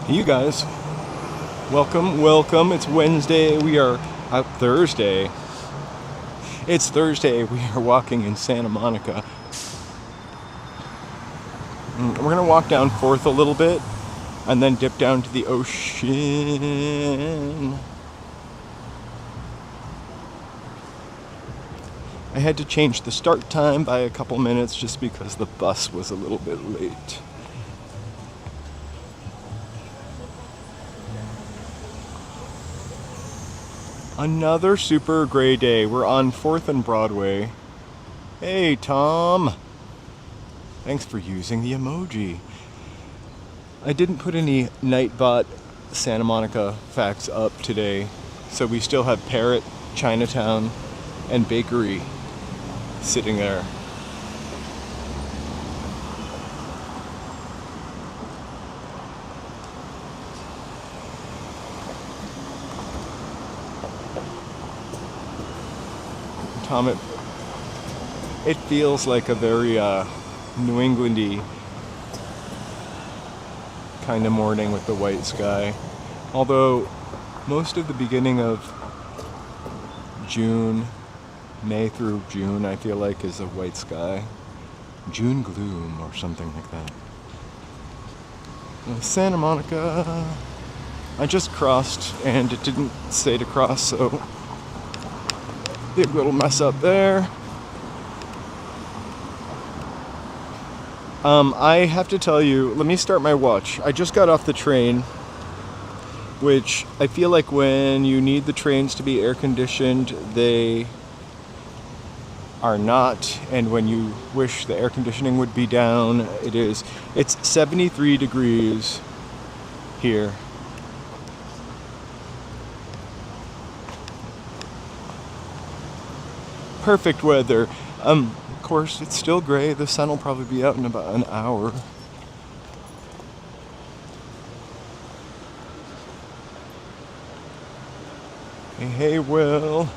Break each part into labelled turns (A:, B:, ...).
A: You guys, welcome. It's Wednesday. We are Thursday. It's Thursday. We are walking in Santa Monica. We're going to walk down Fourth a little bit and then dip down to the ocean. I had to change the start time by a couple minutes just because the bus was a little bit late. Another super gray day. We're on 4th and Broadway. Hey, Tom. Thanks for using the emoji. I didn't put any Nightbot Santa Monica facts up today, so we still have Parrot, Chinatown, and Bakery sitting there. Tom, it feels like a very New Englandy kind of morning with the white sky. Although most of the beginning of June, May through June, I feel like is a white sky. June gloom or something like that. Santa Monica. I just crossed and it didn't say to cross, so big little mess up there. I have to tell you, let me start my watch. I just got off the train, which I feel like when you need the trains to be air conditioned, they are not. And when you wish the air conditioning would be down, it is. It's 73 degrees here. Perfect weather. Of course, it's still gray. The sun will probably be out in about an hour. Hey, Will.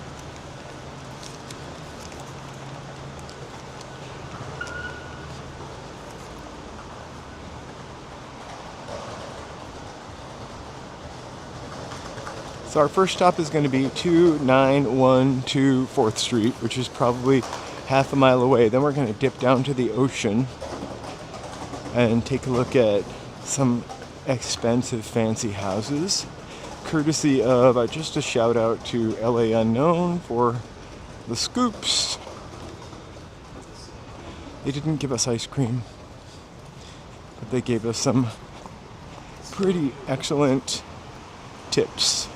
A: So our first stop is going to be 2912 4th Street, which is probably half a mile away. Then we're going to dip down to the ocean and take a look at some expensive fancy houses, courtesy of just a shout out to LA Unknown for the scoops. They didn't give us ice cream, but they gave us some pretty excellent tips.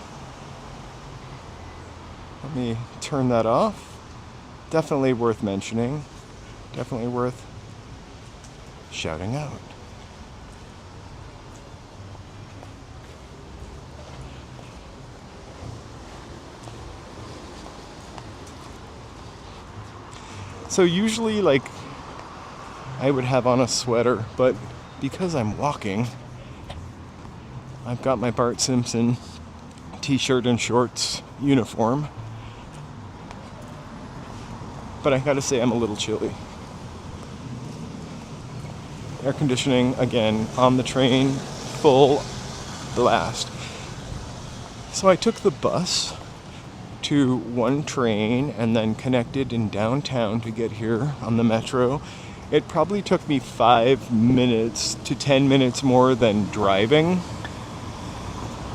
A: Let me turn that off. Definitely worth mentioning. Definitely worth shouting out. So usually, I would have on a sweater, but because I'm walking, I've got my Bart Simpson t-shirt and shorts uniform. But I gotta say, I'm a little chilly. Air conditioning, again, on the train, full blast. So I took the bus to one train and then connected in downtown to get here on the metro. It probably took me 5 minutes to 10 minutes more than driving,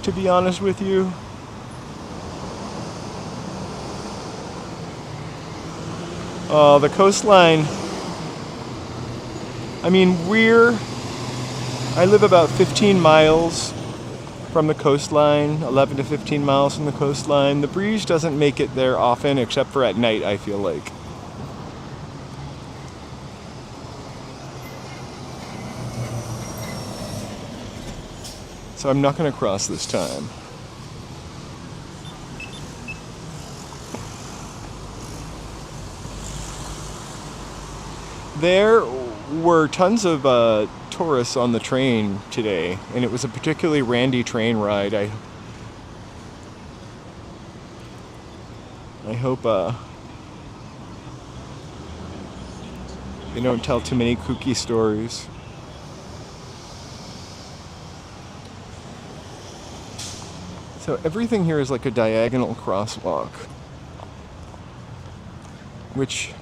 A: to be honest with you. Oh, the coastline. I mean, I live about 15 miles from the coastline, 11 to 15 miles from the coastline. The breeze doesn't make it there often, except for at night, I feel like. So I'm not going to cross this time. There were tons of tourists on the train today, and it was a particularly randy train ride. I hope they don't tell too many kooky stories. So everything here is like a diagonal crosswalk, which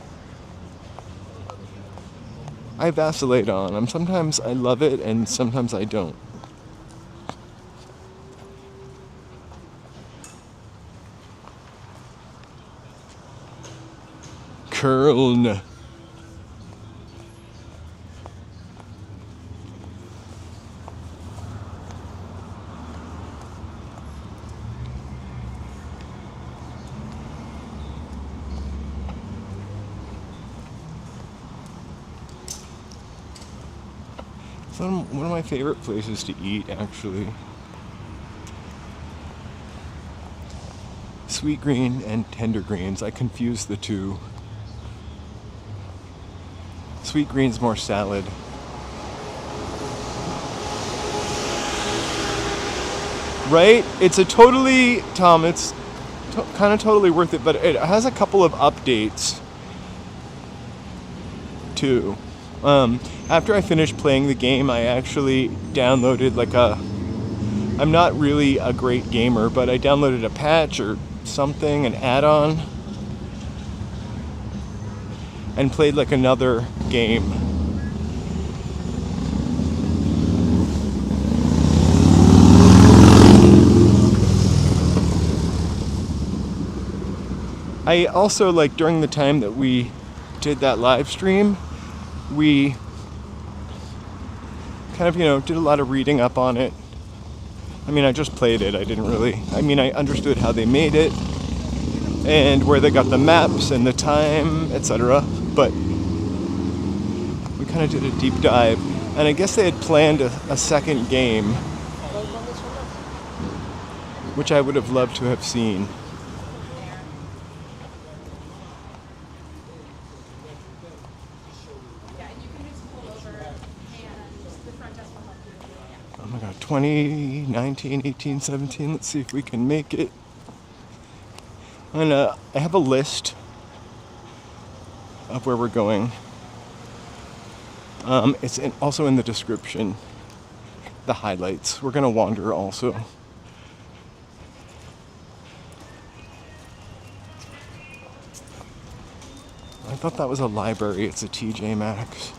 A: I vacillate on. Sometimes I love it and sometimes I don't. Köln. One of my favorite places to eat, actually. Sweet green and tender greens. I confuse the two. Sweet green's more salad. Right? It's a totally, Tom, it's kind of totally worth it, but it has a couple of updates too. After I finished playing the game, I actually downloaded I'm not really a great gamer, but I downloaded a patch or something, an add-on, and played like another game. I also, during the time that we did that live stream, we kind of, did a lot of reading up on it. I mean, I just played it. I understood how they made it and where they got the maps and the time, etc. But we kind of did a deep dive. And I guess they had planned a second game, which I would have loved to have seen. Oh my god, 20, 19, 18, 17. Let's see if we can make it. And I have a list of where we're going. It's also in the description, the highlights. We're going to wander also. I thought that was a library. It's a TJ Maxx.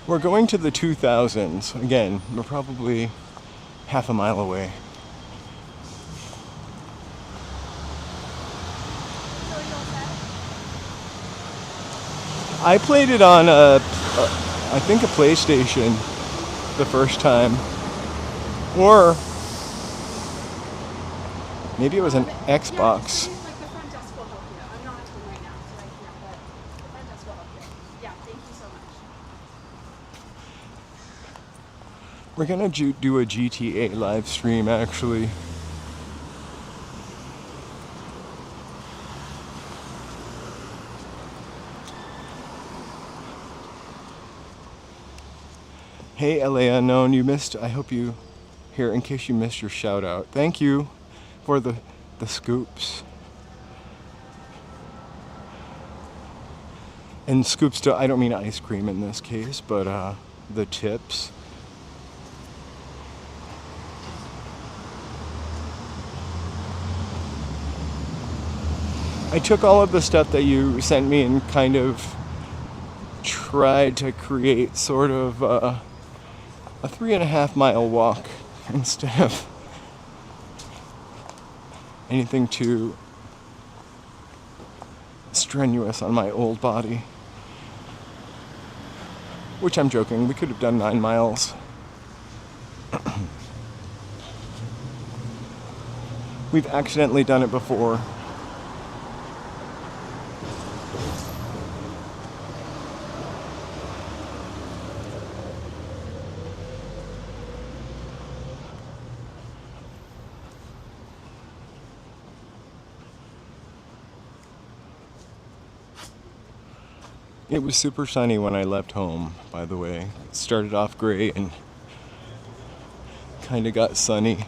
A: We're going to the 2000s. Again, we're probably half a mile away. I played it on I think a PlayStation the first time. Or maybe it was an Xbox. We're gonna do a GTA live stream, actually. Hey, LA Unknown, I hope you here in case you missed your shout out. Thank you for the scoops. And scoops I don't mean ice cream in this case, but the tips. I took all of the stuff that you sent me and kind of tried to create sort of a 3.5 mile walk instead of anything too strenuous on my old body. Which I'm joking, we could have done 9 miles. We've accidentally done it before. It was super sunny when I left home, by the way. It started off gray and kind of got sunny.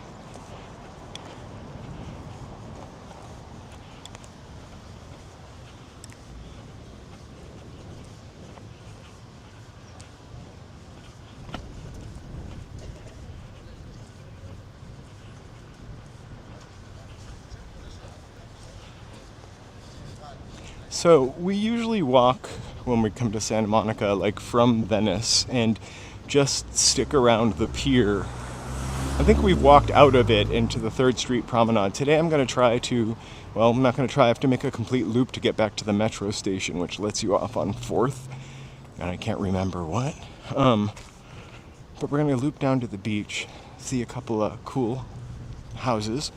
A: So we usually walk when we come to Santa Monica, like from Venice, and just stick around the pier. I think we've walked out of it into the Third Street Promenade. Today I'm going to try to, well, I'm not going to try, I have to make a complete loop to get back to the metro station, which lets you off on 4th, and I can't remember what. But we're going to loop down to the beach, see a couple of cool houses,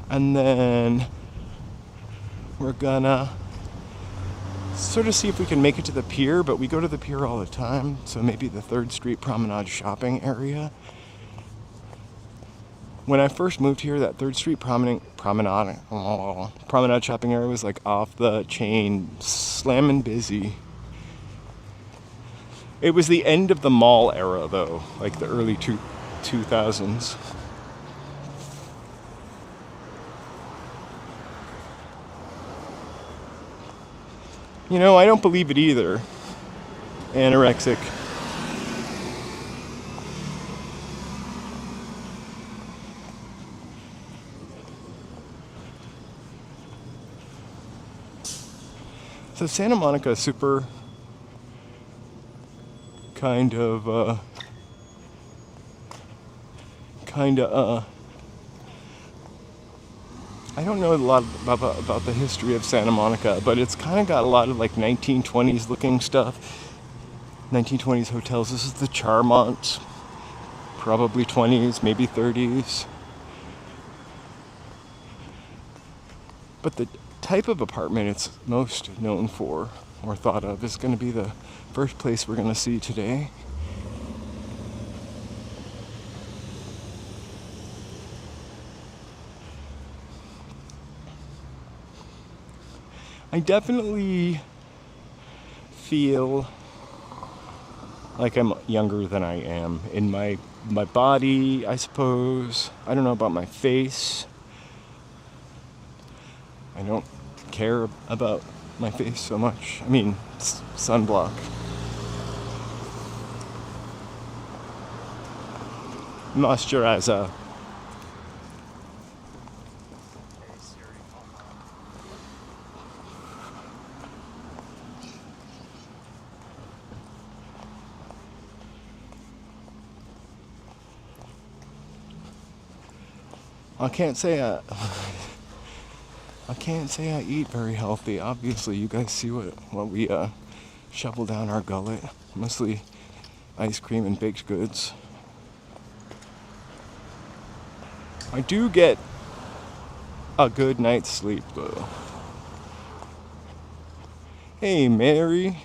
A: and then we're gonna sort of see if we can make it to the pier, but we go to the pier all the time, so maybe the Third Street Promenade shopping area. When I first moved here, that Third Street Promenade shopping area was like off the chain, slamming busy. It was the end of the mall era though, like the early 2000s. You know, I don't believe it either. Anorexic. So Santa Monica is super kind of I don't know a lot about the history of Santa Monica, but it's kind of got a lot of like 1920s looking stuff. 1920s hotels. This is the Charmont. Probably 20s, maybe 30s. But the type of apartment it's most known for or thought of is going to be the first place we're going to see today. I definitely feel like I'm younger than I am in my body, I suppose. I don't know about my face. I don't care about my face so much. I mean, sunblock. Moisturizer. I can't say I eat very healthy. Obviously, you guys see what we shovel down our gullet. Mostly ice cream and baked goods. I do get a good night's sleep, though. Hey, Mary.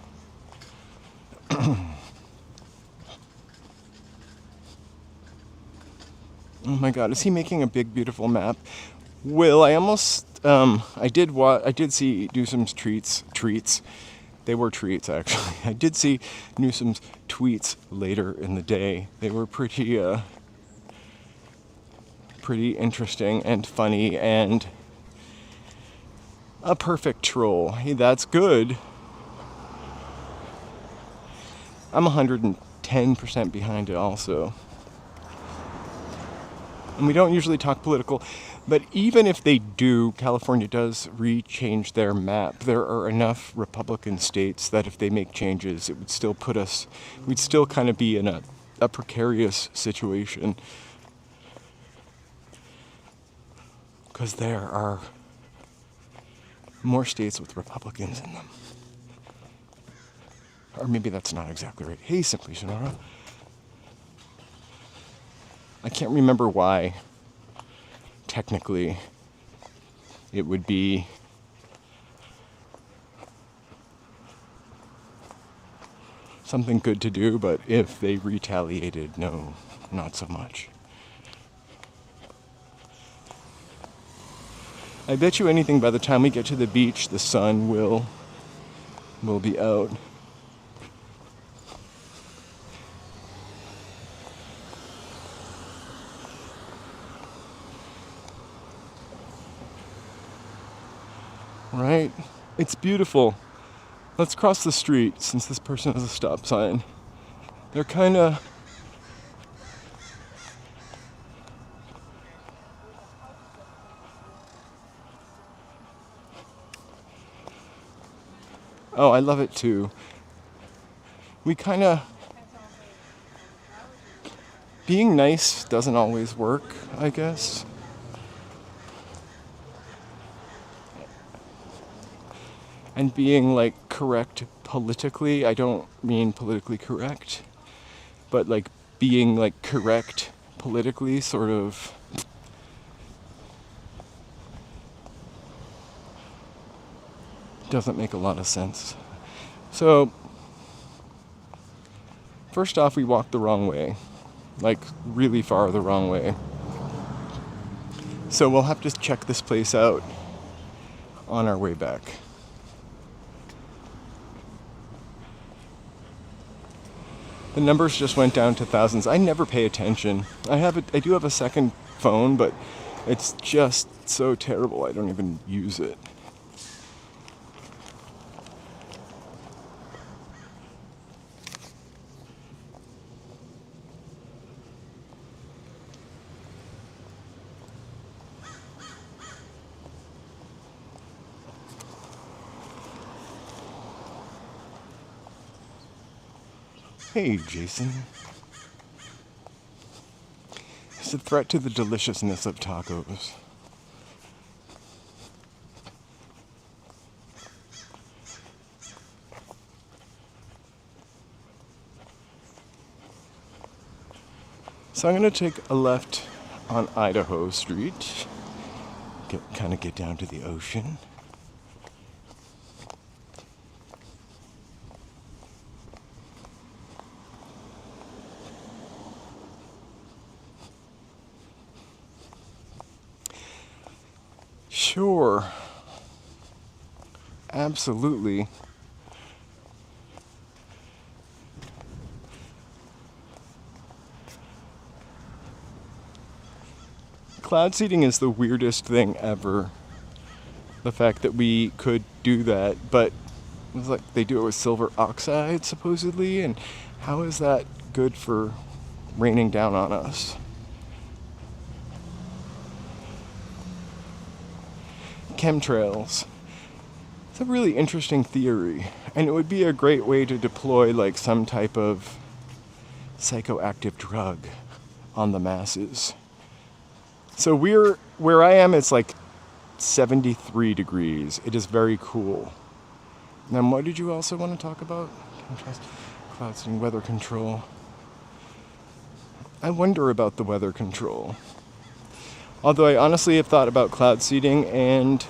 A: Oh my God, is he making a big, beautiful map? Will, I almost, I did see Newsom's treats. They were treats, actually. I did see Newsom's tweets later in the day. They were pretty interesting and funny and a perfect troll. Hey, that's good. I'm 110% behind it also. And we don't usually talk political, but even if they do, California does re-change their map. There are enough Republican states that if they make changes, it would still we'd still kind of be in a precarious situation. Because there are more states with Republicans in them. Or maybe that's not exactly right. Hey, Simply Sonora. I can't remember why, technically, it would be something good to do, but if they retaliated, no, not so much. I bet you anything by the time we get to the beach, the sun will be out. Right? It's beautiful. Let's cross the street since this person has a stop sign. They're kind of... Oh, I love it too. We kind of, being nice doesn't always work, I guess. And being like correct politically, I don't mean politically correct, but like being like correct politically sort of doesn't make a lot of sense. So, first off, we walked the wrong way, like really far the wrong way. So we'll have to check this place out on our way back. The numbers just went down to thousands. I never pay attention. I do have a second phone, but it's just so terrible I don't even use it. Hey, Jason. It's a threat to the deliciousness of tacos. So I'm going to take a left on Idaho Street. Get down to the ocean. Sure. Absolutely. Cloud seeding is the weirdest thing ever. The fact that we could do that, but it was like they do it with silver oxide supposedly, and how is that good for raining down on us? Chemtrails. It's a really interesting theory, and it would be a great way to deploy like some type of psychoactive drug on the masses. So where I am, it's like 73 degrees. It is very cool. Then what did you also want to talk about? Cloud seeding, weather control. I wonder about the weather control. Although I honestly have thought about cloud seeding and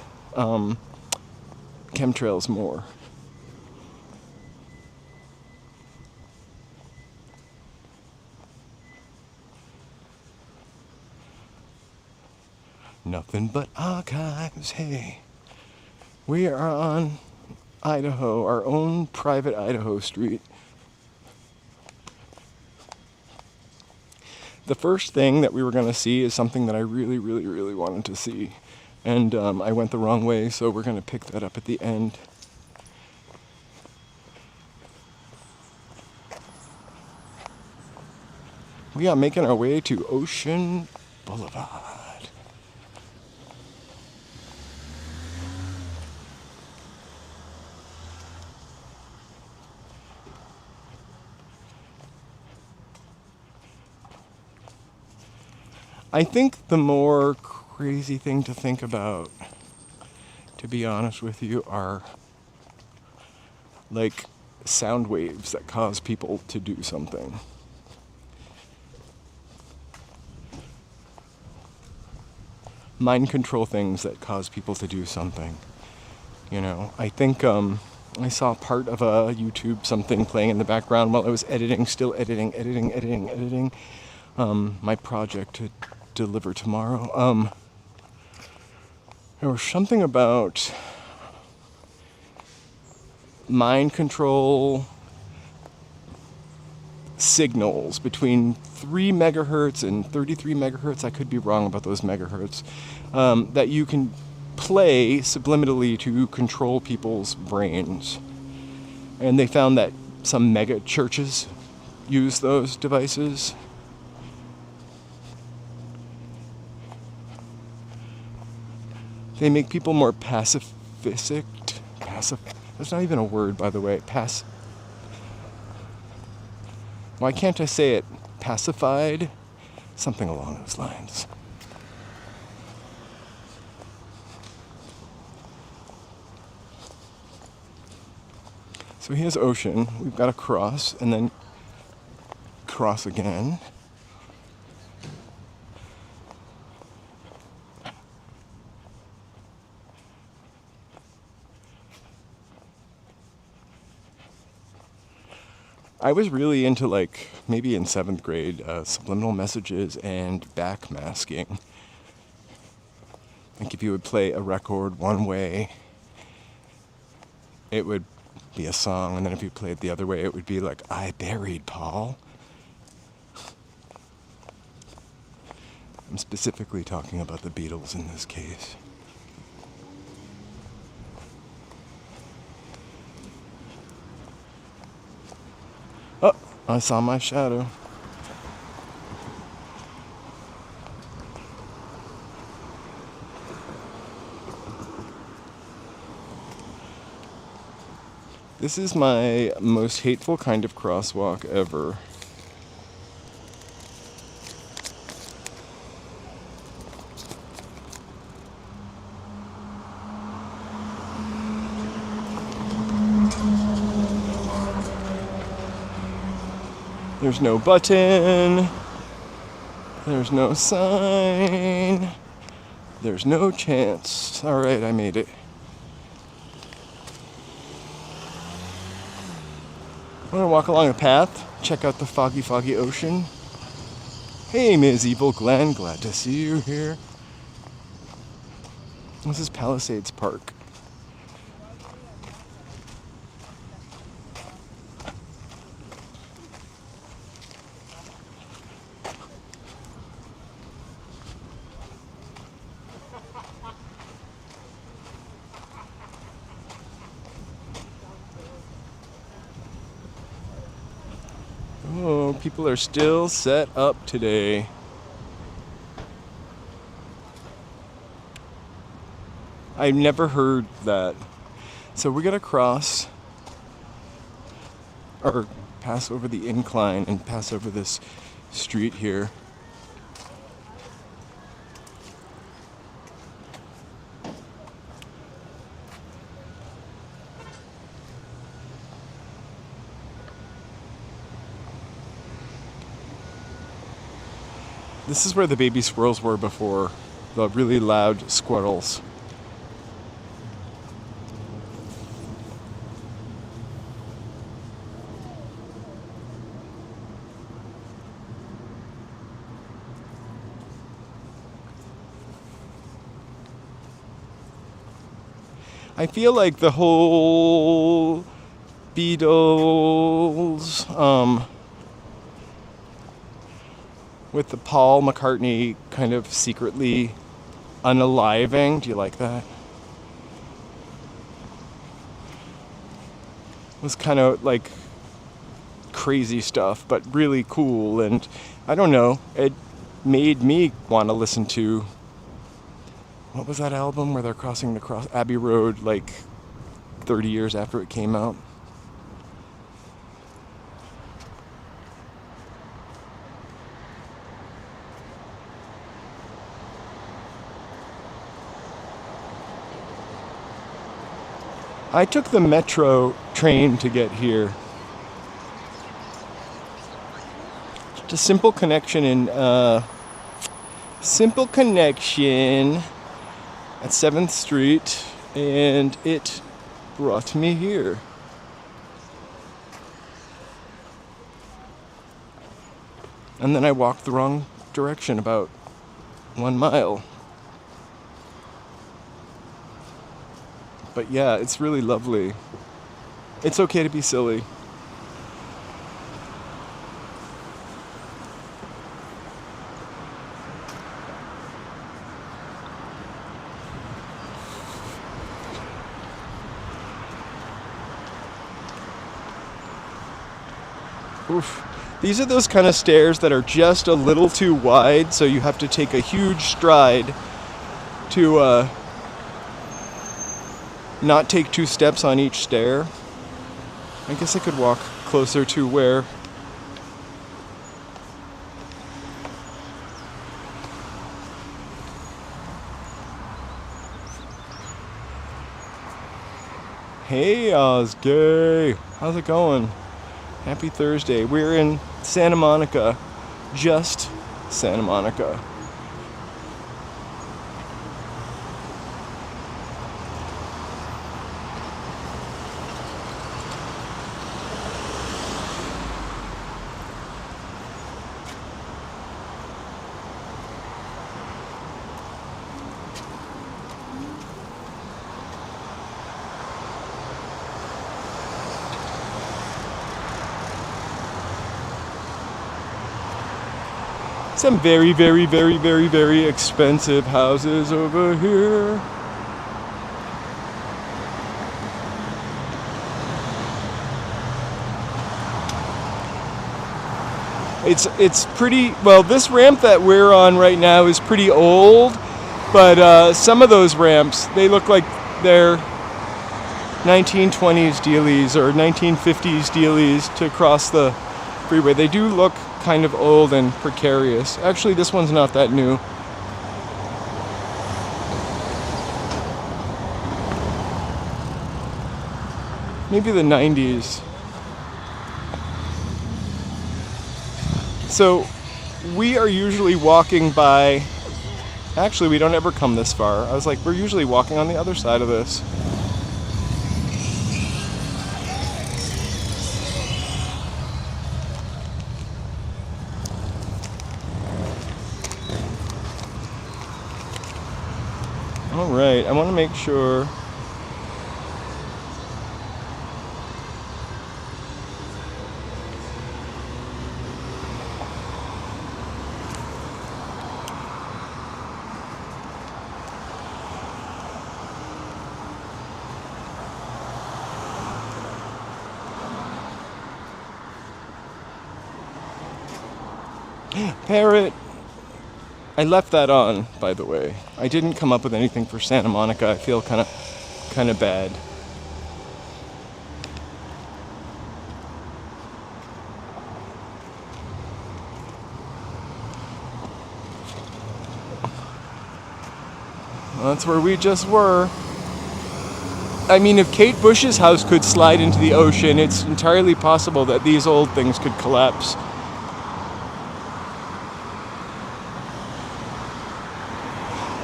A: chemtrails more. Nothing but archives, hey. We are on Idaho, our own private Idaho street. The first thing that we were going to see is something that I really, really, really wanted to see. And I went the wrong way, so we're going to pick that up at the end. We are making our way to Ocean Boulevard. I think the more crazy thing to think about, to be honest with you, are like sound waves that cause people to do something. Mind control things that cause people to do something. You know, I think I saw part of a YouTube something playing in the background while I was still editing my project to deliver tomorrow. There was something about mind control signals between 3 megahertz and 33 megahertz. I could be wrong about those megahertz. That you can play subliminally to control people's brains. And they found that some mega churches use those devices. They make people more pacifistic. There's not even a word, by the way. Why can't I say it? Pacified? Something along those lines. So here's ocean. We've got to cross and then cross again. I was really into, like, maybe in 7th grade, subliminal messages and backmasking. Like if you would play a record one way, it would be a song, and then if you played the other way, it would be like, I buried Paul. I'm specifically talking about the Beatles in this case. Oh, I saw my shadow. This is my most hateful kind of crosswalk ever. There's no button. There's no sign. There's no chance. All right, I made it. I'm gonna walk along a path, check out the foggy, foggy ocean. Hey, Ms. Evil Glenn, glad to see you here. This is Palisades Park. Oh, people are still set up today. I've never heard that. So we're gonna cross or pass over the incline and pass over this street here. This is where the baby squirrels were before, the really loud squirrels. I feel like the whole Beatles, with the Paul McCartney kind of secretly unaliving. Do you like that? It was kind of like crazy stuff, but really cool. And I don't know, it made me want to listen to, what was that album where they're crossing the Abbey Road like 30 years after it came out? I took the metro train to get here. Just a simple connection at 7th Street, and it brought me here. And then I walked the wrong direction about 1 mile. But yeah, it's really lovely. It's okay to be silly. Oof. These are those kind of stairs that are just a little too wide, so you have to take a huge stride to not take 2 steps on each stair. I guess I could walk closer to where Hey, Ozgay. How's it going? Happy Thursday. We're in Santa Monica. Just Santa Monica. Some very, very, very, very, very expensive houses over here. It's pretty, well, this ramp that we're on right now is pretty old, but some of those ramps, they look like they're 1920s dealies or 1950s dealies to cross the freeway. They do look kind of old and precarious. Actually, this one's not that new. Maybe the 90s. So we are usually walking by, actually we don't ever come this far. I was like, we're usually walking on the other side of this. All right, I want to make sure. Parrot. I left that on, by the way. I didn't come up with anything for Santa Monica. I feel kind of bad. Well, that's where we just were. I mean, if Kate Bush's house could slide into the ocean, it's entirely possible that these old things could collapse.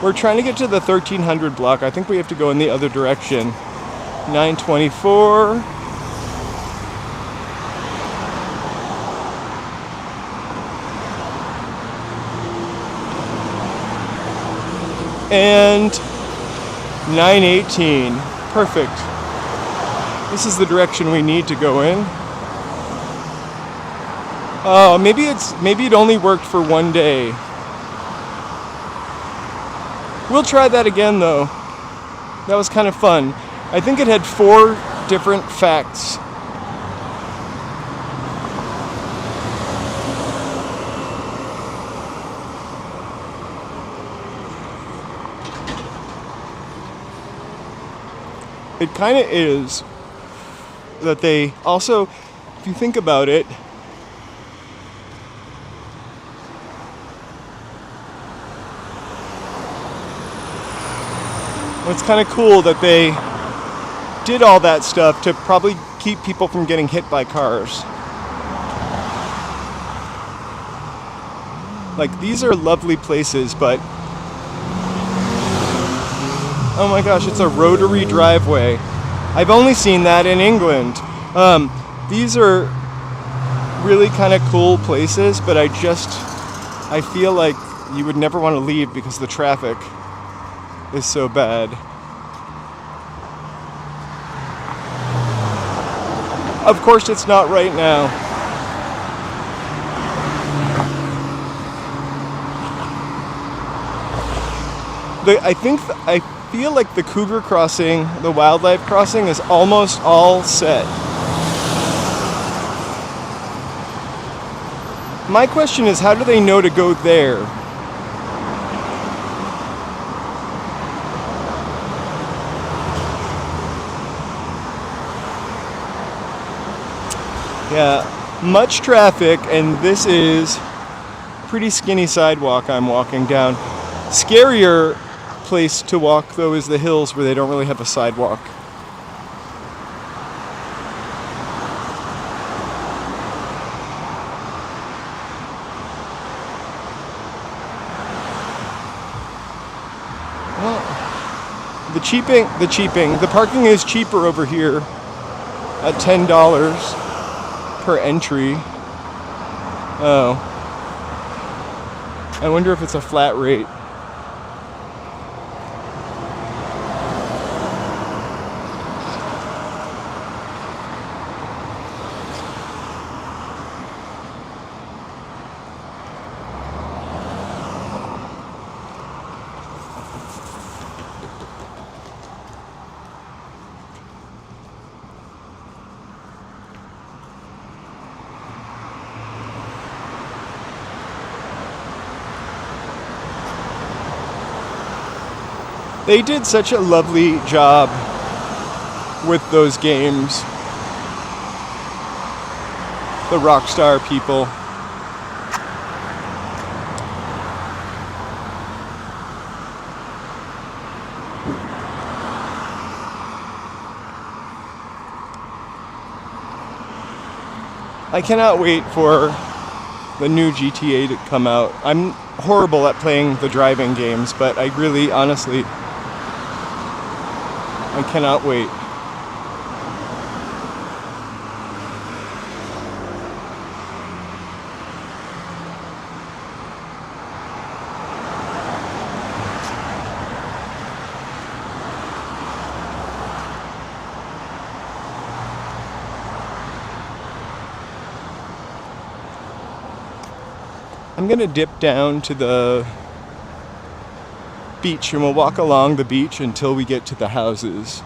A: We're trying to get to the 1300 block. I think we have to go in the other direction. 924. And 918. Perfect. This is the direction we need to go in. Oh, maybe it only worked for one day. We'll try that again, though. That was kind of fun. I think it had 4 different facts. It kind of is that they also, if you think about it, it's kind of cool that they did all that stuff to probably keep people from getting hit by cars. Like, these are lovely places, but oh my gosh, it's a rotary driveway. I've only seen that in England. These are really kind of cool places, but I feel like you would never want to leave because the traffic is so bad. Of course it's not right now. I feel like the cougar crossing, the wildlife crossing, is almost all set. My question is, how do they know to go there? Yeah, much traffic, and this is a pretty skinny sidewalk I'm walking down. Scarier place to walk, though, is the hills where they don't really have a sidewalk. The parking is cheaper over here at $10 per entry. Oh. I wonder if it's a flat rate. They did such a lovely job with those games. The Rockstar people. I cannot wait for the new GTA to come out. I'm horrible at playing the driving games, but I really, honestly, I cannot wait. I'm gonna dip down to the beach and we'll walk along the beach until we get to the houses.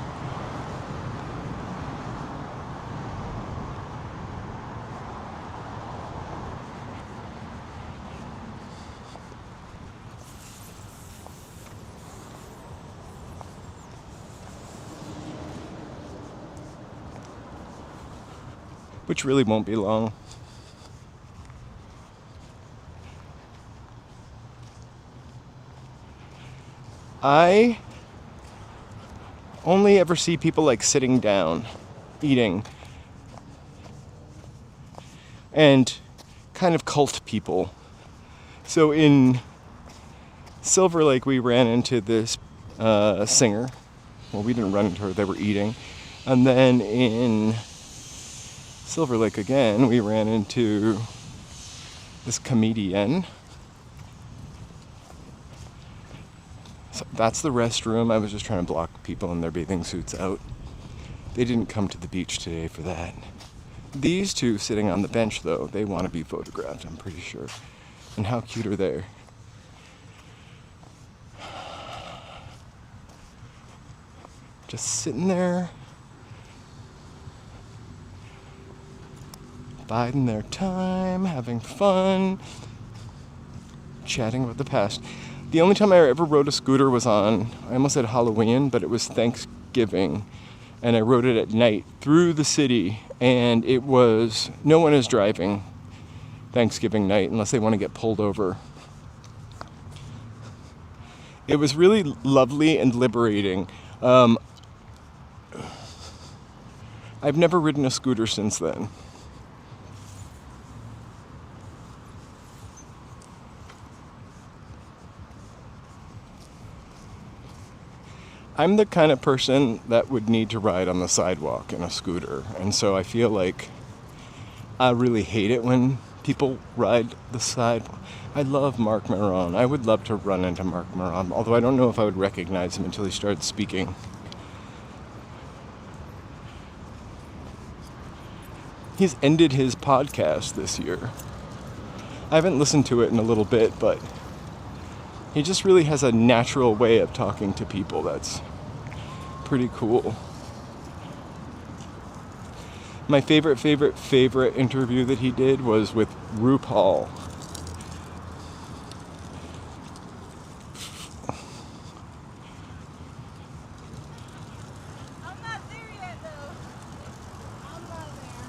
A: Which really won't be long. I only ever see people like sitting down, eating, and kind of cult people. So in Silver Lake, we ran into this singer. Well, we didn't run into her, they were eating. And then in Silver Lake again, we ran into this comedian. So that's the restroom. I was just trying to block people in their bathing suits out. They didn't come to the beach today for that. These two sitting on the bench, though, they want to be photographed, I'm pretty sure. And how cute are they? Just sitting there, biding their time, having fun, chatting about the past. The only time I ever rode a scooter was on, I almost said Halloween, but it was Thanksgiving. And I rode it at night through the city, and it was, no one is driving Thanksgiving night unless they want to get pulled over. It was really lovely and liberating. I've never ridden a scooter since then. I'm the kind of person that would need to ride on the sidewalk in a scooter. And so I feel like I really hate it when people ride the sidewalk. I love Mark Maron. I would love to run into Mark Maron, although I don't know if I would recognize him until he started speaking. He's ended his podcast this year. I haven't listened to it in a little bit, but he just really has a natural way of talking to people that's pretty cool. My favorite interview that he did was with RuPaul.
B: I'm not there yet, though. I'm not there.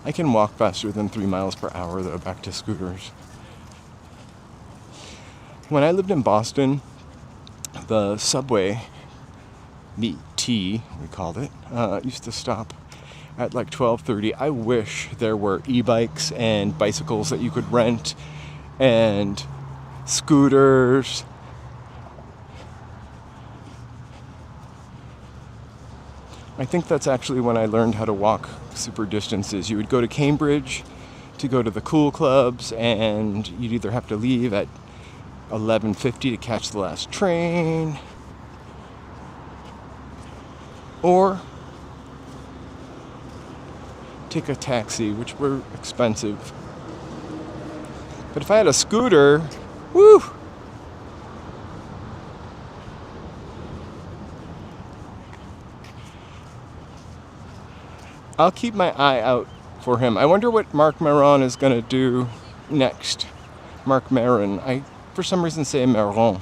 A: I can walk faster than 3 miles per hour, though, back to scooters. When I lived in Boston, the subway, the T, we called it, used to stop at like 12:30. I wish there were e-bikes and bicycles that you could rent and scooters. I think that's actually when I learned how to walk super distances. You would go to Cambridge to go to the cool clubs, and you'd either have to leave at 11:50 to catch the last train, or take a taxi, which were expensive. But if I had a scooter, woo! I'll keep my eye out for him. I wonder what Marc Maron is going to do next. Marc Maron. I, for some reason, say Maron.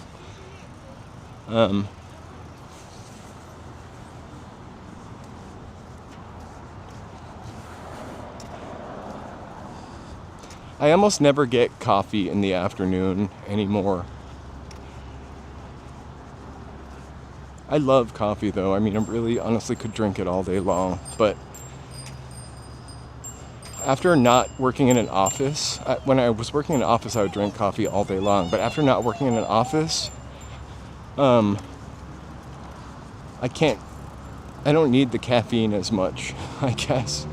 A: I almost never get coffee in the afternoon anymore. I love coffee, though. I mean, I really honestly could drink it all day long. But after not working in an office, when I was working in an office, I would drink coffee all day long. But after not working in an office, I don't need the caffeine as much, I guess.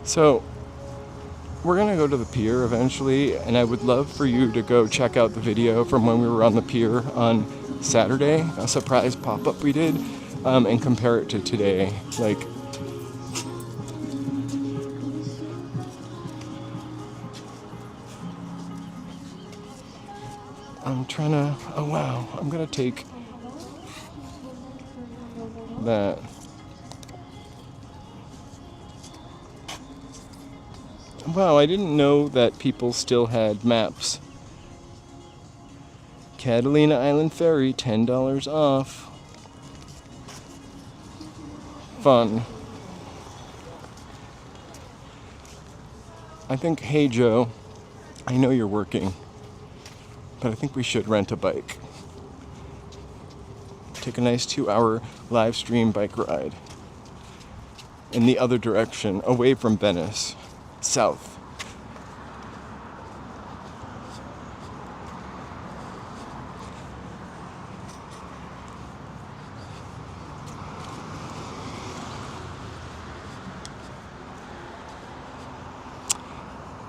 A: So, we're going to go to the pier eventually, and I would love for you to go check out the video from when we were on the pier on Saturday, a surprise pop-up we did, and compare it to today. Like, I'm trying to, oh wow, I'm going to take that. Wow, I didn't know that people still had maps. Catalina Island Ferry, $10 off. Fun. I think, hey Joe, I know you're working, but I think we should rent a bike. Take a nice 2-hour live stream bike ride in the other direction, away from Venice. South.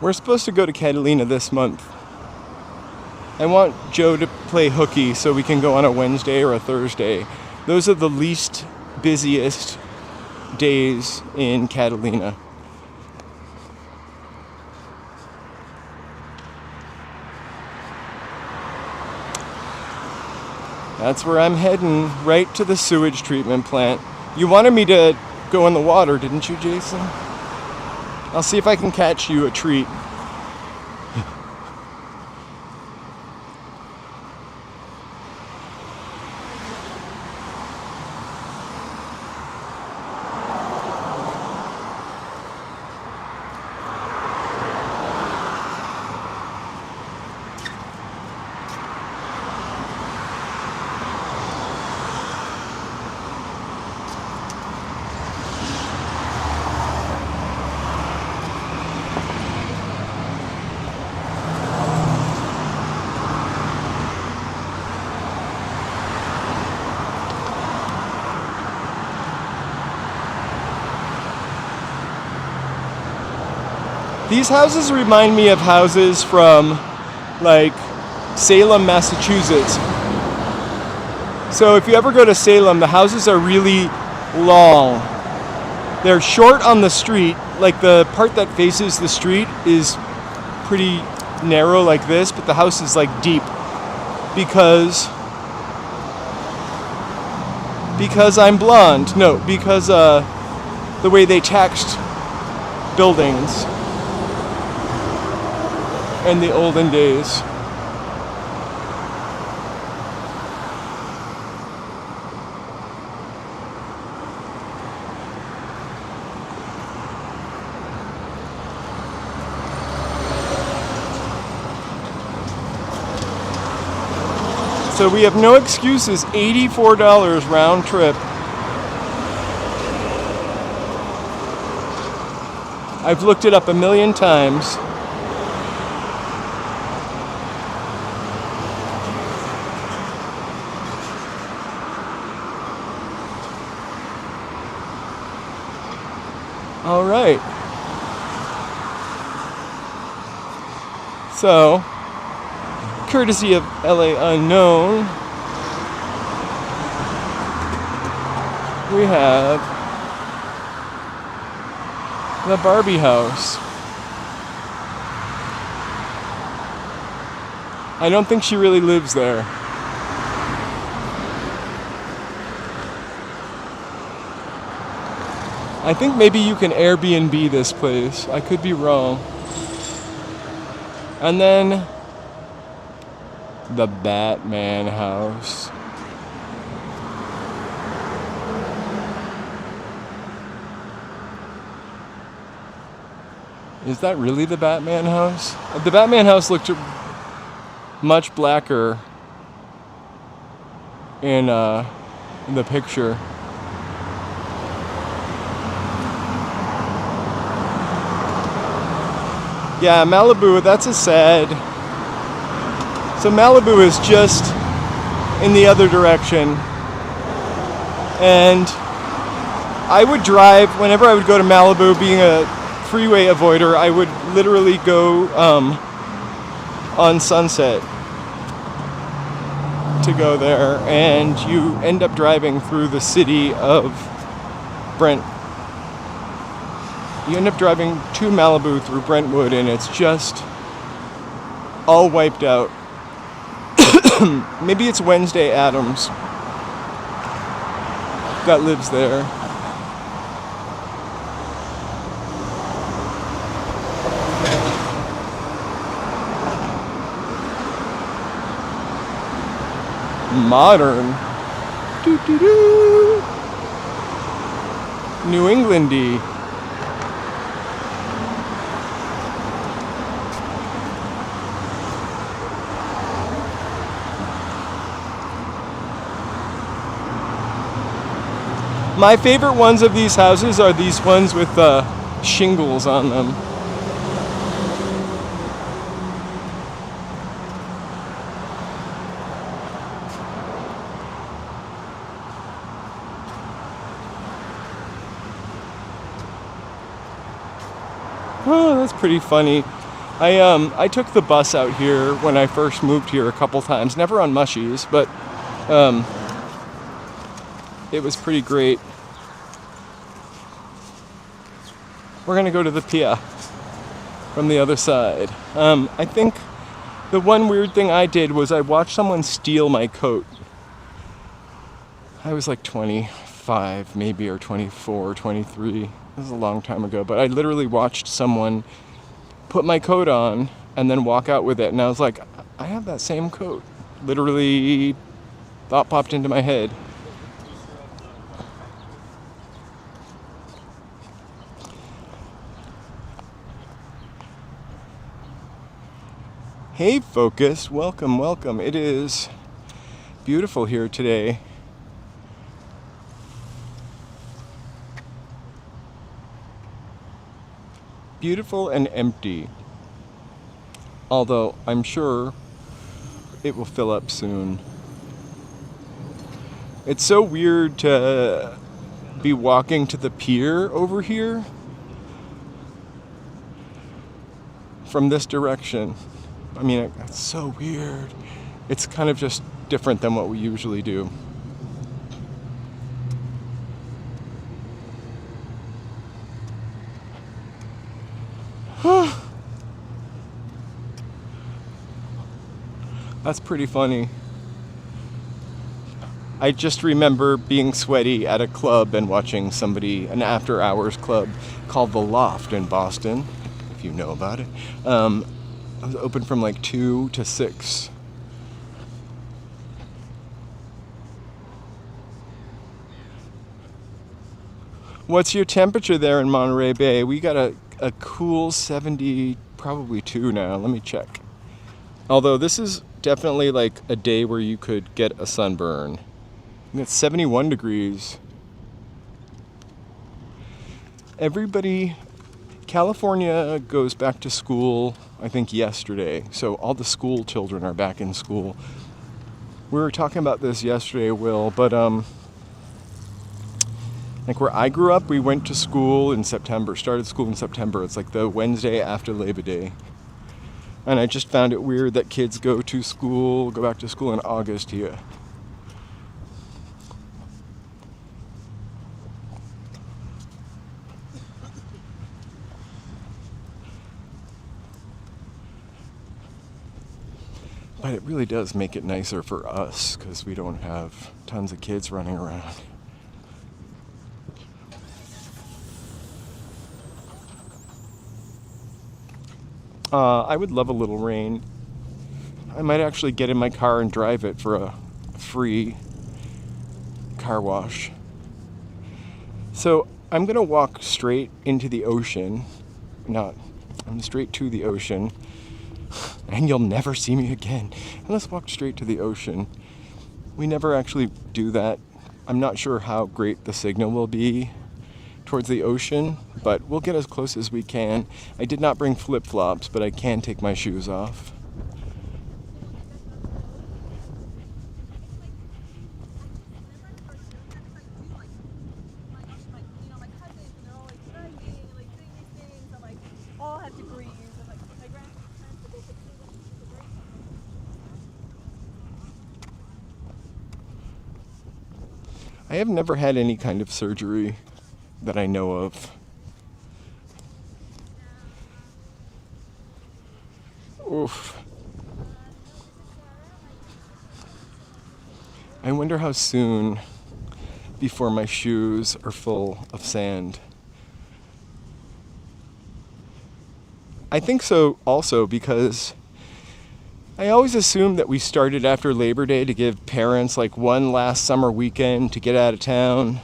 A: We're supposed to go to Catalina this month. I want Joe to play hooky so we can go on a Wednesday or a Thursday. Those are the least busiest days in Catalina. That's where I'm heading, right to the sewage treatment plant. You wanted me to go in the water, didn't you, Jason? I'll see if I can catch you a treat. These houses remind me of houses from, like, Salem, Massachusetts. So if you ever go to Salem, the houses are really long. They're short on the street, like the part that faces the street is pretty narrow like this, but the house is like deep because I'm blonde. No, because the way they taxed buildings. in the olden days. So we have no excuses, $84 round trip. I've looked it up a million times. All right. So, courtesy of LA Unknown, we have the Barbie House. I don't think she really lives there. I think maybe you can Airbnb this place. I could be wrong. And then the Batman house. Is that really the Batman house? The Batman house looked much blacker in the picture. Yeah, Malibu, that's a sad. So Malibu is just in the other direction. And I would drive, whenever I would go to Malibu, being a freeway avoider, I would literally go on Sunset to go there. And you end up driving through the city of Brent. You end up driving to Malibu through Brentwood, and it's just all wiped out. Maybe it's Wednesday Addams that lives there. Modern. Doo-doo-doo. New Englandy. My favorite ones of these houses are these ones with shingles on them. Oh, that's pretty funny. I took the bus out here when I first moved here a couple times, never on Mushies, but it was pretty great. We're going to go to the pier from the other side. I think the one weird thing I did was I watched someone steal my coat. I was like 25 maybe, or 24, 23. This was a long time ago, but I literally watched someone put my coat on and then walk out with it, and I was like, I have that same coat. Literally, thought popped into my head. Hey Focus, welcome, welcome. It is beautiful here today. Beautiful and empty. Although I'm sure it will fill up soon. It's so weird to be walking to the pier over here from this direction. I mean, it's so weird. It's kind of just different than what we usually do. That's pretty funny. I just remember being sweaty at a club and watching an after-hours club called The Loft in Boston, if you know about it. I was open from like 2 to 6. What's your temperature there in Monterey Bay? We got a cool 70, probably 2 now. Let me check. Although this is definitely like a day where you could get a sunburn. It's 71 degrees. Everybody, California goes back to school, I think yesterday. So all the school children are back in school. We were talking about this yesterday, Will, but like where I grew up, we went to school in September, started school in September. It's like the Wednesday after Labor Day. And I just found it weird that kids go back to school in August here. But it really does make it nicer for us because we don't have tons of kids running around. I would love a little rain. I might actually get in my car and drive it for a free car wash. So I'm going to walk straight into the ocean. I'm straight to the ocean. And you'll never see me again. And let's walk straight to the ocean. We never actually do that. I'm not sure how great the signal will be towards the ocean, but we'll get as close as we can. I did not bring flip-flops, but I can take my shoes off. I have never had any kind of surgery that I know of. Oof. I wonder how soon before my shoes are full of sand. I think so also because I always assumed that we started after Labor Day to give parents like one last summer weekend to get out of town.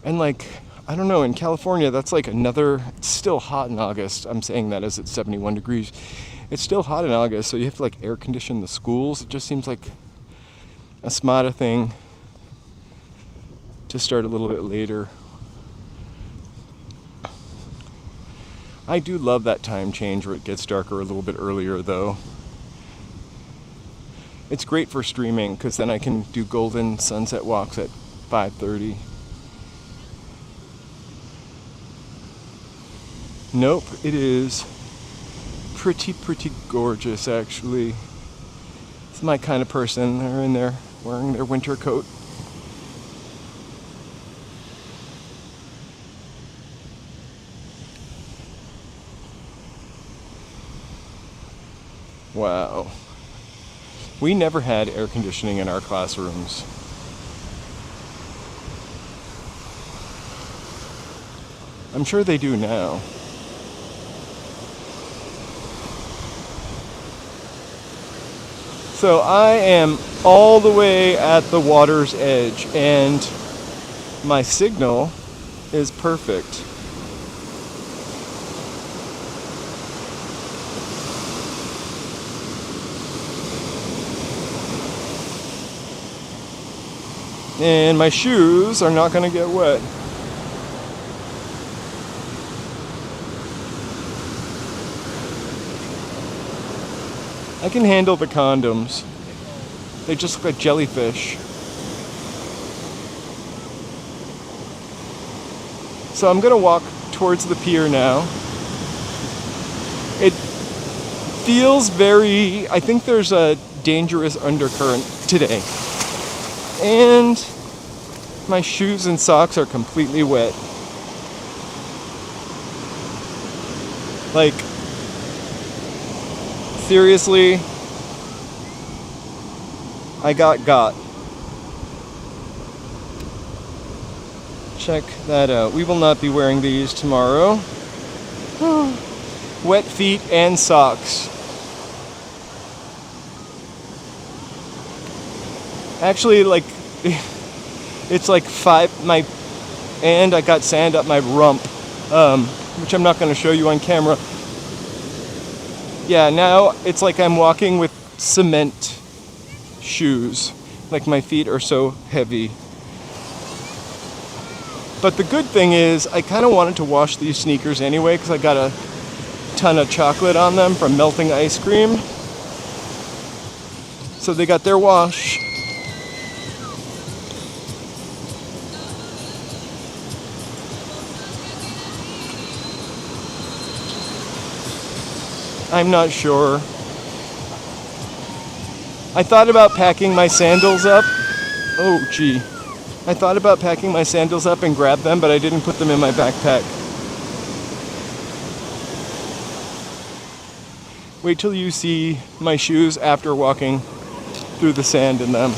A: And like, I don't know, in California, that's like it's still hot in August. I'm saying that as it's 71 degrees. It's still hot in August, so you have to like air condition the schools. It just seems like a smarter thing to start a little bit later. I do love that time change where it gets darker a little bit earlier though. It's great for streaming because then I can do golden sunset walks at 5:30. Nope, it is pretty gorgeous actually. It's my kind of person. They're in there wearing their winter coat. Wow. We never had air conditioning in our classrooms. I'm sure they do now. So I am all the way at the water's edge and my signal is perfect. And my shoes are not going to get wet. I can handle the condoms. They just look like jellyfish. So I'm gonna walk towards the pier now. It feels I think there's a dangerous undercurrent today. And my shoes and socks are completely wet. Like, seriously, I got. Check that out. We will not be wearing these tomorrow. Wet feet and socks. Actually, like, it's like and I got sand up my rump, which I'm not going to show you on camera. Yeah, now it's like I'm walking with cement shoes. Like my feet are so heavy. But the good thing is, I kind of wanted to wash these sneakers anyway because I got a ton of chocolate on them from melting ice cream. So they got their wash. I'm not sure. I thought about packing my sandals up. Oh, gee. I thought about packing my sandals up and grab them, but I didn't put them in my backpack. Wait till you see my shoes after walking through the sand in them.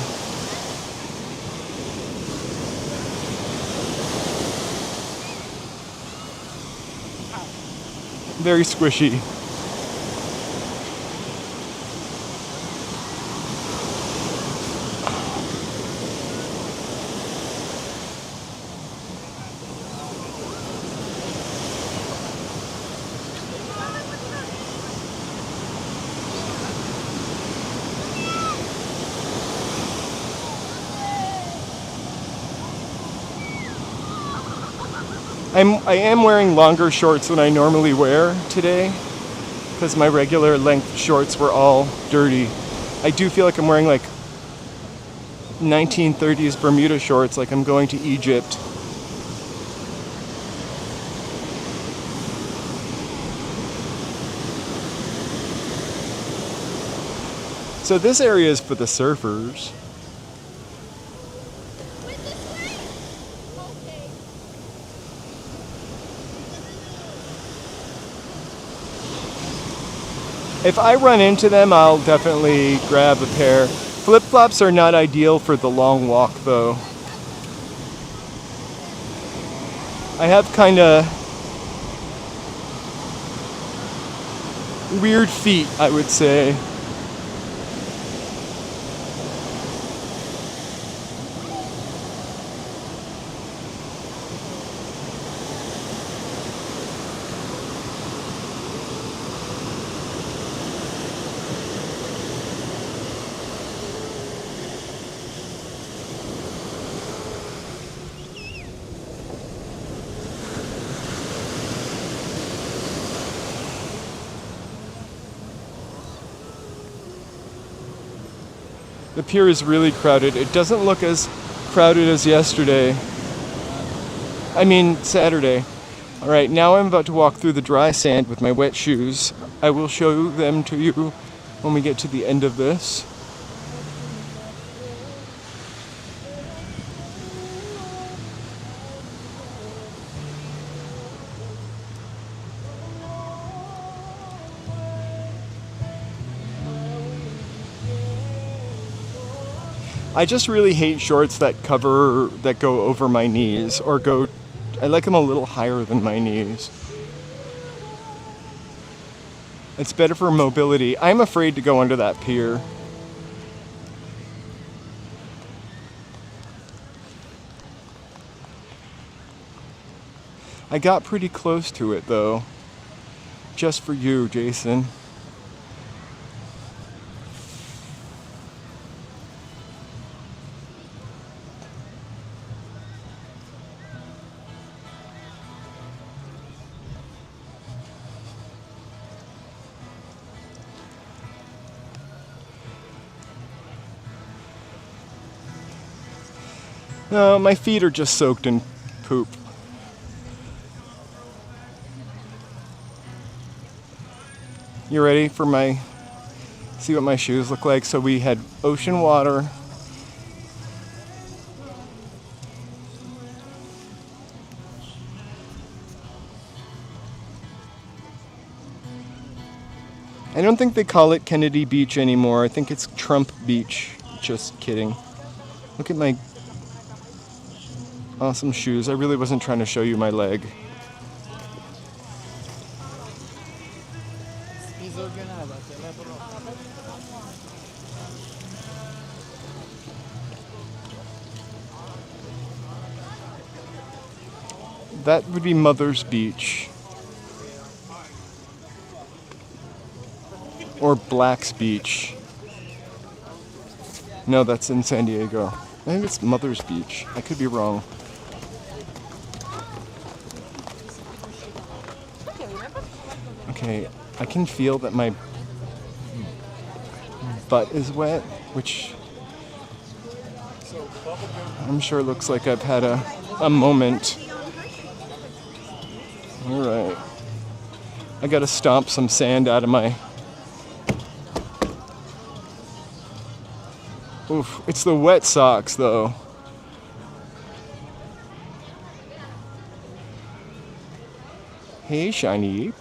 A: Very squishy. I am wearing longer shorts than I normally wear today because my regular length shorts were all dirty. I do feel like I'm wearing like 1930s Bermuda shorts, like I'm going to Egypt. So this area is for the surfers. If I run into them, I'll definitely grab a pair. Flip-flops are not ideal for the long walk, though. I have kind of weird feet, I would say. The pier is really crowded. It doesn't look as crowded as yesterday. I mean, Saturday. All right, now I'm about to walk through the dry sand with my wet shoes. I will show them to you when we get to the end of this. I just really hate shorts that go over my knees or I like them a little higher than my knees. It's better for mobility. I'm afraid to go under that pier. I got pretty close to it though. Just for you, Jason. No, my feet are just soaked in poop. You ready for see what my shoes look like? So we had ocean water. I don't think they call it Kennedy Beach anymore. I think it's Trump Beach Just kidding. Look at my awesome shoes. I really wasn't trying to show you my leg. That would be Mother's Beach. Or Black's Beach. No, that's in San Diego. I think it's Mother's Beach. I could be wrong. Okay, I can feel that my butt is wet, which I'm sure looks like I've had a moment. Alright. I gotta stomp some sand out of my... Oof, it's the wet socks though. Hey, Shiny.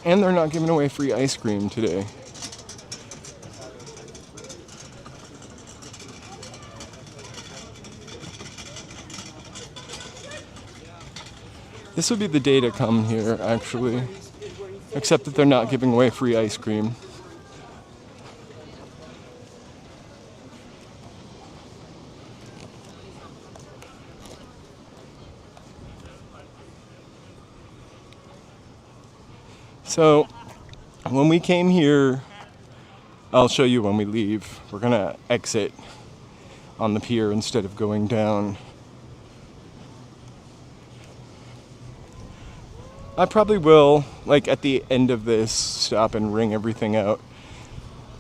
A: And they're not giving away free ice cream today. This would be the day to come here, actually. Except that they're not giving away free ice cream. So, when we came here, I'll show you when we leave. We're gonna exit on the pier instead of going down. I probably will, like at the end of this, stop and ring everything out.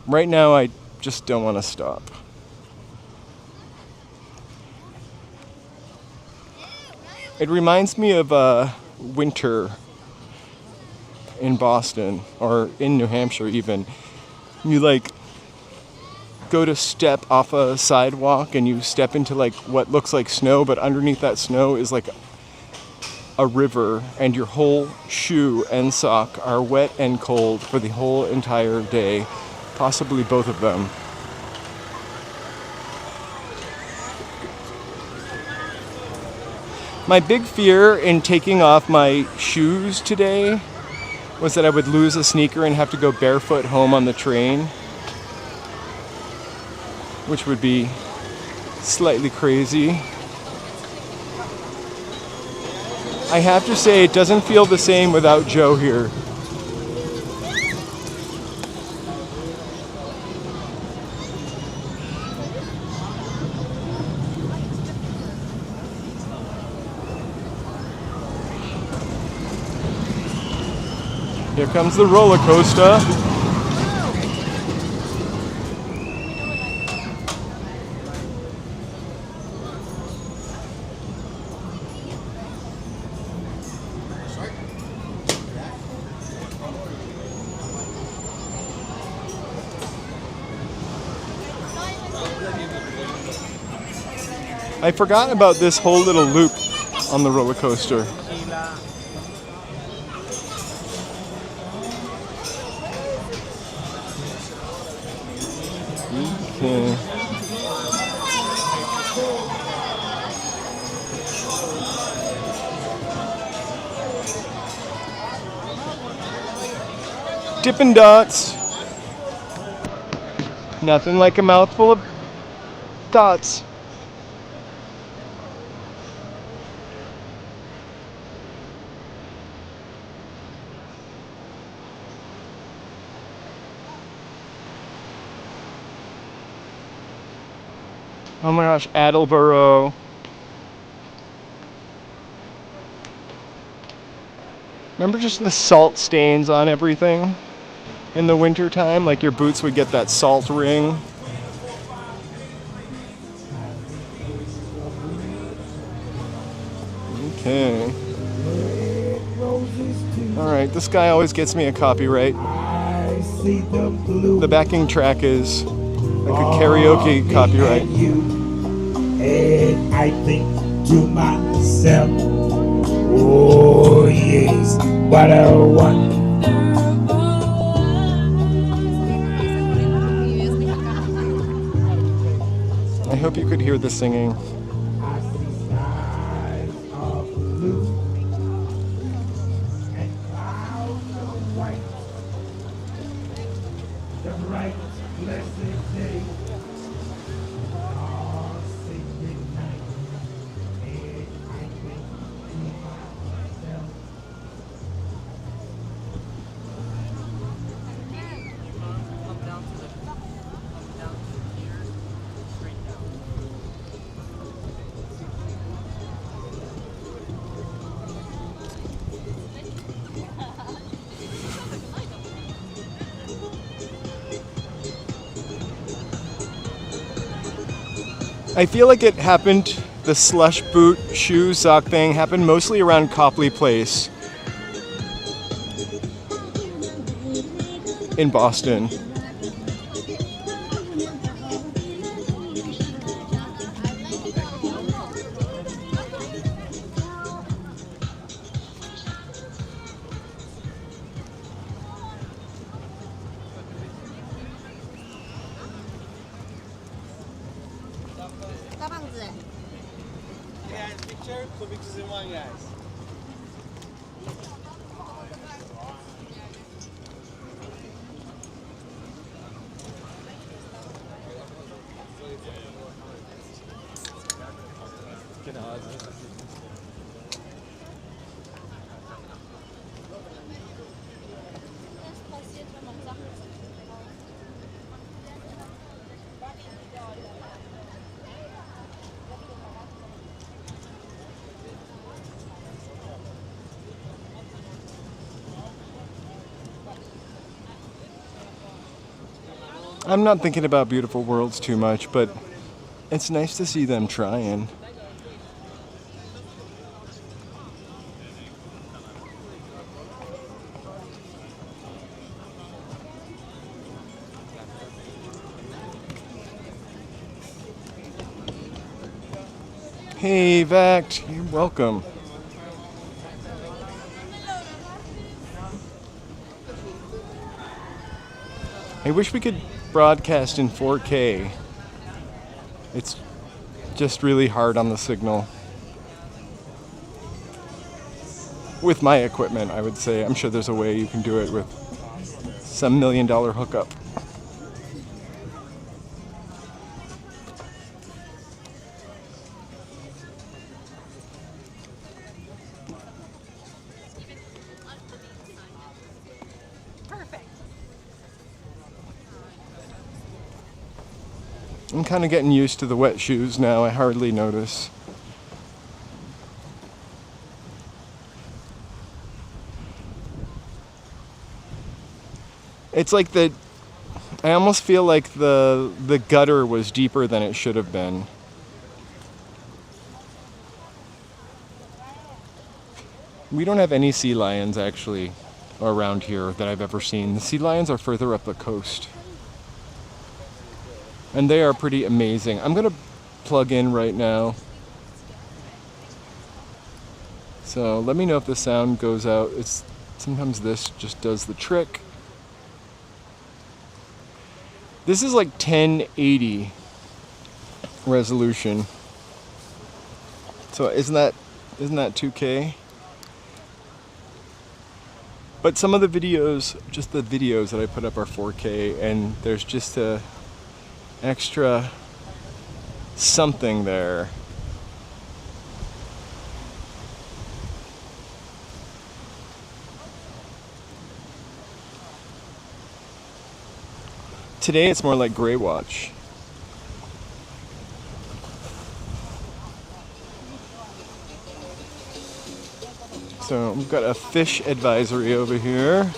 A: Right now, I just don't want to stop. It reminds me of winter in Boston, or in New Hampshire even. You like go to step off a sidewalk and you step into like what looks like snow, but underneath that snow is like a river, and your whole shoe and sock are wet and cold for the whole entire day, possibly both of them. My big fear in taking off my shoes today was that I would lose a sneaker and have to go barefoot home on the train, which would be slightly crazy. I have to say, it doesn't feel the same without Joe here. Here comes the roller coaster. I forgot about this whole little loop on the roller coaster. Okay. Dippin' Dots. Nothing like a mouthful of dots. Oh my gosh, Attleboro. Remember just the salt stains on everything in the winter time? Like your boots would get that salt ring. Okay. Alright, this guy always gets me a copyright. The backing track is like a karaoke copyright.
B: And I think to myself, oh yes, what a one.
A: hope you could hear the singing.
B: I see skies of blue and clouds of white. The bright, blessed day. All sacred night. And I think to myself,
C: Come down to the pier, straight down.
A: I feel like it happened, the slush boot shoe sock thing happened mostly around Copley Place in Boston.
C: Guys, picture, 2 pictures in one, guys.
A: I'm not thinking about Beautiful Worlds too much, but it's nice to see them trying. Hey, Vact, you're welcome. I wish we could broadcast in 4K. It's just really hard on the signal. With my equipment, I would say. I'm sure there's a way you can do it with some $1 million hookup. I'm kind of getting used to the wet shoes now. I hardly notice. It's like I almost feel like the gutter was deeper than it should have been. We don't have any sea lions actually around here that I've ever seen. The sea lions are further up the coast. And they are pretty amazing. I'm gonna plug in right now. So let me know if the sound goes out. Sometimes this just does the trick. This is like 1080 resolution. So isn't that 2K? But some of the videos, just the videos that I put up are 4K, and there's just a extra something there. Today it's more like gray watch. So we've got a fish advisory over here.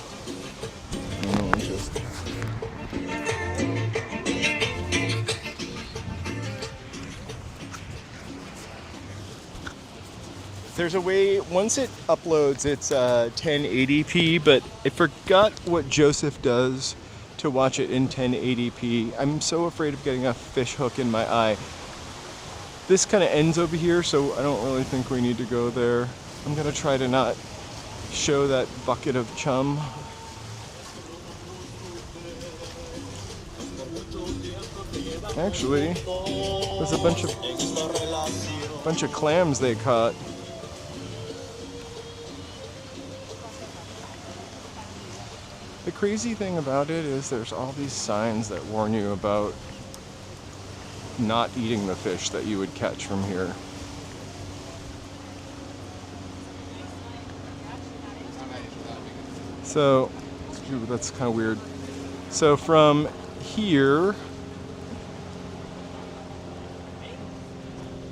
A: There's a way, once it uploads, it's 1080p, but I forgot what Joseph does to watch it in 1080p. I'm so afraid of getting a fish hook in my eye. This kind of ends over here, so I don't really think we need to go there. I'm gonna try to not show that bucket of chum. Actually, there's a bunch of clams they caught. The crazy thing about it is there's all these signs that warn you about not eating the fish that you would catch from here. So, that's kind of weird. So from here,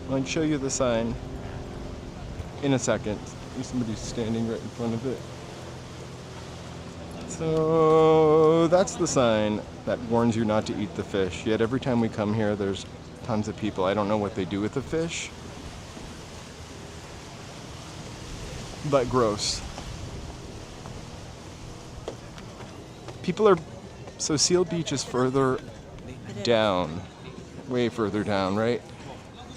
A: I'll show you the sign in a second. There's somebody standing right in front of it. So that's the sign that warns you not to eat the fish. Yet every time we come here, there's tons of people. I don't know what they do with the fish, but gross. People are, so Seal Beach is further down, way further down, right?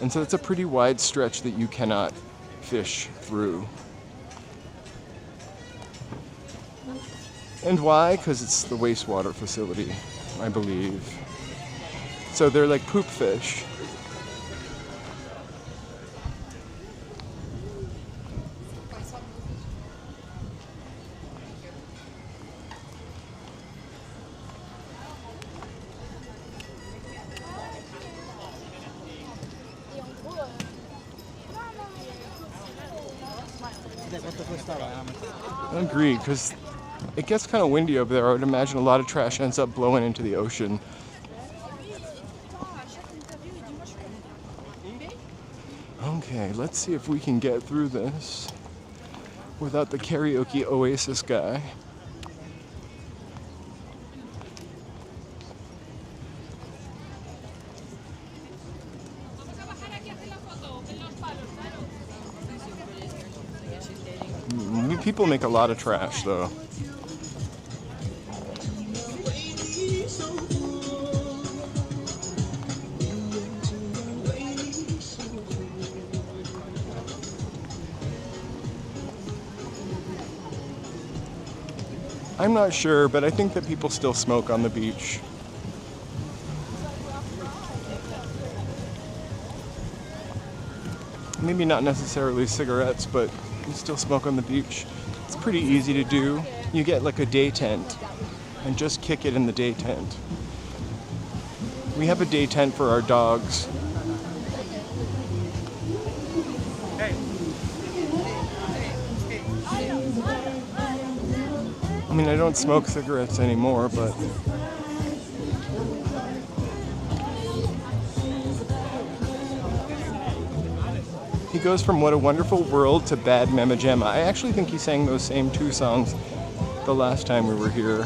A: And so it's a pretty wide stretch that you cannot fish through. And why? Because it's the wastewater facility, I believe. So they're like poop fish. I agree, because it gets kind of windy over there. I would imagine a lot of trash ends up blowing into the ocean. Okay, let's see if we can get through this without the karaoke Oasis guy. People make a lot of trash, though. I'm not sure, but I think that people still smoke on the beach. Maybe not necessarily cigarettes, but you still smoke on the beach. It's pretty easy to do. You get like a day tent and just kick it in the day tent. We have a day tent for our dogs. I mean, I don't smoke cigarettes anymore, but he goes from What a Wonderful World to Bad Mama Gemma. I actually think he sang those same two songs the last time we were here.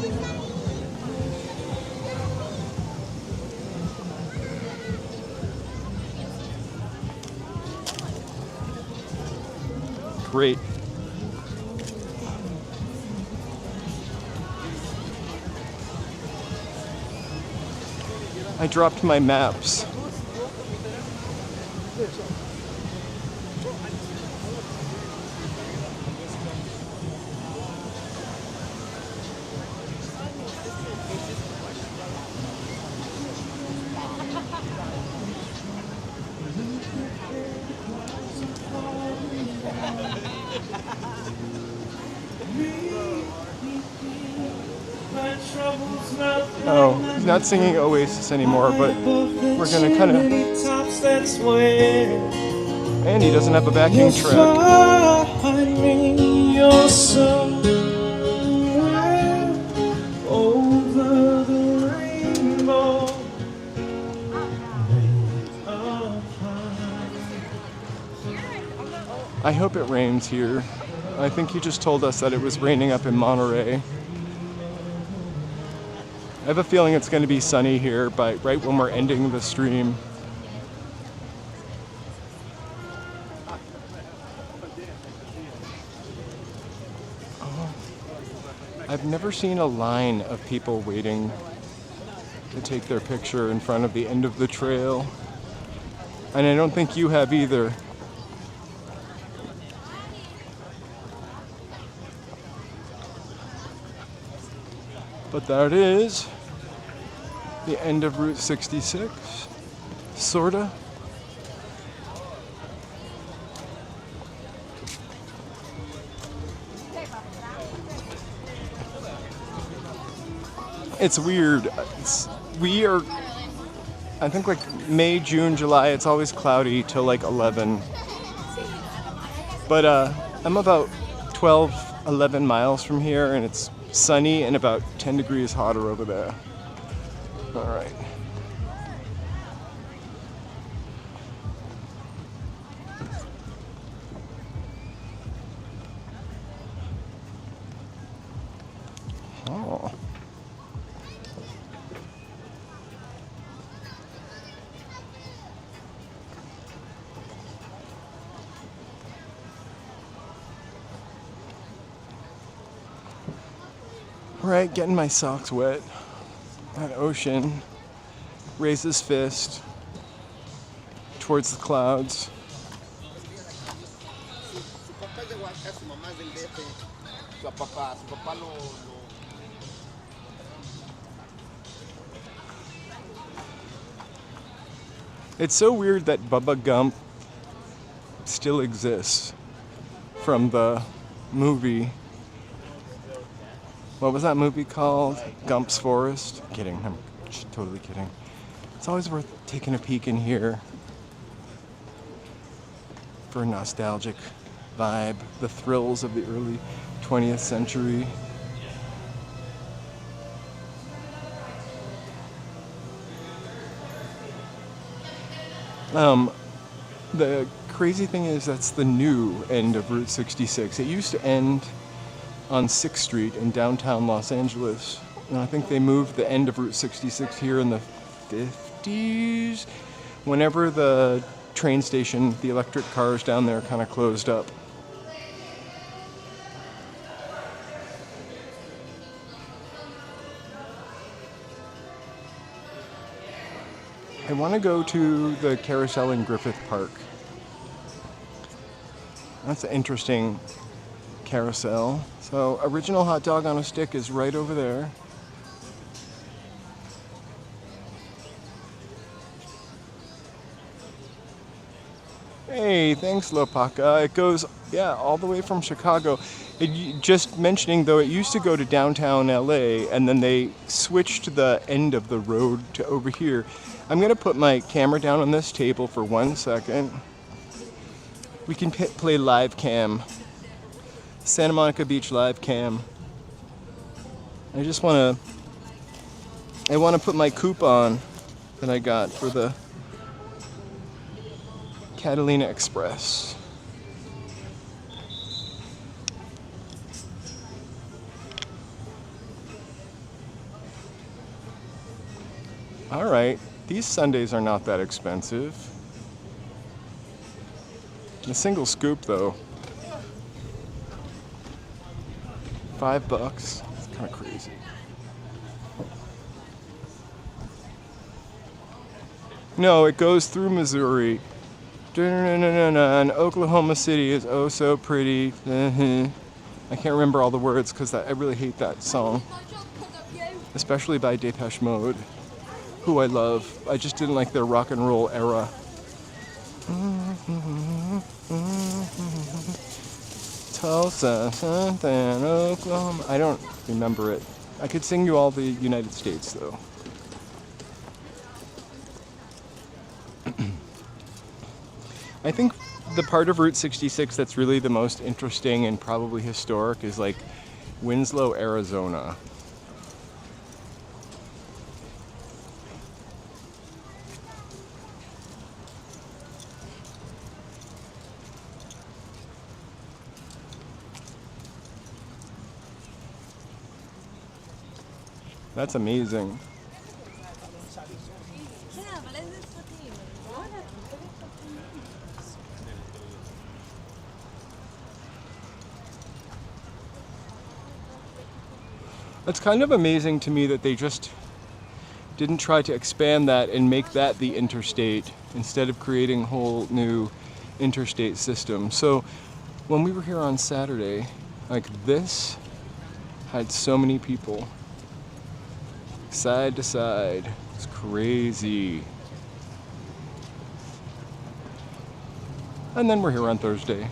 A: Great. I dropped my maps. Oh, he's not singing Oasis anymore, but we're gonna kind of. And he doesn't have a backing track. I hope it rains here. I think he just told us that it was raining up in Monterey. I have a feeling it's going to be sunny here, but right when we're ending the stream. Oh, I've never seen a line of people waiting to take their picture in front of the end of the trail. And I don't think you have either. But that is the end of Route 66. Sorta. It's weird. We are, I think like May, June, July, it's always cloudy till like 11. But I'm about 12, 11 miles from here, and it's sunny and about 10 degrees hotter over there. All right. Oh. Right, getting my socks wet. That ocean raises fist towards the clouds. It's so weird that Bubba Gump still exists from the movie. What was that movie called? Gump's Forest? Kidding, I'm totally kidding. It's always worth taking a peek in here for a nostalgic vibe, the thrills of the early 20th century. The crazy thing is that's the new end of Route 66. It used to end on 6th Street in downtown Los Angeles. And I think they moved the end of Route 66 here in the 50s, whenever the train station, the electric cars down there kind of closed up. I want to go to the carousel in Griffith Park. That's an interesting carousel. So, original hot dog on a stick is right over there. Hey, thanks, Lopaka. It goes, yeah, all the way from Chicago. Just mentioning, though, it used to go to downtown LA, and then they switched the end of the road to over here. I'm going to put my camera down on this table for 1 second. We can play live cam. Santa Monica Beach live cam. I want to put my coupon that I got for the Catalina Express. All right, these sundaes are not that expensive. The single scoop though, $5. It's kind of crazy. No, it goes through Missouri. And Oklahoma City is oh so pretty. I can't remember all the words because I really hate that song. Especially by Depeche Mode, who I love. I just didn't like their rock and roll era. Tulsa, something, Oklahoma. I don't remember it. I could sing you all the United States though. I think the part of Route 66 that's really the most interesting and probably historic is like Winslow, Arizona. That's amazing. It's kind of amazing to me that they just didn't try to expand that and make that the interstate instead of creating a whole new interstate system. So when we were here on Saturday, like this had so many people side to side. It's crazy. And then we're here on Thursday.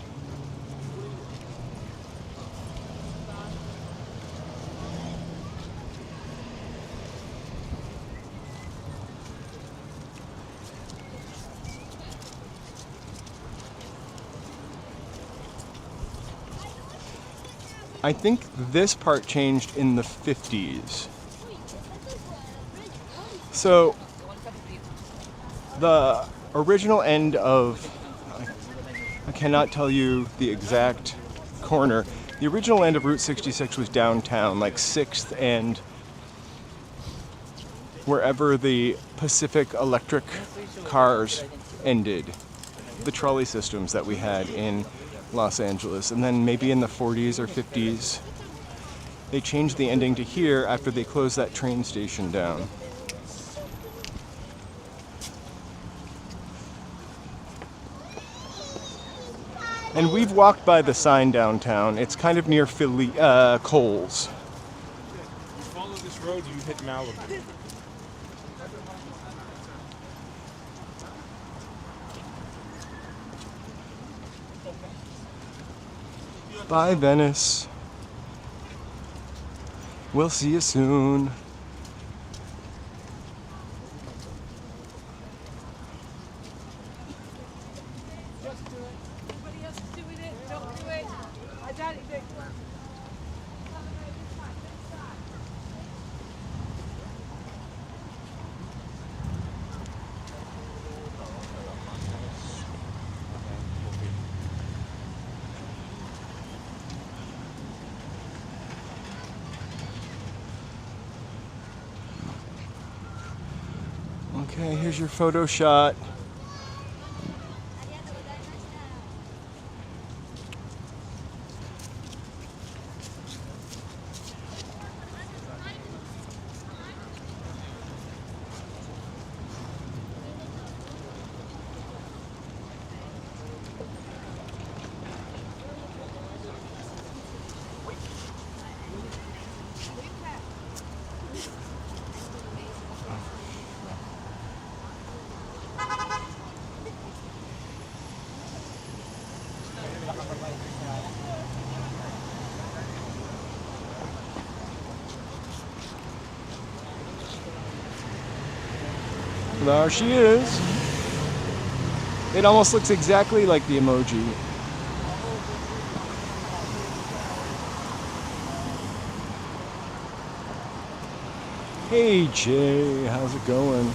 A: I think this part changed in the 50s. So the original end of, I cannot tell you the exact corner. The original end of Route 66 was downtown, like 6th and wherever the Pacific Electric cars ended, the trolley systems that we had in Los Angeles. And then maybe in the 40s or 50s, they changed the ending to here after they closed that train station down. And we've walked by the sign downtown. It's kind of near Philly, Coles.
C: You follow this road, you hit Malibu.
A: Bye, Venice. We'll see you soon.
D: Just do it. Everybody else is doing it. Don't do it. I got it.
A: Okay, here's your photo shot. There she is. It almost looks exactly like the emoji. Hey Jay, how's it going?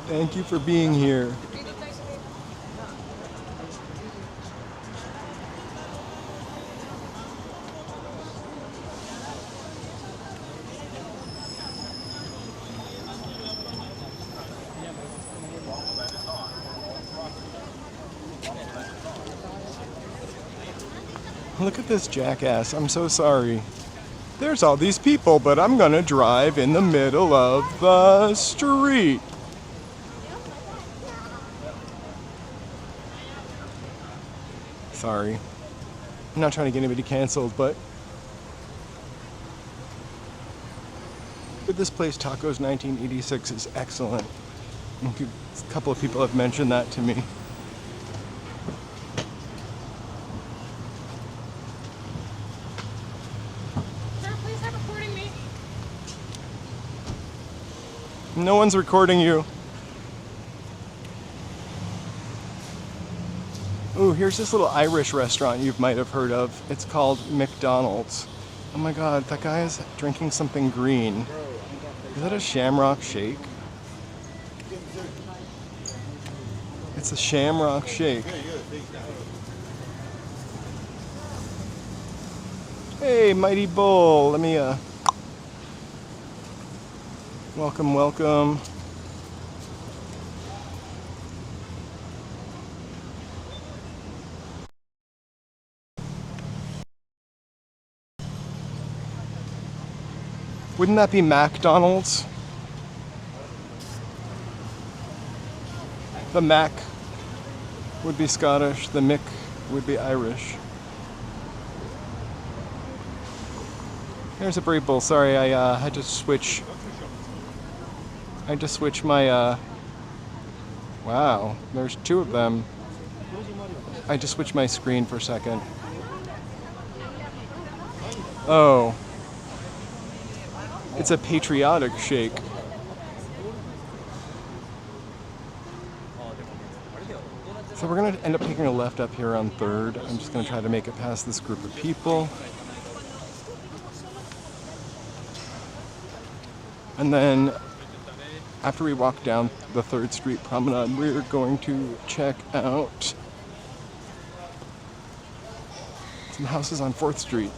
A: Thank you for being here. Look at this jackass. I'm so sorry. There's all these people, but I'm gonna drive in the middle of the street. Sorry. I'm not trying to get anybody canceled, but this place, Tacos 1986, is excellent. A couple of people have mentioned that to me.
D: Sir, please stop recording me.
A: No one's recording you. Ooh, here's this little Irish restaurant you might have heard of. It's called McDonald's. Oh my god, that guy is drinking something green. Is that a Shamrock Shake? It's a Shamrock Shake. Hey, Mighty Bull. Let me, welcome, welcome. Wouldn't that be McDonald's? The Mac would be Scottish, the Mick would be Irish. There's a brave bull. Sorry, I had to switch. I had to switch my. Wow, there's two of them. I just switched my screen for a second. Oh, it's a patriotic shake. So we're gonna end up taking a left up here on Third. I'm just gonna try to make it past this group of people. And then after we walk down the Third Street Promenade, we're going to check out some houses on 4th Street.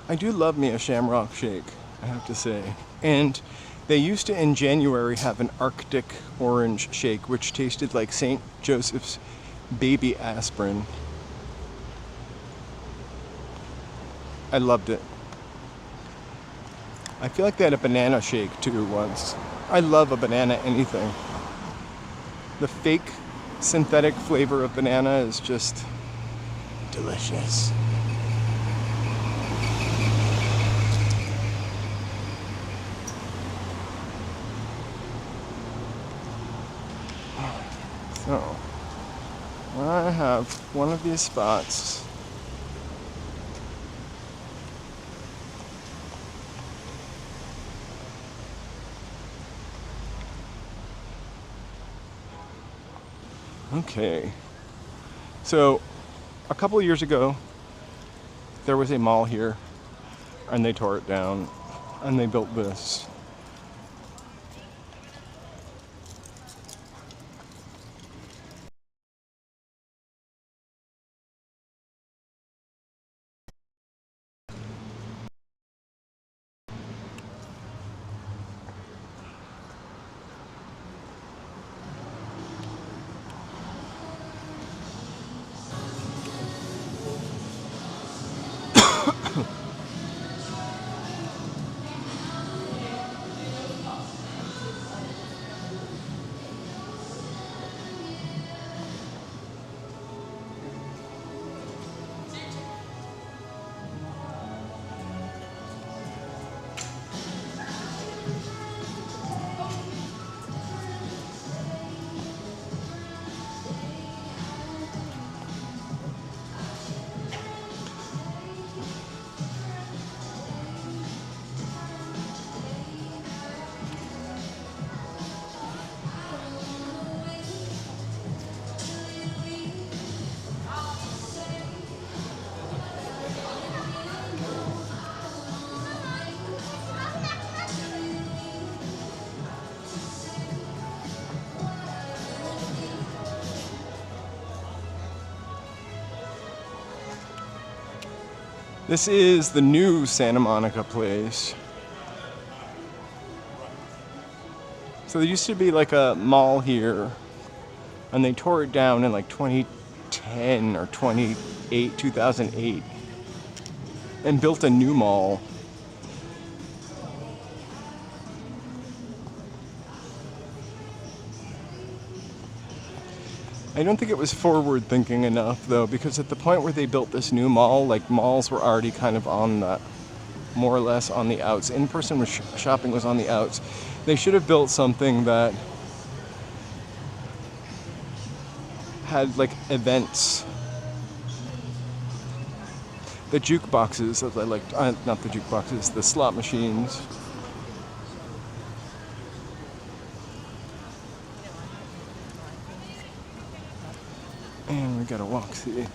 A: I do love me a Shamrock Shake, I have to say. And they used to, in January, have an Arctic Orange Shake, which tasted like St. Joseph's baby aspirin. I loved it. I feel like they had a banana shake too once. I love a banana anything. The fake synthetic flavor of banana is just delicious. So, I have one of these spots. Okay, so a couple of years ago, there was a mall here, and they tore it down, and they built this. This is the new Santa Monica place. So there used to be like a mall here, and they tore it down in like 2010 or 2008, and built a new mall. I don't think it was forward thinking enough though, because at the point where they built this new mall, like malls were already kind of on the, more or less on the outs. In-person shopping was on the outs. They should have built something that had like events. The jukeboxes, as I liked, not the jukeboxes, the slot machines. And we gotta walk through.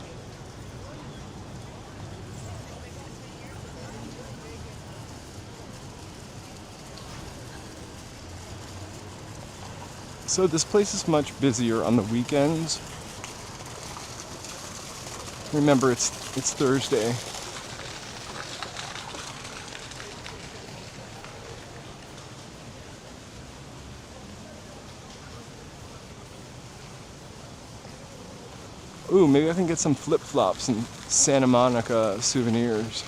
A: So this place is much busier on the weekends. Remember, it's Thursday. Ooh, maybe I can get some flip-flops and Santa Monica souvenirs.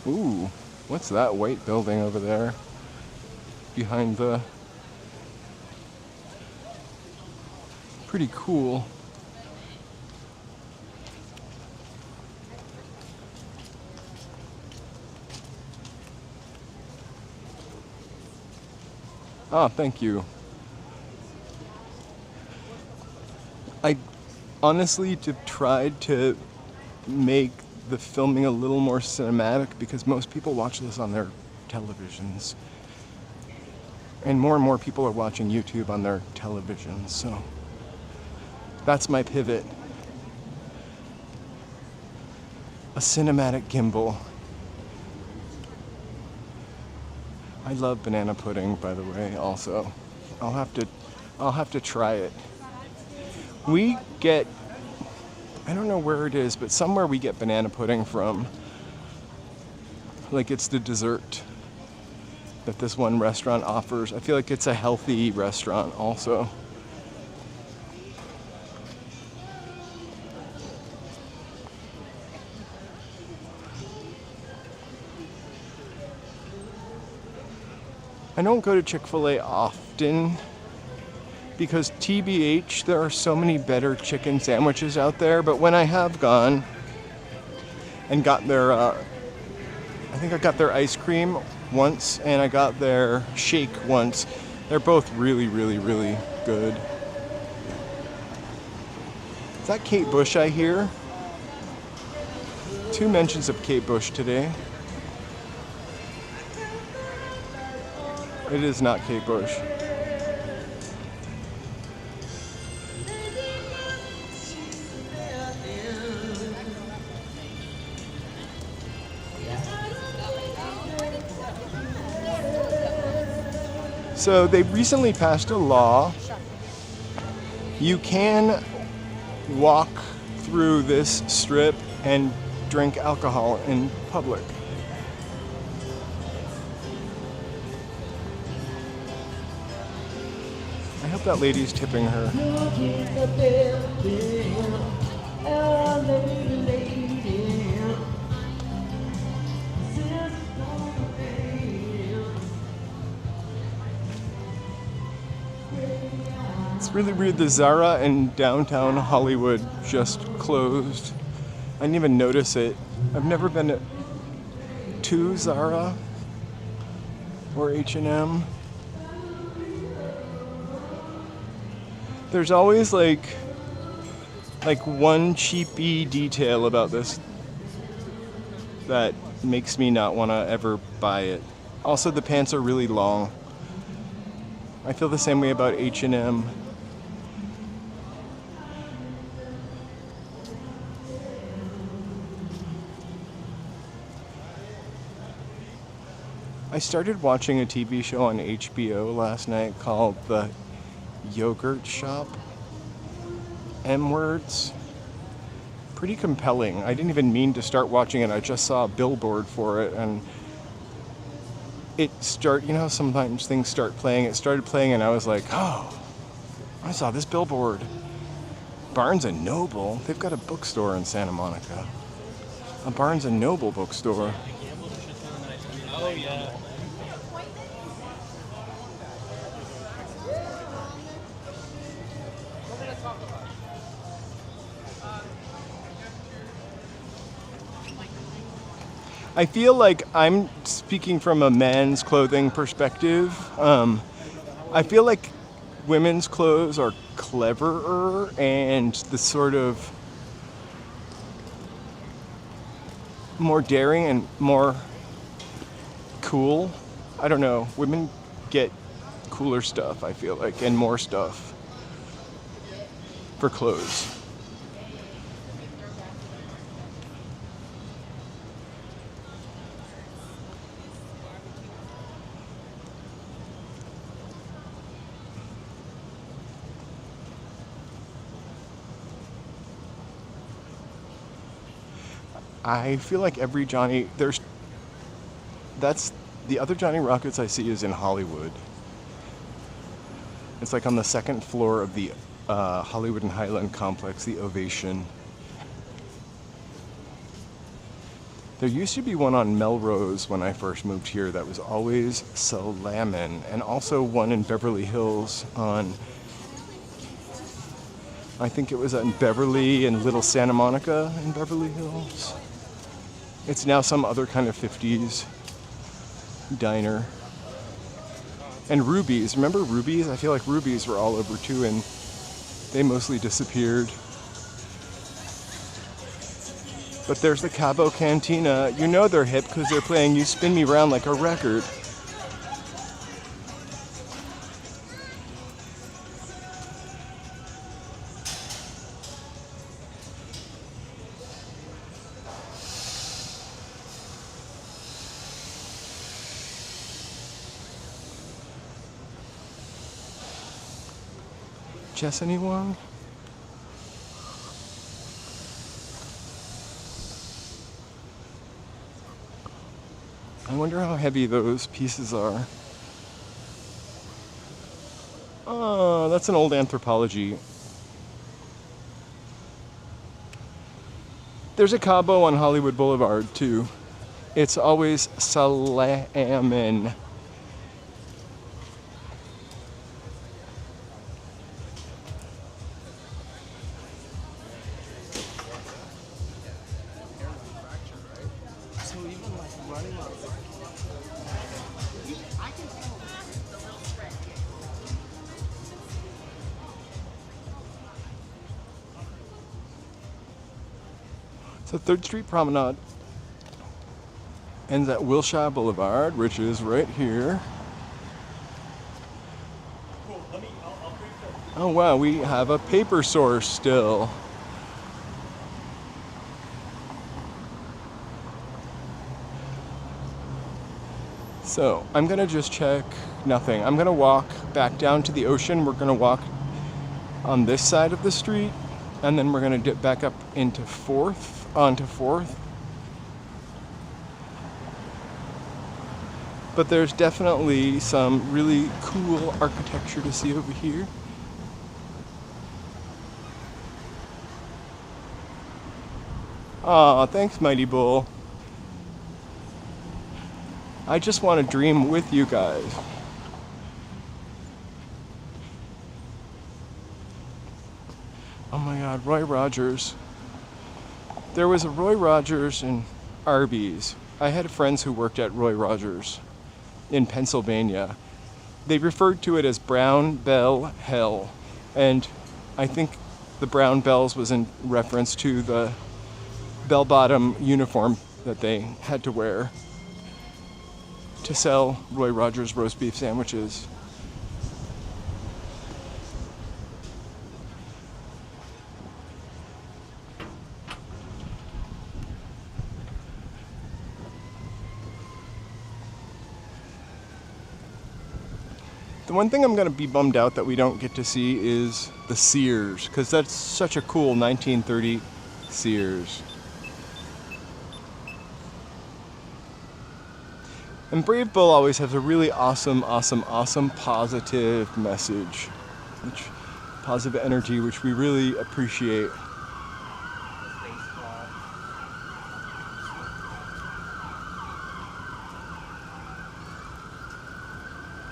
A: Ooh, what's that white building over there? Behind the... Pretty cool. Ah, thank you. I honestly tried to make the filming a little more cinematic because most people watch this on their televisions. And more people are watching YouTube on their televisions, so that's my pivot. A cinematic gimbal. I love banana pudding, by the way, also. I'll have to try it. We get, I don't know where it is, but somewhere we get banana pudding from. Like it's the dessert that this one restaurant offers. I feel like it's a healthy restaurant also. I don't go to Chick-fil-A often because TBH, there are so many better chicken sandwiches out there, but when I have gone and got their, I think I got their ice cream once and I got their shake once, they're both really, really, really good. Is that Kate Bush I hear? 2 mentions of Kate Bush today. It is not Kate Bush. So they recently passed a law. You can walk through this strip and drink alcohol in public. I hope that lady's tipping her. It's really weird. The Zara in downtown Hollywood just closed. I didn't even notice it. I've never been to Zara or H&M. There's always like one cheapy detail about this that makes me not want to ever buy it. Also, the pants are really long. I feel the same way about H&M. I started watching a TV show on HBO last night called The Yogurt Shop. M-words. Pretty compelling. I didn't even mean to start watching it. I just saw a billboard for it and you know how sometimes things start playing. It started playing and I was like, oh, I saw this billboard. Barnes & Noble. They've got a bookstore in Santa Monica. A Barnes & Noble bookstore.
C: Oh, yeah.
A: I feel like I'm speaking from a man's clothing perspective. I feel like women's clothes are cleverer and the sort of more daring and more cool. I don't know. Women get cooler stuff, I feel like, and more stuff for clothes. I feel like every that's the other Johnny Rockets I see is in Hollywood. It's like on the second floor of the Hollywood and Highland complex, the Ovation. There used to be one on Melrose when I first moved here that was always slammin', and also one in Beverly Hills on, I think it was in Beverly and Little Santa Monica in Beverly Hills. It's now some other kind of 50s diner. And Ruby's, remember Ruby's? I feel like Ruby's were all over too, and they mostly disappeared. But there's the Cabo Cantina. You know they're hip because they're playing You Spin Me Round Like a Record. Chess, anyone? I wonder how heavy those pieces are. Oh, that's an old Anthropology. There's a Cabo on Hollywood Boulevard too. It's always salamin'. So Third Street Promenade ends at Wilshire Boulevard, which is right here. Oh wow, we have a paper source still. So I'm gonna just check nothing. I'm gonna walk back down to the ocean. We're gonna walk on this side of the street, and then we're gonna dip back up into onto 4th. But there's definitely some really cool architecture to see over here. Aw, thanks, Mighty Bull. I just want to dream with you guys. Oh my God, Roy Rogers. There was a Roy Rogers in Arby's. I had friends who worked at Roy Rogers in Pennsylvania. They referred to it as Brown Bell Hell. And I think the Brown Bells was in reference to the bell-bottom uniform that they had to wear to sell Roy Rogers roast beef sandwiches. The one thing I'm going to be bummed out that we don't get to see is the Sears, because that's such a cool 1930 Sears. And Brave Bull always has a really awesome positive message, positive energy, which we really appreciate.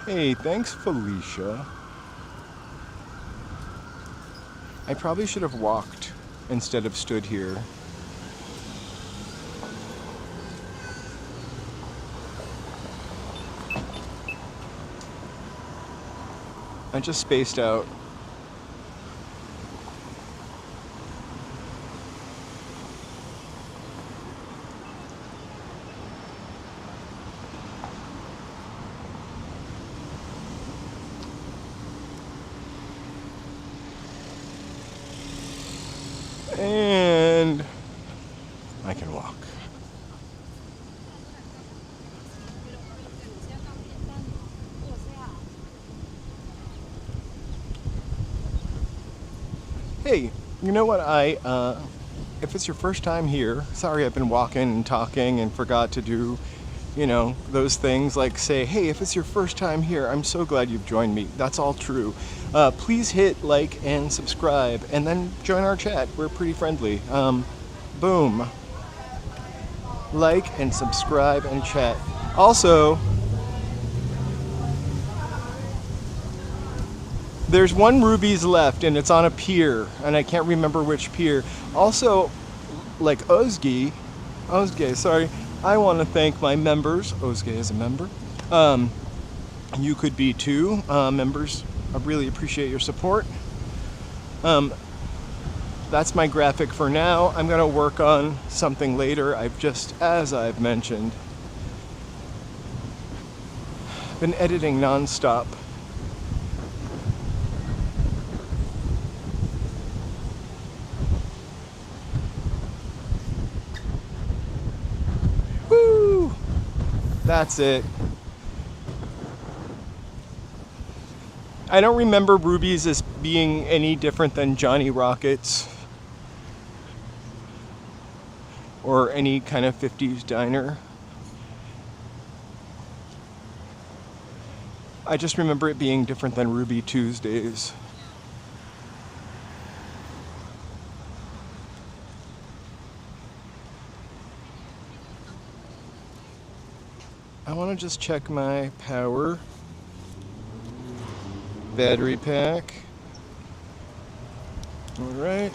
A: Hey, thanks, Felicia. I probably should have walked instead of stood here. I just spaced out. And I can walk. Hey, you know what, if it's your first time here, sorry I've been walking and talking and forgot to do, those things like say, hey, if it's your first time here, I'm so glad you've joined me. That's all true. Please hit like and subscribe, and then join our chat. We're pretty friendly. Boom. Like and subscribe and chat. Also, there's one Ruby's left, and it's on a pier, and I can't remember which pier. Also, like Ozge, sorry, I want to thank my members. Ozge is a member. You could be too, members. I really appreciate your support. That's my graphic for now. I'm gonna work on something later. As I've mentioned, been editing nonstop. Woo! That's it. I don't remember Ruby's as being any different than Johnny Rockets or any kind of 50s diner. I just remember it being different than Ruby Tuesdays. I want to just check my power. Battery pack. All right.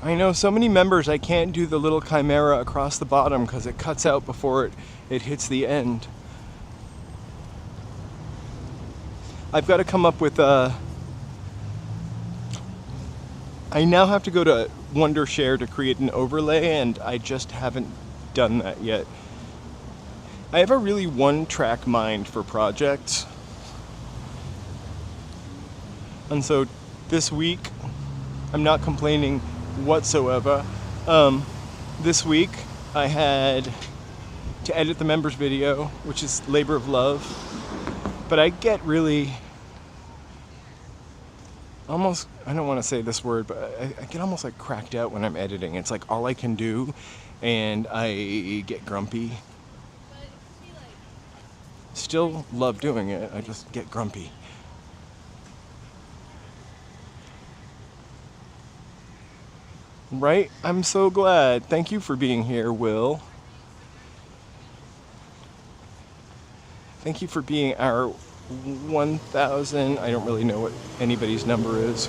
A: I know so many members, I can't do the little chimera across the bottom because it cuts out before it hits the end. I've got to come up with I now have to go to Wondershare to create an overlay, and I just haven't done that yet. I have a really one-track mind for projects. And so this week, I'm not complaining whatsoever. This week, I had to edit the members video, which is labor of love. But I get really almost, I don't want to say this word, but I get almost like cracked out when I'm editing. It's like all I can do, and I get grumpy. Still love doing it, I just get grumpy. Right? I'm so glad. Thank you for being here, Will. Thank you for being our 1,000. I don't really know what anybody's number is.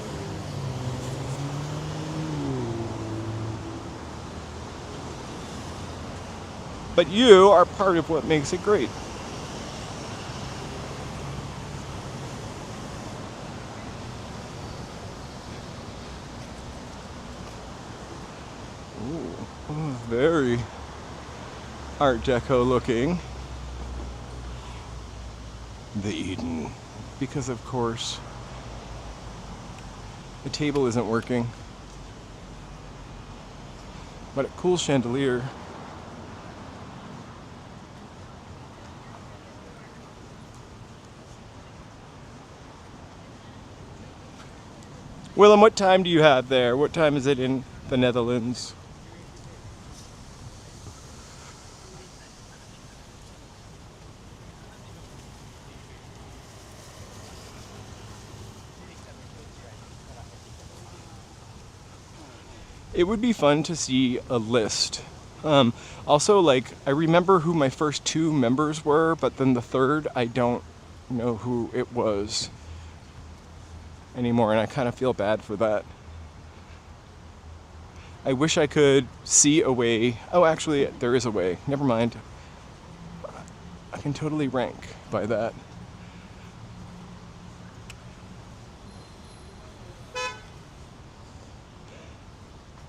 A: But you are part of what makes it great. Ooh, very Art Deco looking. The Eden, because of course the table isn't working, but a cool chandelier. Willem, what time do you have there? What time is it in the Netherlands? It would be fun to see a list. Also, like, I remember who my first two members were, but then the third, I don't know who it was anymore, and I kind of feel bad for that. I wish I could see a way. Oh, actually, there is a way. Never mind. I can totally rank by that.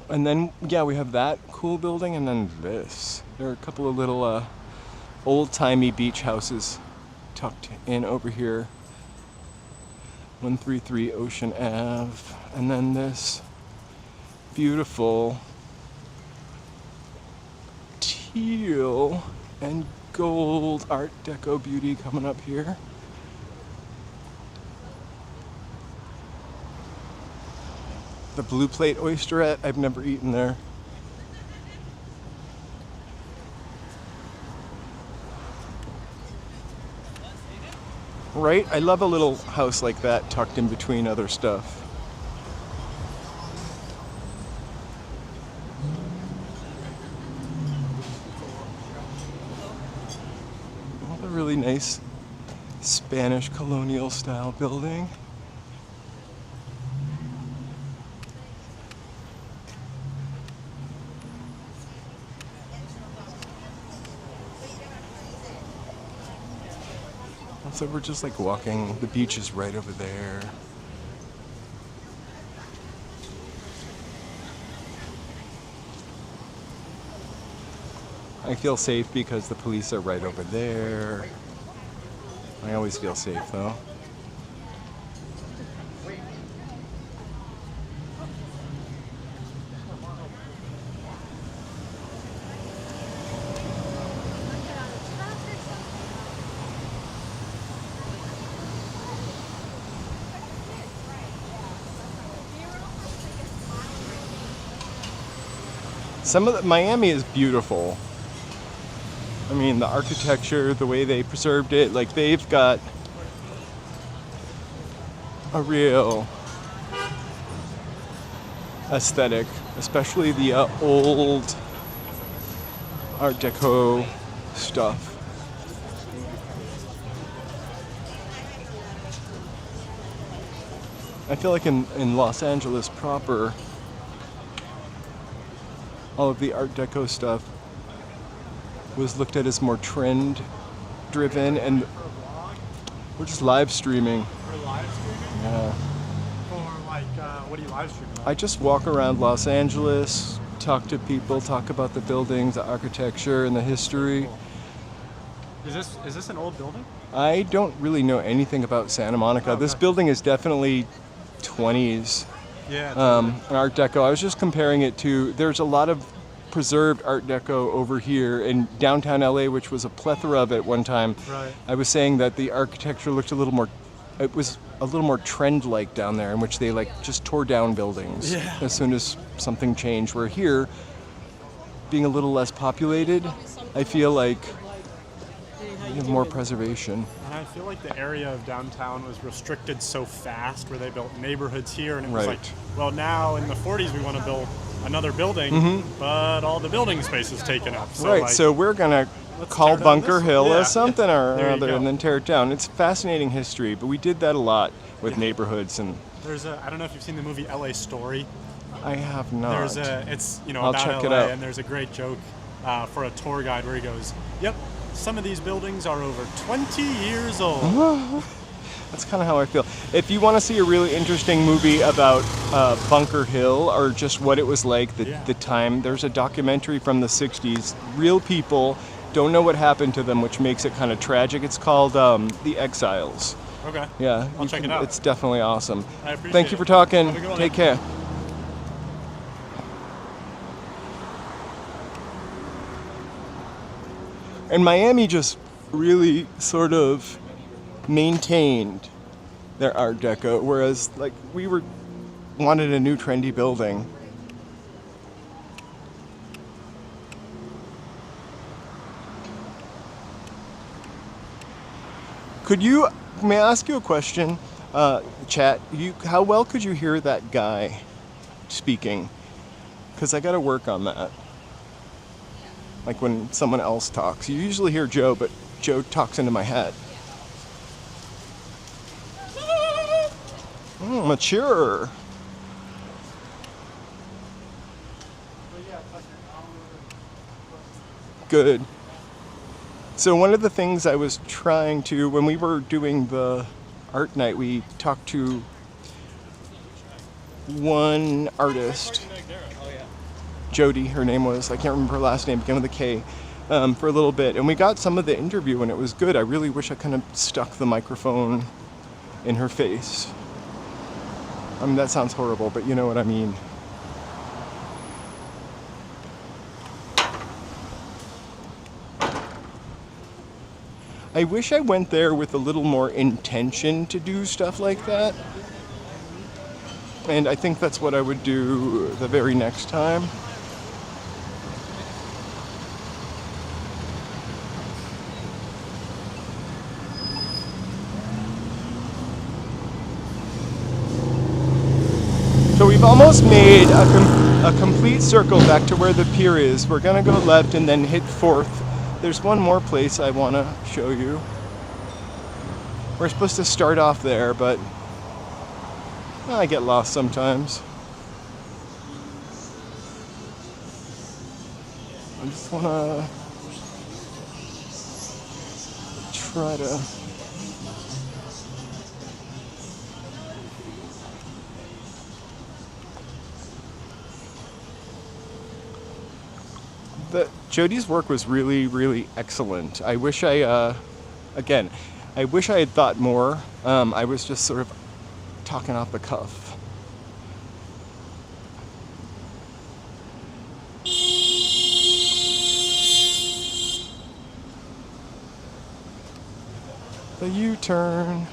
A: And then, yeah, we have that cool building, and then this. There are a couple of little old-timey beach houses tucked in over here. 133 Ocean Ave. And then this beautiful teal and gold Art Deco beauty coming up here. The Blue Plate Oysterette, I've never eaten there. Right? I love a little house like that tucked in between other stuff. All the really nice Spanish colonial style building. So we're just like walking, the beach is right over there. I feel safe because the police are right over there. I always feel safe though. Some of the, Miami is beautiful. I mean, the architecture, the way they preserved it, like they've got a real aesthetic, especially the old Art Deco stuff. I feel like in Los Angeles proper, all of the Art Deco stuff was looked at as more trend driven, and we're just live streaming.
E: We're live streaming?
A: Yeah.
E: Or like, what do you live stream about?
A: I just walk around Los Angeles, talk to people, talk about the buildings, the architecture, and the history.
E: Is this an old building?
A: I don't really know anything about Santa Monica.
E: Oh,
A: This
E: okay.
A: building is definitely 20s.
E: Yeah.
A: Art Deco. I was just comparing it to, there's a lot of preserved Art Deco over here in downtown LA, which was a plethora of it one time.
E: Right.
A: I was saying that the architecture looked a little more, it was a little more trend-like down there, in which they like just tore down buildings as soon as something changed. Where here, being a little less populated, I feel like you have more preservation.
E: And I feel like the area of downtown was restricted so fast, where they built neighborhoods here, and it was
A: Right.
E: like, well, now in the 40s we want to build another building, but all the building space is taken up. So
A: Right,
E: like,
A: so we're gonna
E: let's
A: call
E: tear down
A: Bunker
E: this-
A: Hill
E: yeah.
A: as something or
E: There you
A: other
E: go.
A: and then tear it down. It's fascinating history, but we did that a lot with neighborhoods, and
E: there's I don't know if you've seen the movie LA Story.
A: I have not.
E: It's
A: I'll
E: about
A: check
E: LA,
A: it out.
E: and there's a great joke for a tour guide where he goes, "Yep, some of these buildings are over 20 years old."
A: That's kind of how I feel. If you want to see a really interesting movie about Bunker Hill or just what it was like, the time, there's a documentary from the 60s. Real people, don't know what happened to them, which makes it kind of tragic. It's called The Exiles.
E: Okay.
A: Yeah,
E: I'll check it out.
A: It's definitely awesome.
E: I appreciate
A: Thank you for
E: it.
A: talking.
E: Have a good one.
A: Take care. And Miami just really sort of maintained their Art Deco, whereas like we wanted a new trendy building. May I ask you a question, chat? How well could you hear that guy speaking? Because I got to work on that. Like when someone else talks. You usually hear Joe, but Joe talks into my head. Mature. Good. So one of the things I was trying to, when we were doing the art night, we talked to one artist, Jody, her name was, I can't remember her last name, began with a K, for a little bit. And we got some of the interview and it was good. I really wish I kind of stuck the microphone in her face. I mean, that sounds horrible, but you know what I mean. I wish I went there with a little more intention to do stuff like that. And I think that's what I would do the very next time. So we've almost made a complete circle back to where the pier is. We're gonna go left and then hit 4th. There's one more place I wanna show you. We're supposed to start off there, but I get lost sometimes. I just wanna try to Jody's work was really, really excellent. I wish I wish I had thought more. I was just sort of talking off the cuff. The U-turn.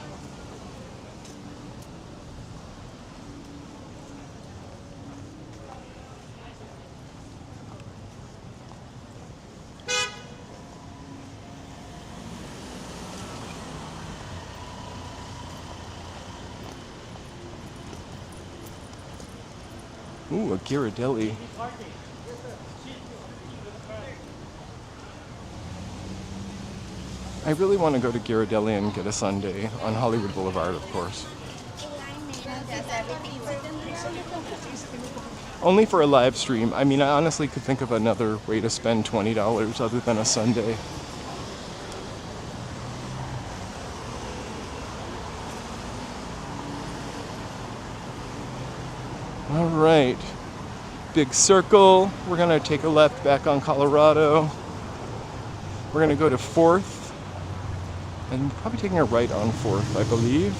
A: Ooh, a Ghirardelli. I really want to go to Ghirardelli and get a sundae on Hollywood Boulevard, of course. Only for a live stream. I mean, I honestly could think of another way to spend $20 other than a sundae. All right, big circle. We're gonna take a left back on Colorado. We're gonna go to 4th, and probably taking a right on 4th, I believe.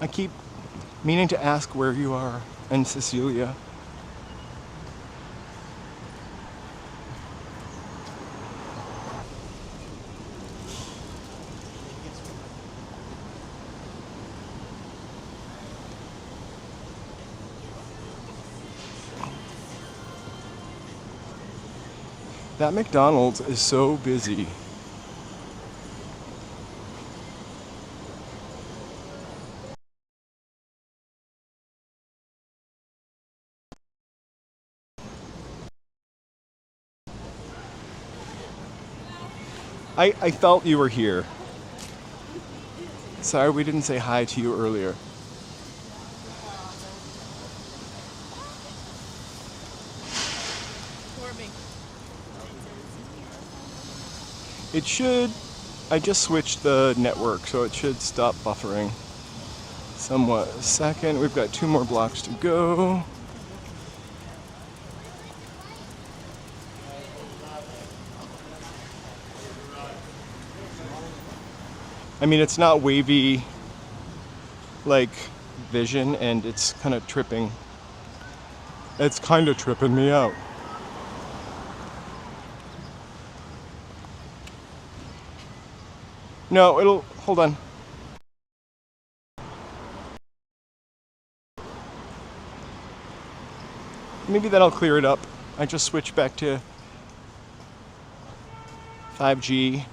A: I keep meaning to ask where you are, and Cecilia. That McDonald's is so busy. I felt you were here. Sorry we didn't say hi to you earlier. It should, I just switched the network, so it should stop buffering somewhat. A second, we've got 2 more blocks to go. I mean, it's not wavy like vision, and it's kind of tripping. It's kind of tripping me out. No, it'll, hold on. Maybe that'll clear it up. I just switched back to 5G.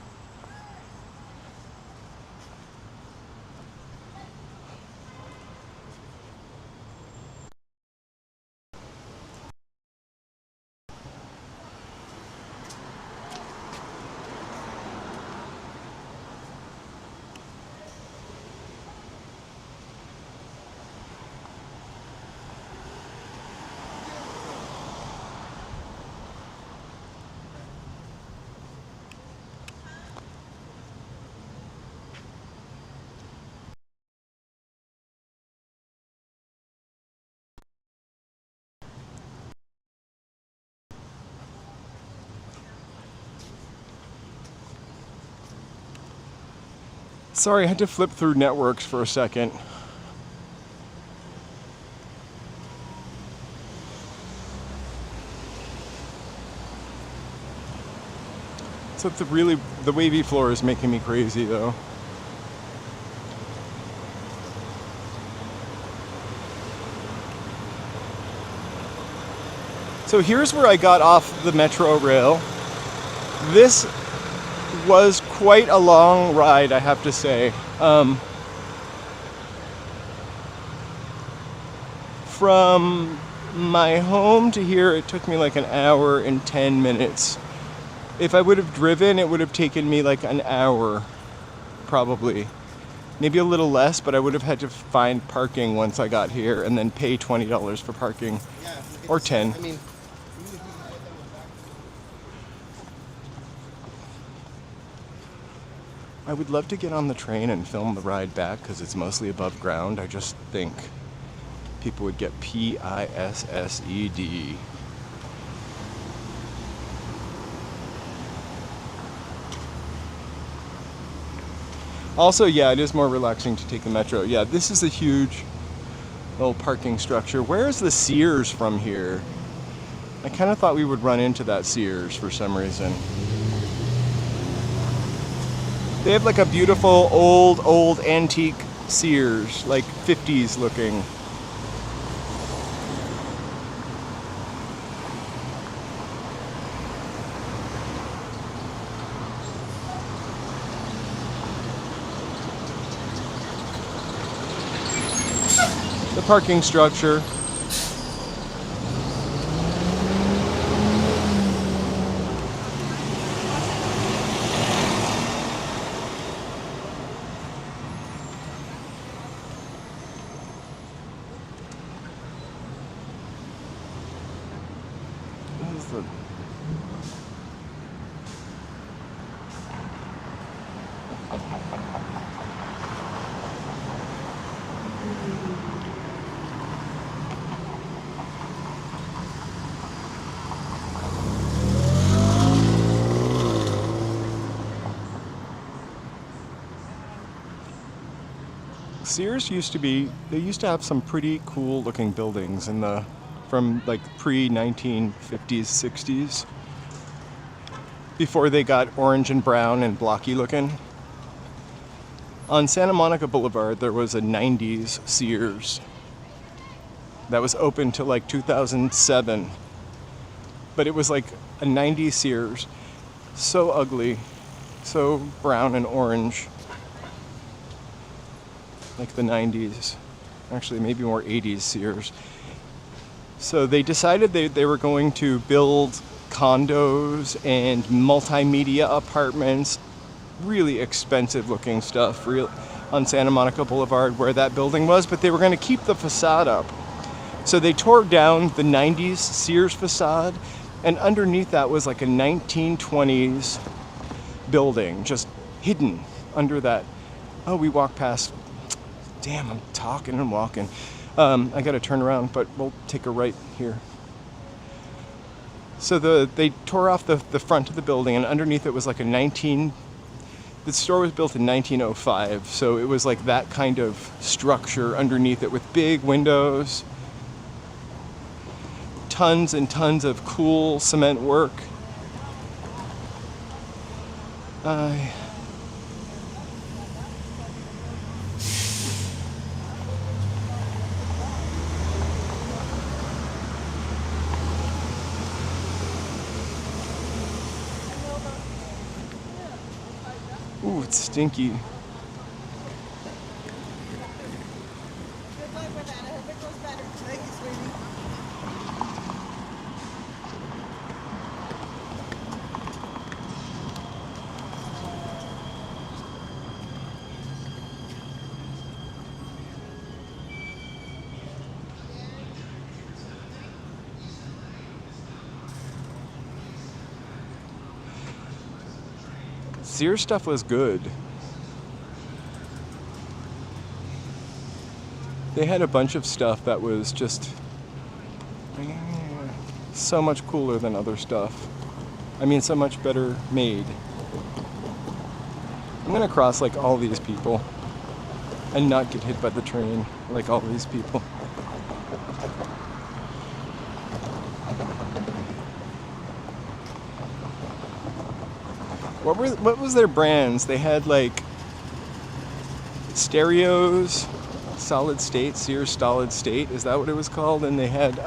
A: Sorry, I had to flip through networks for a second. So the wavy floor is making me crazy though. So here's where I got off the metro rail. This was quite a long ride, I have to say. From my home to here, it took me like an hour and 10 minutes. If I would have driven, it would have taken me like an hour, probably. Maybe a little less, but I would have had to find parking once I got here and then pay $20 for parking. Or 10. I would love to get on the train and film the ride back because it's mostly above ground. I just think people would get PISSED. Also, yeah, it is more relaxing to take the metro. Yeah, this is a huge little parking structure. Where is the Sears from here? I kind of thought we would run into that Sears for some reason. They have like a beautiful old antique Sears, like 50s looking. The parking structure. Sears used to have some pretty cool looking buildings from like pre-1950s, 60s. Before they got orange and brown and blocky looking. On Santa Monica Boulevard, there was a 90s Sears that was open till like 2007. But it was like a 90s Sears. So ugly, so brown and orange. Like the 90s, actually maybe more 80s Sears. So they decided they were going to build condos and multimedia apartments, really expensive looking stuff on Santa Monica Boulevard where that building was, but they were going to keep the facade up. So they tore down the 90s Sears facade, and underneath that was like a 1920s building, just hidden under that. Oh, we walked past. Damn, I'm talking and walking. I gotta turn around, but we'll take a right here. So they tore off the front of the building, and underneath it was like the store was built in 1905, so it was like that kind of structure underneath it with big windows, tons and tons of cool cement work. Ooh, it's stinky.
D: Good luck with that. I hope it goes better. Thank you, sweetie.
A: Sears stuff was good. They had a bunch of stuff that was just so much cooler than other stuff. I mean, so much better made. I'm gonna cross like all these people and not get hit by the train like all these people. What was their brands? They had like stereos, solid state, Sears solid state. Is that what it was called? And they had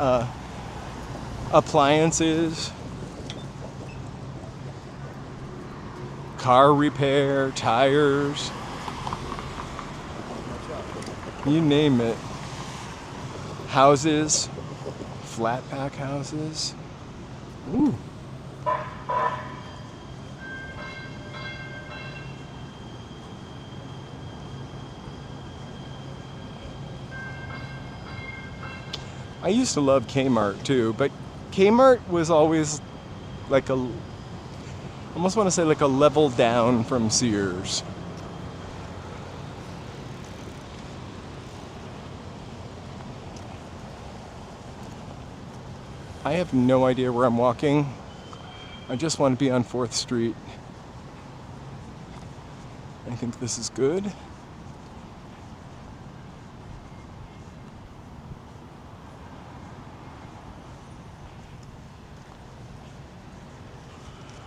A: appliances, car repair, tires, you name it. Houses, flat pack houses. Ooh. I used to love Kmart too, but Kmart was always like I almost want to say like a level down from Sears. I have no idea where I'm walking. I just want to be on 4th Street. I think this is good.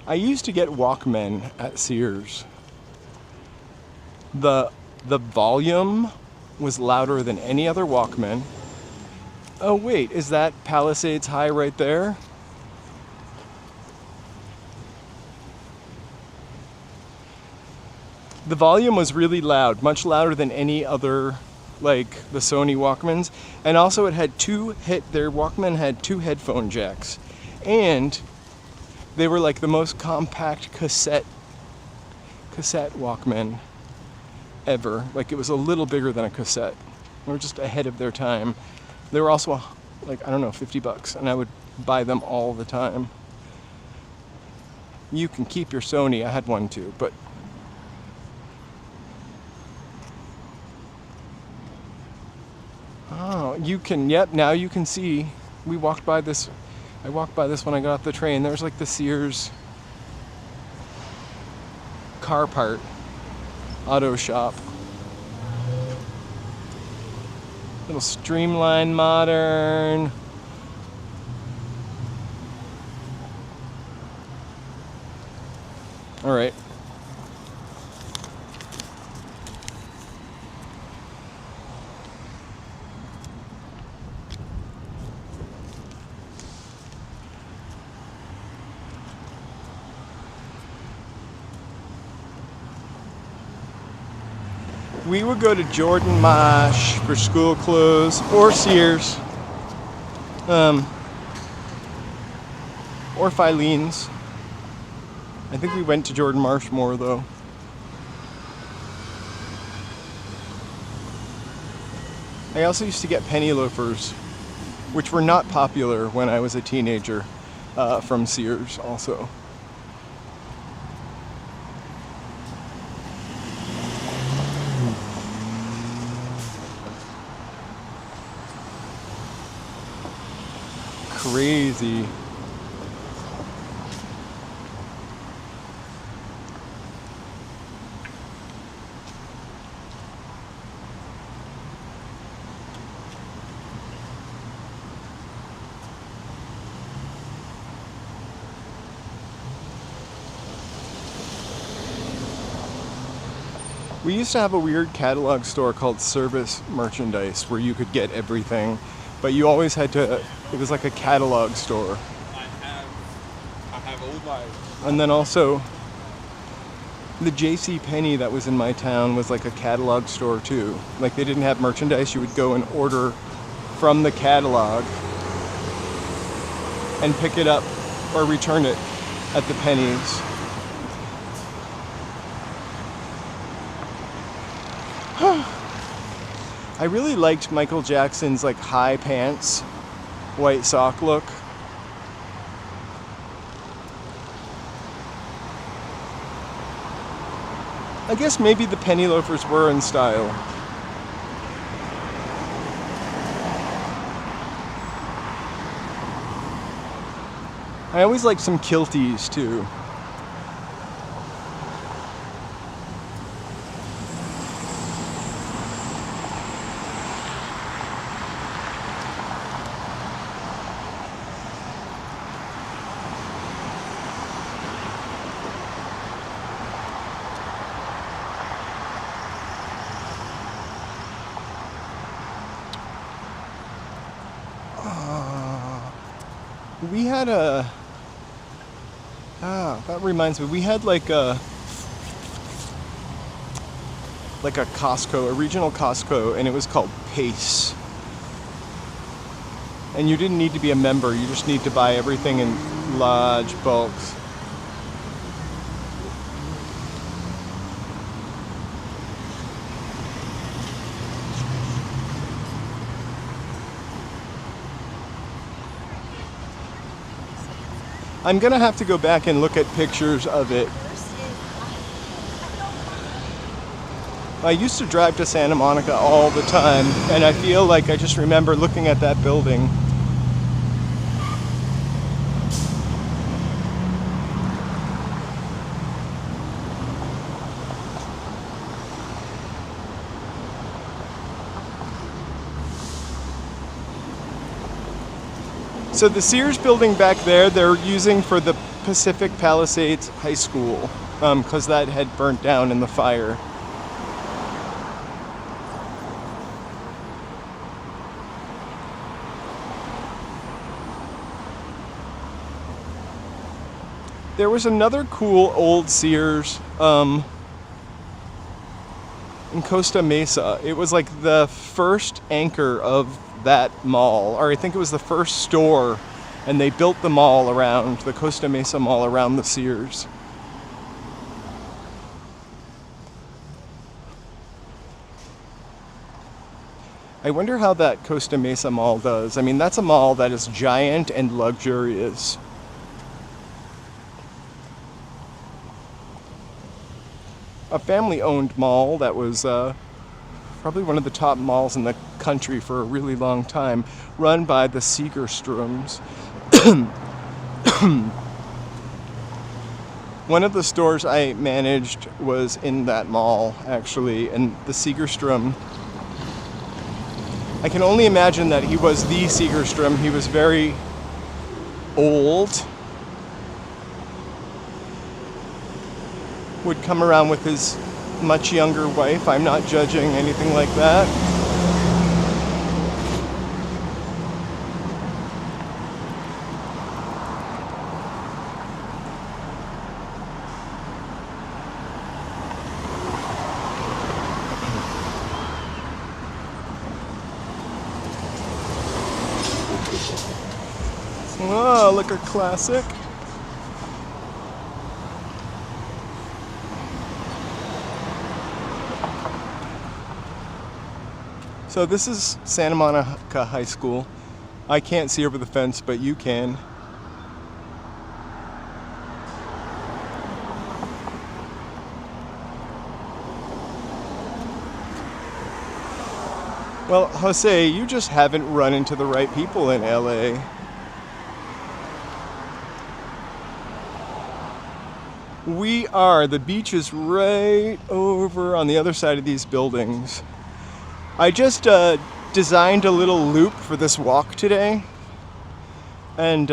A: I used to get Walkmen at Sears. The volume was louder than any other Walkman. Oh wait, is that Palisades High right there? The volume was really loud, much louder than any other, like the Sony Walkmans. And also it had their Walkman had 2 headphone jacks. And they were like the most compact cassette Walkman ever. Like it was a little bigger than a cassette. They were just ahead of their time. They were also like, I don't know, $50, and I would buy them all the time. You can keep your Sony. I had one too, but oh, you can. Yep, now you can see. We walked by this. I walked by this when I got off the train. There's like the Sears car part auto shop. Little streamlined modern. All right. We would go to Jordan Marsh for school clothes, or Sears, or Filene's. I think we went to Jordan Marsh more though. I also used to get penny loafers, which were not popular when I was a teenager, from Sears also. Crazy. We used to have a weird catalog store called Service Merchandise where you could get everything, but you always had to, it was like a catalog store.
C: I have all my...
A: And then also, the J.C. Penney that was in my town was like a catalog store too. Like they didn't have merchandise, you would go and order from the catalog and pick it up or return it at the Pennies. I really liked Michael Jackson's like high pants, white sock look. I guess maybe the penny loafers were in style. I always liked some kilties too. we had that reminds me, we had like a Costco, a regional Costco, and it was called Pace. And you didn't need to be a member, you just need to buy everything in large bulks. I'm gonna have to go back and look at pictures of it. I used to drive to Santa Monica all the time, and I feel like I just remember looking at that building. So the Sears building back there, they're using for the Pacific Palisades High School, because that had burnt down in the fire. There was another cool old Sears in Costa Mesa. It was like the first anchor of that mall, or I think it was the first store, and they built the mall around, the Costa Mesa Mall around the Sears. I wonder how that Costa Mesa Mall does. I mean, that's a mall that is giant and luxurious. A family-owned mall that was probably one of the top malls in the country for a really long time, run by the Segerstroms. One of the stores I managed was in that mall, actually, and the Segerstrom, I can only imagine that he was the Segerstrom. He was very old, would come around with his much younger wife. I'm not judging anything like that. Oh, look, a classic. So this is Santa Monica High School. I can't see over the fence, but you can. Well, Jose, you just haven't run into the right people in LA. We are. The beach is right over on the other side of these buildings. I just designed a little loop for this walk today, and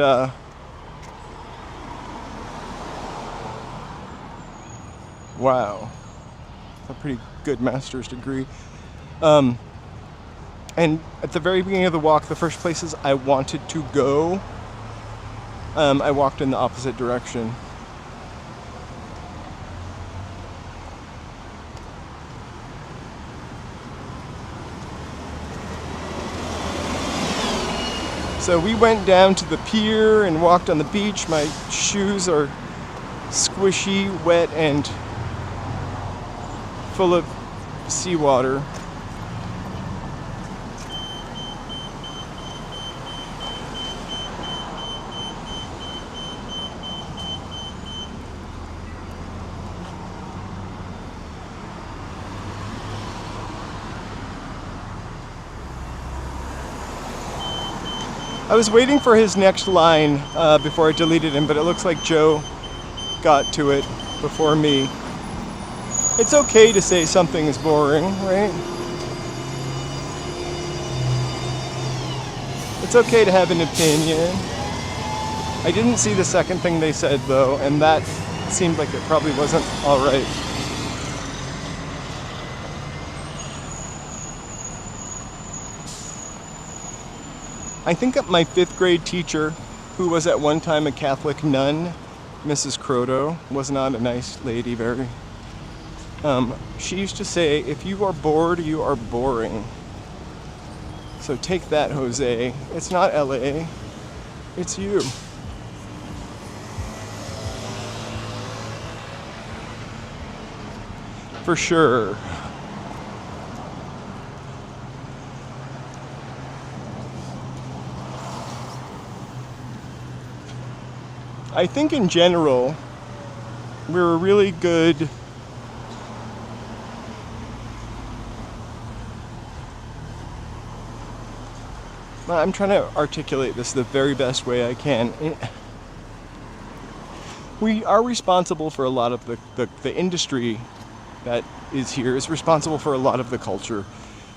A: wow, a pretty good master's degree. And at the very beginning of the walk, the first places I wanted to go, I walked in the opposite direction. So we went down to the pier and walked on the beach. My shoes are squishy, wet, and full of seawater. I was waiting for his next line before I deleted him, but it looks like Joe got to it before me. It's okay to say something is boring, right? It's okay to have an opinion. I didn't see the second thing they said, though, and that seemed like it probably wasn't all right. I think my 5th grade teacher who was at one time a Catholic nun, Mrs. Croto, was not a nice lady, very. She used to say, if you are bored, you are boring. So take that, Jose. It's not LA, it's you. For sure. I think in general, we're a really good I'm trying to articulate this the very best way I can. We are responsible for a lot of the industry that is here, is responsible for a lot of the culture,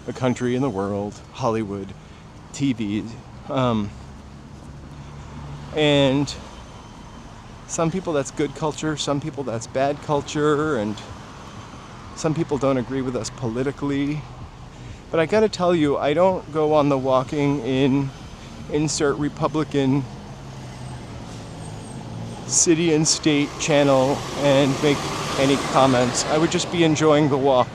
A: the country and the world, Hollywood, TV. And some people that's good culture, some people that's bad culture, and some people don't agree with us politically. But I gotta tell you, I don't go on the walking in insert Republican city and state channel and make any comments. I would just be enjoying the walk.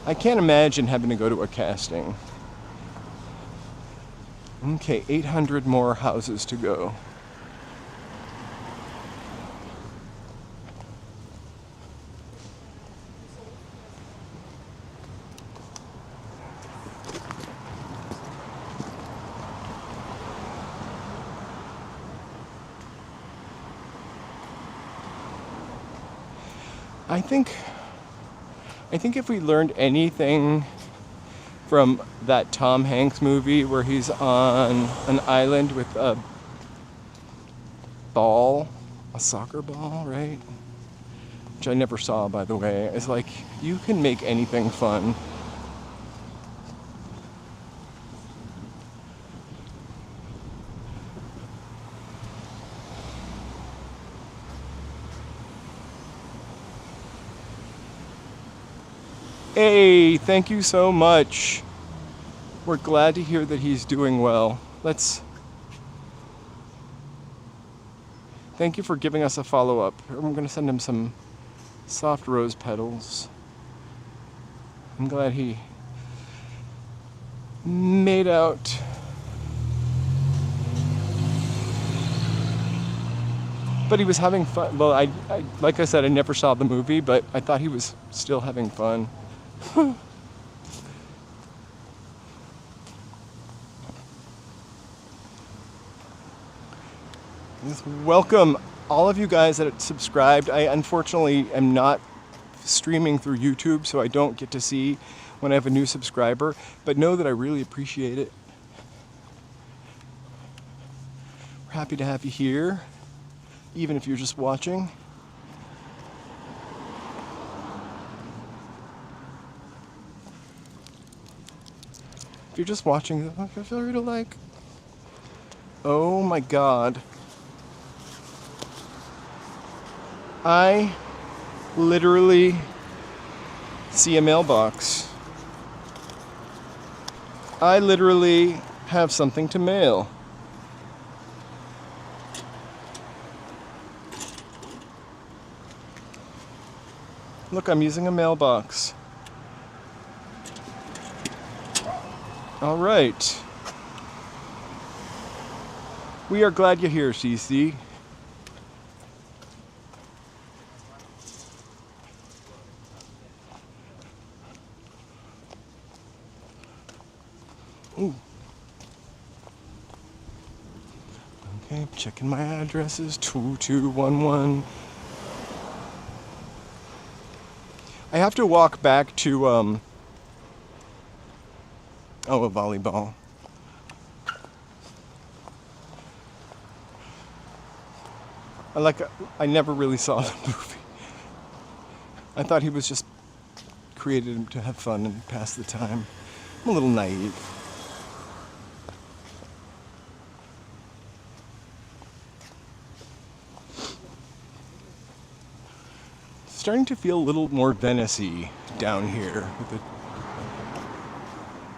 A: I can't imagine having to go to a casting. Okay, 800 more houses to go. I think if we learned anything from that Tom Hanks movie where he's on an island with a ball, a soccer ball, right? Which I never saw, by the way. It's like, you can make anything fun. Hey, thank you so much. We're glad to hear that he's doing well. Thank you for giving us a follow-up. I'm gonna send him some soft rose petals. I'm glad he made out. But he was having fun. Well, I like I said, I never saw the movie, but I thought he was still having fun. Welcome all of you guys that subscribed. I unfortunately am not streaming through YouTube, so I don't get to see when I have a new subscriber, but know that I really appreciate it. We're happy to have you here, even if you're just watching. If you're just watching, feel free to like. Oh my God. I literally see a mailbox. I literally have something to mail. Look, I'm using a mailbox. All right. We are glad you're here, CC. Ooh. Okay, checking my addresses. 2211. I have to walk back to a volleyball. I never really saw the movie. I thought he was just created to have fun and pass the time. I'm a little naive. starting to feel a little more Venice-y down here with the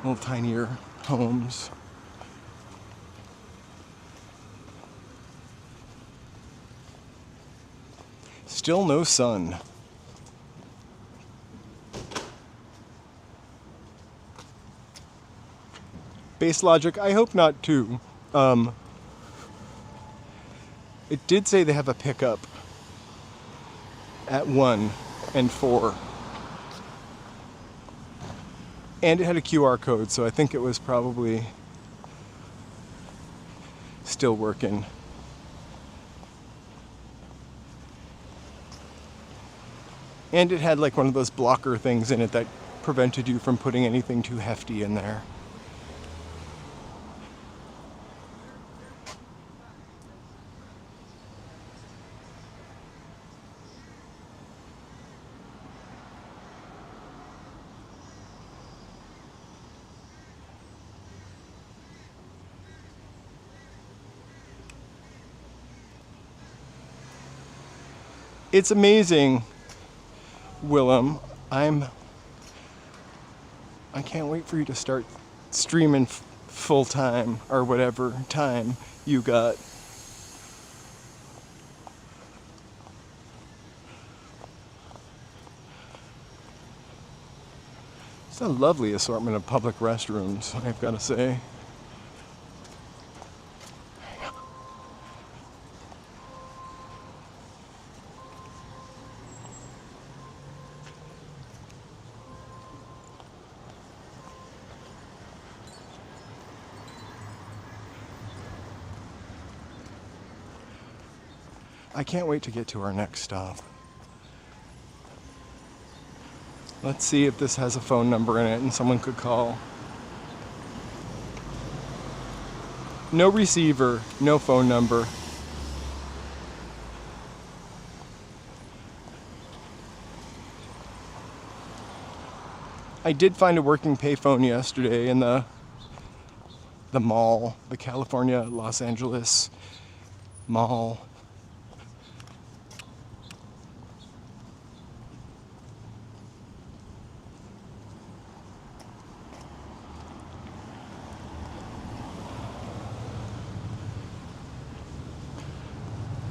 A: little tinier homes. Still no sun. Base logic, I hope not too. It did say they have a pickup at 1 and 4. And it had a QR code, so I think it was probably still working. And it had like one of those blocker things in it that prevented you from putting anything too hefty in there. It's amazing, Willem. I can't wait for you to start streaming full time or whatever time you got. It's a lovely assortment of public restrooms, I've got to say. I can't wait to get to our next stop. Let's see if this has a phone number in it and someone could call. No receiver, no phone number. I did find a working payphone yesterday in the mall, the California Los Angeles mall.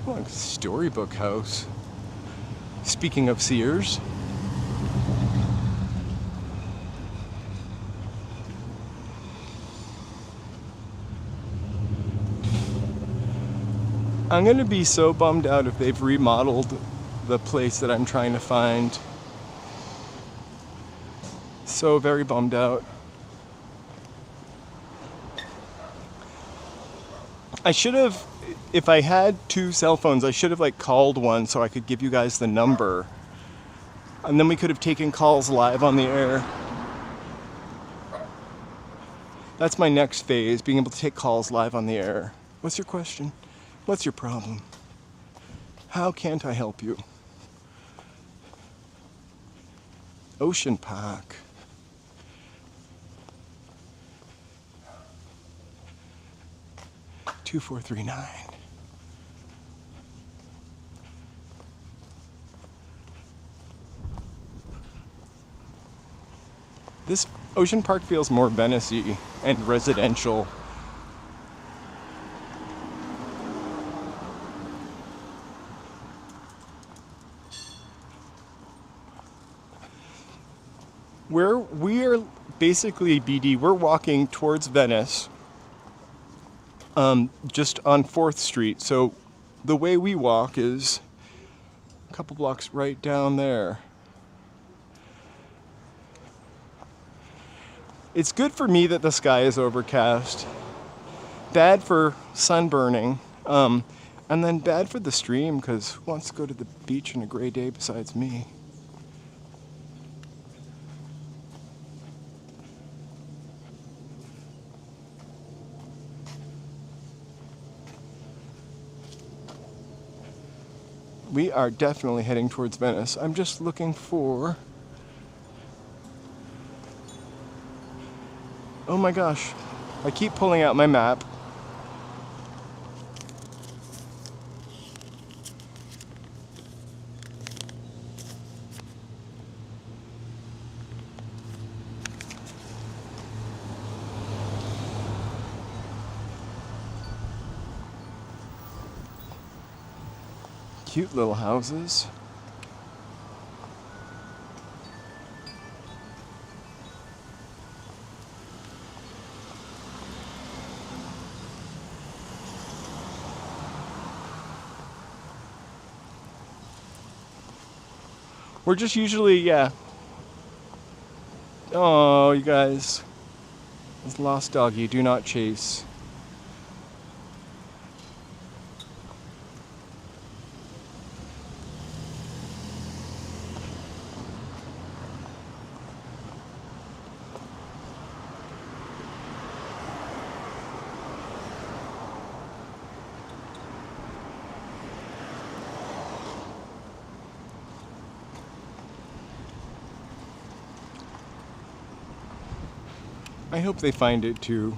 A: Oh, Storybook House. Speaking of Sears. I'm gonna be so bummed out if they've remodeled the place that I'm trying to find. So very bummed out. I should have, if I had 2 cell phones, I should have like called one so I could give you guys the number. And then we could have taken calls live on the air. That's my next phase, being able to take calls live on the air. What's your question? What's your problem? How can't I help you? Ocean Park. $2439. This Ocean Park feels more Venice-y and residential. We are basically, BD, we're walking towards Venice, just on 4th Street. So the way we walk is a couple blocks right down there. It's good for me that the sky is overcast. Bad for sunburning. And then bad for the stream, because who wants to go to the beach on a gray day besides me? We are definitely heading towards Venice. I'm just looking for... Oh my gosh. I keep pulling out my map. Cute little houses. We're just usually, yeah. Oh, you guys. This lost doggy, do not chase. I hope they find it too.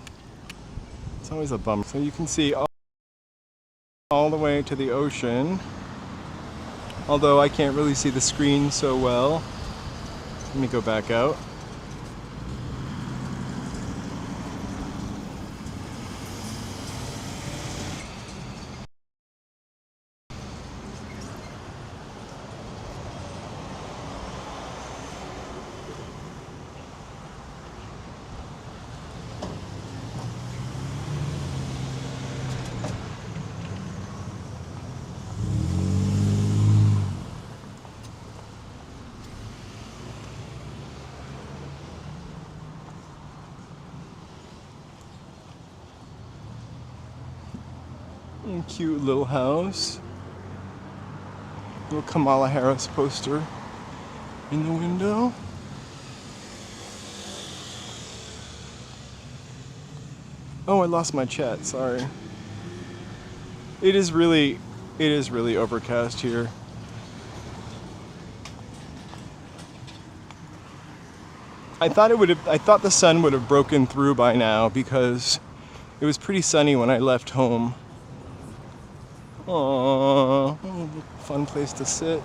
A: It's always a bummer. So you can see all the way to the ocean. Although I can't really see the screen so well. Let me go back out. Cute little house. Little Kamala Harris poster in the window. Oh, I lost my chat, sorry. It is really overcast here. I thought the sun would have broken through by now because it was pretty sunny when I left home. Aww, fun place to sit.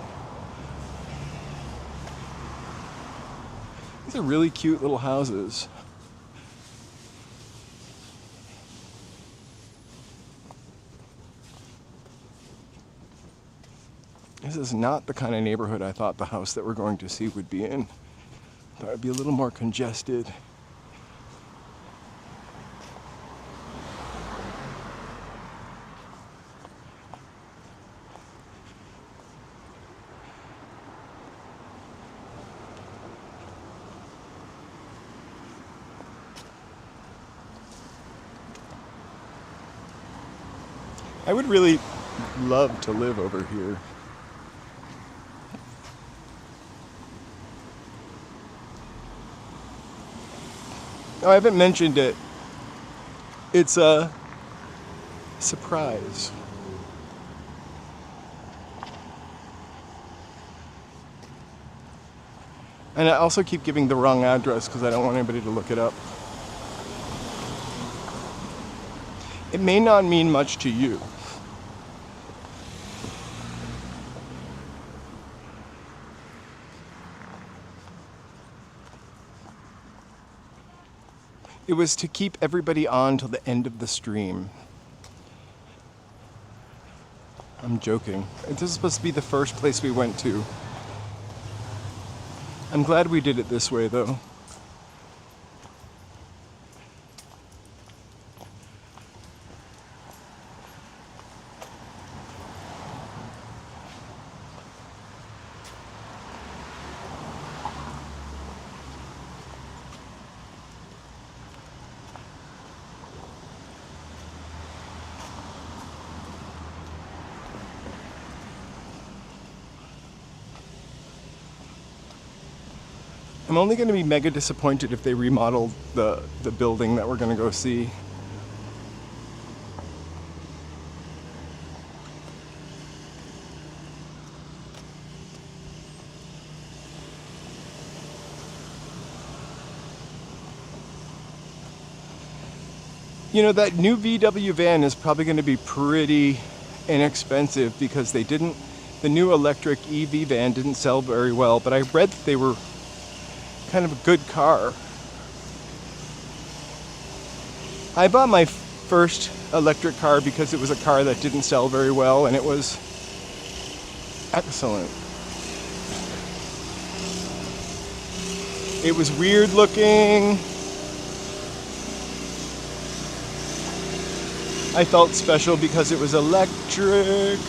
A: These are really cute little houses. This is not the kind of neighborhood I thought the house that we're going to see would be in. Thought it would be a little more congested. I would really love to live over here. Oh, I haven't mentioned it. It's a surprise. And I also keep giving the wrong address because I don't want anybody to look it up. It may not mean much to you. It was to keep everybody on till the end of the stream. I'm joking. This is supposed to be the first place we went to. I'm glad we did it this way, though. I'm only going to be mega disappointed if they remodel the building that we're going to go see. You know, that new VW van is probably going to be pretty inexpensive because the new electric EV van didn't sell very well, but I read that they were kind of a good car. I bought my first electric car because it was a car that didn't sell very well, and it was Excellent. It was weird looking. I felt special because it was electric.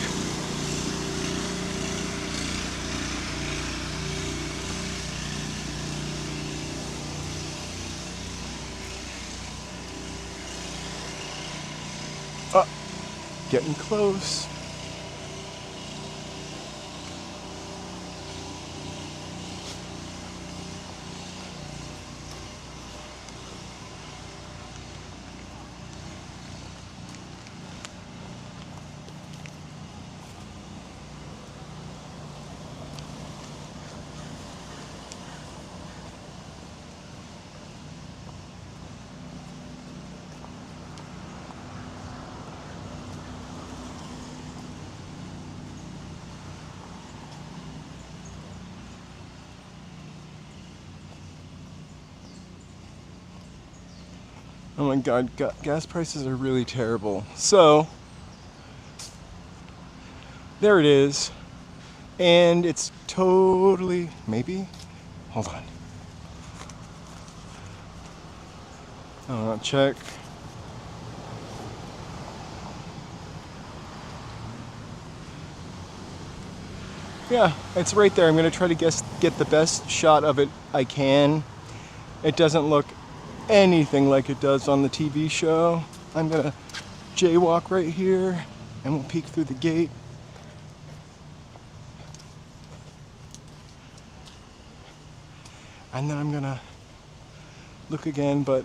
A: Getting close. Oh my god, gas prices are really terrible. So, there it is. And it's totally, maybe? Hold on. I'll check. Yeah, it's right there. I'm going to try to get the best shot of it I can. It doesn't look anything like it does on the TV show. I'm going to jaywalk right here and we'll peek through the gate. And then I'm going to look again, but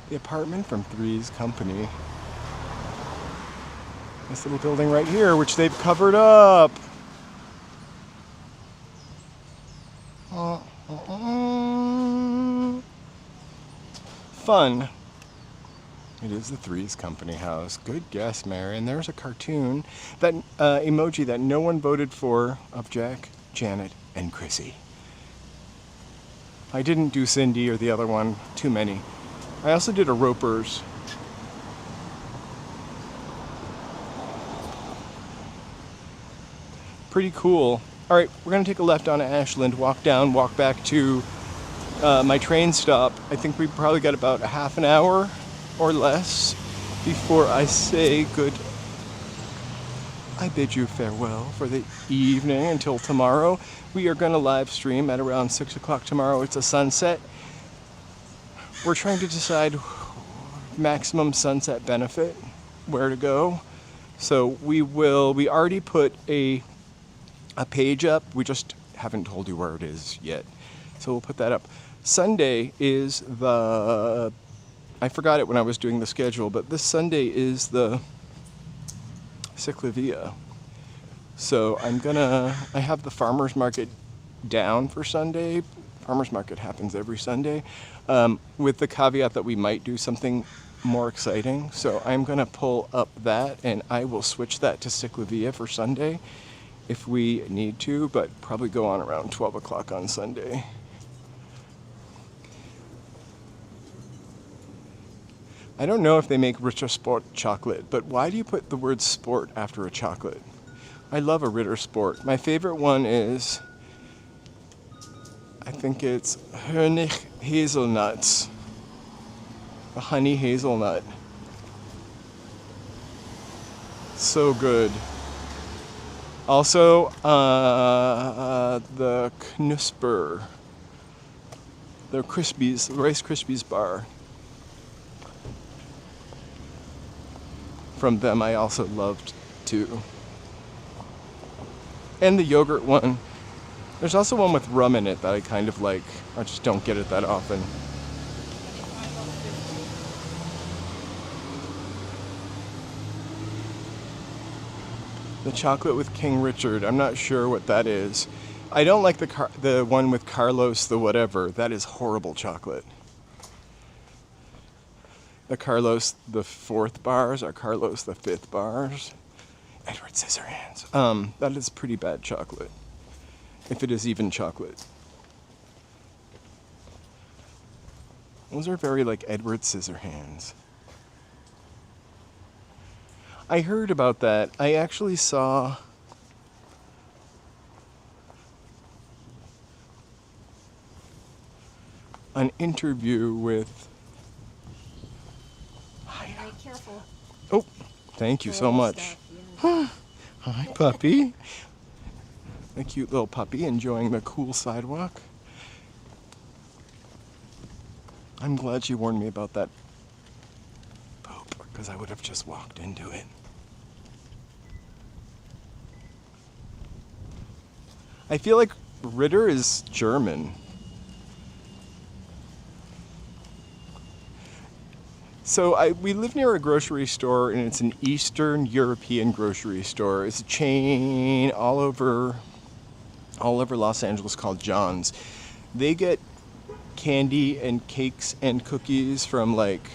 A: the apartment from Thre's company. This little building right here, which they've covered up. Fun. It is the Thre's company house. Good guess, Mary. And there's a cartoon, that emoji that no one voted for, of Jack, Janet, and Chrissy. I didn't do Cindy or the other one. Too many. I also did a Roper's. Pretty cool. All right, we're gonna take a left on Ashland, walk down, walk back to my train stop. I think we probably got about a half an hour or less before I say I bid you farewell for the evening until tomorrow. We are gonna live stream at around 6 o'clock tomorrow. It's a sunset. We're trying to decide maximum sunset benefit, where to go. So we already put a page up. We just haven't told you where it is yet. So we'll put that up. Sunday is I forgot it when I was doing the schedule, but this Sunday is the Ciclavia. So I have the farmer's market down for Sunday. Farmer's market happens every Sunday, with the caveat that we might do something more exciting. So I'm gonna pull up that and I will switch that to Ciclavia for Sunday if we need to, but probably go on around 12 o'clock on Sunday. I don't know if they make Ritter Sport chocolate, but why do you put the word sport after a chocolate? I love a Ritter Sport. My favorite one is, I think it's Honig Hazelnuts. A honey hazelnut. So good. Also, the Knusper. The Rice Krispies bar. From them I also loved too. And the yogurt one. There's also one with rum in it that I kind of like. I just don't get it that often. The chocolate with King Richard. I'm not sure what that is. I don't like the one with Carlos the whatever. That is horrible chocolate. The Carlos the 4th bars are Carlos the 5th bars. Edward Scissorhands. That is pretty bad chocolate. If it is even chocolate. Those are very like Edward Scissorhands. I heard about that. I actually saw an interview with.
D: All right, careful.
A: Oh, thank you so
D: All
A: much.
D: stuff, yeah.
A: Hi, puppy. A cute little puppy enjoying the cool sidewalk. I'm glad she warned me about that poop, because I would have just walked into it. I feel like Ritter is German. So we live near a grocery store, and it's an Eastern European grocery store. It's a chain all over Los Angeles called John's. They get candy and cakes and cookies from like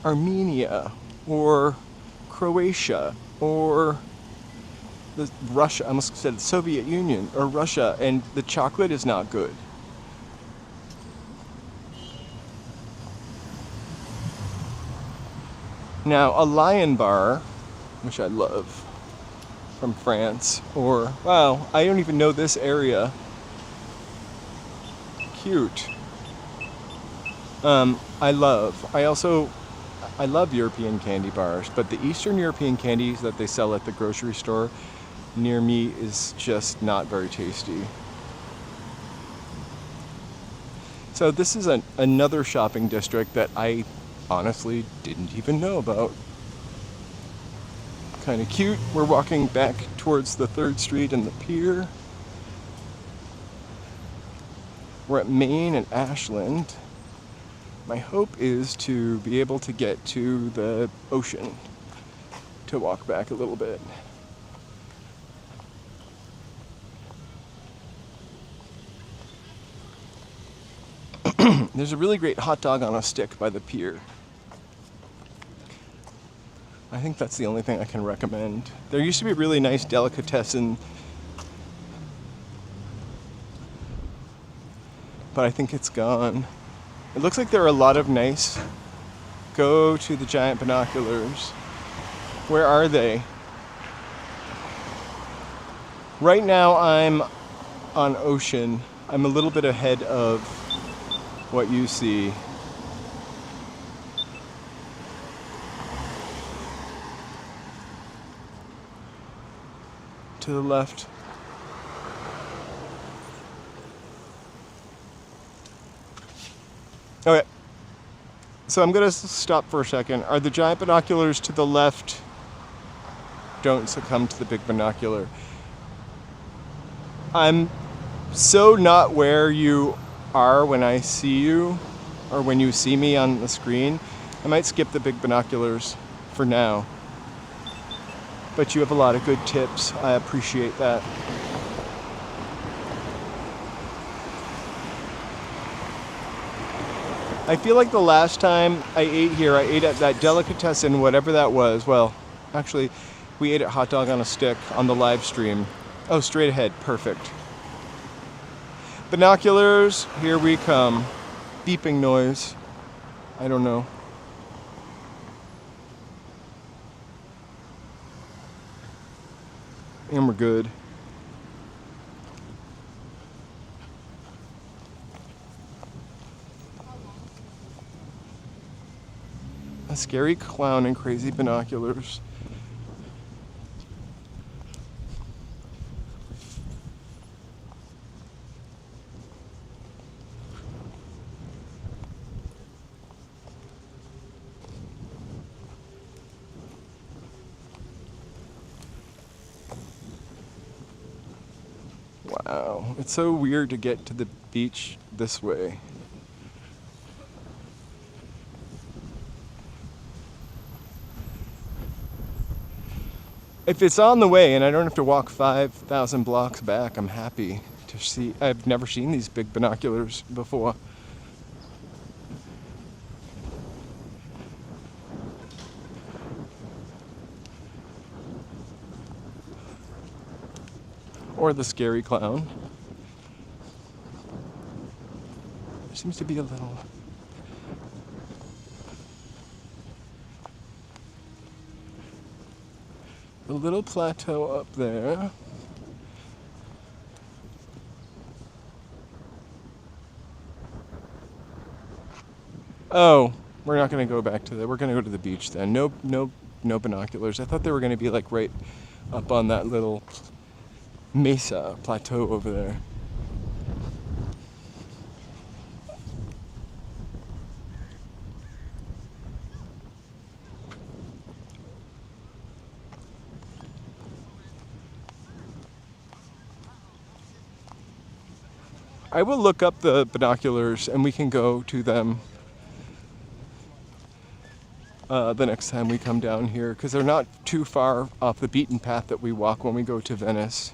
A: Armenia or Croatia or Russia. I almost said Soviet Union or Russia, and the chocolate is not good. Now, a Lion Bar, which I love, from France, or, wow, I don't even know this area. Cute. I love European candy bars, but the Eastern European candies that they sell at the grocery store near me is just not very tasty. So this is another shopping district that I honestly didn't even know about. Kind of cute. We're walking back towards the 3rd Street and the pier. We're at Main and Ashland. My hope is to be able to get to the ocean to walk back a little bit. There's a really great hot dog on a stick by the pier. I think that's the only thing I can recommend. There used to be a really nice delicatessen, but I think it's gone. It looks like there are a lot of nice. Go to the giant binoculars. Where are they? Right now I'm on Ocean. I'm a little bit ahead of what you see. To the left. Okay. So I'm gonna stop for a second. Are the giant binoculars to the left? Don't succumb to the big binocular. I'm so not where you are when I see you, or when you see me on the screen. I might skip the big binoculars for now. But you have a lot of good tips. I appreciate that. I feel like the last time I ate here, I ate at that delicatessen, whatever that was. Well, actually, we ate at Hot Dog on a Stick on the live stream. Oh, straight ahead, perfect. Binoculars, here we come. Beeping noise. I don't know. And we're good. A scary clown and crazy binoculars. Wow, it's so weird to get to the beach this way. If it's on the way and I don't have to walk 5,000 blocks back, I'm happy to see. I've never seen these big binoculars before. Or the scary clown. There seems to be a little plateau up there. Oh, we're not gonna go back to that. We're gonna go to the beach then. No binoculars. I thought they were gonna be like right up on that little mesa plateau over there. I will look up the binoculars and we can go to them the next time we come down here, because they're not too far off the beaten path that we walk when we go to Venice.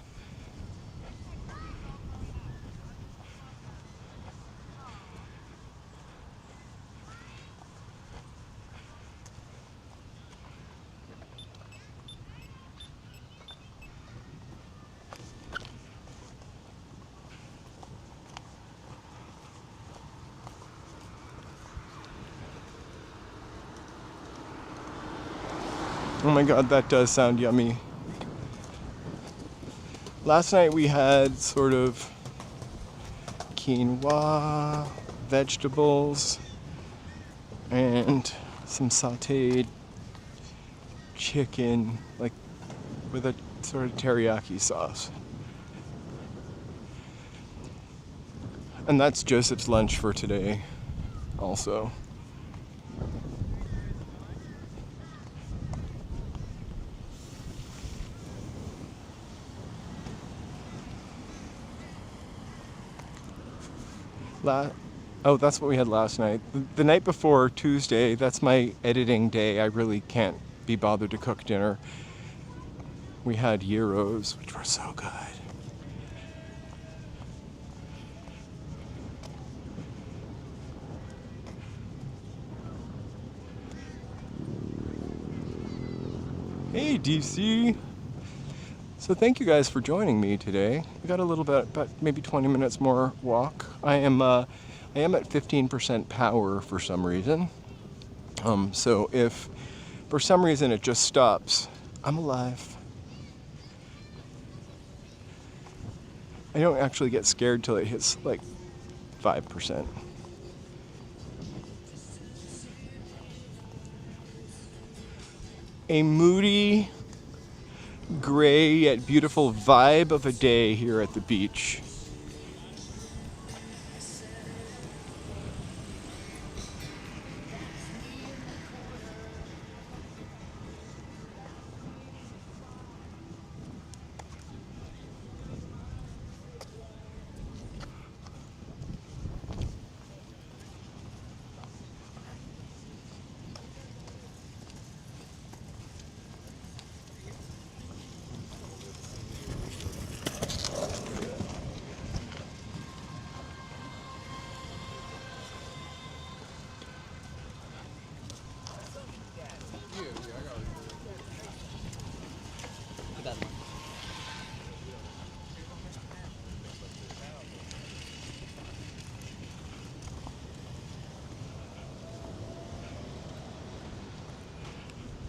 A: Oh my god, that does sound yummy. Last night we had sort of quinoa, vegetables, and some sauteed chicken, like with a sort of teriyaki sauce. And that's Joseph's lunch for today, also. Oh, that's what we had last night. The night before, Tuesday, that's my editing day. I really can't be bothered to cook dinner. We had gyros, which were so good. Hey, DC. So thank you guys for joining me today. We got a little bit, about maybe 20 minutes more walk. I am at 15% power for some reason. So if for some reason it just stops, I'm alive. I don't actually get scared till it hits like 5%. A moody, gray yet beautiful vibe of a day here at the beach.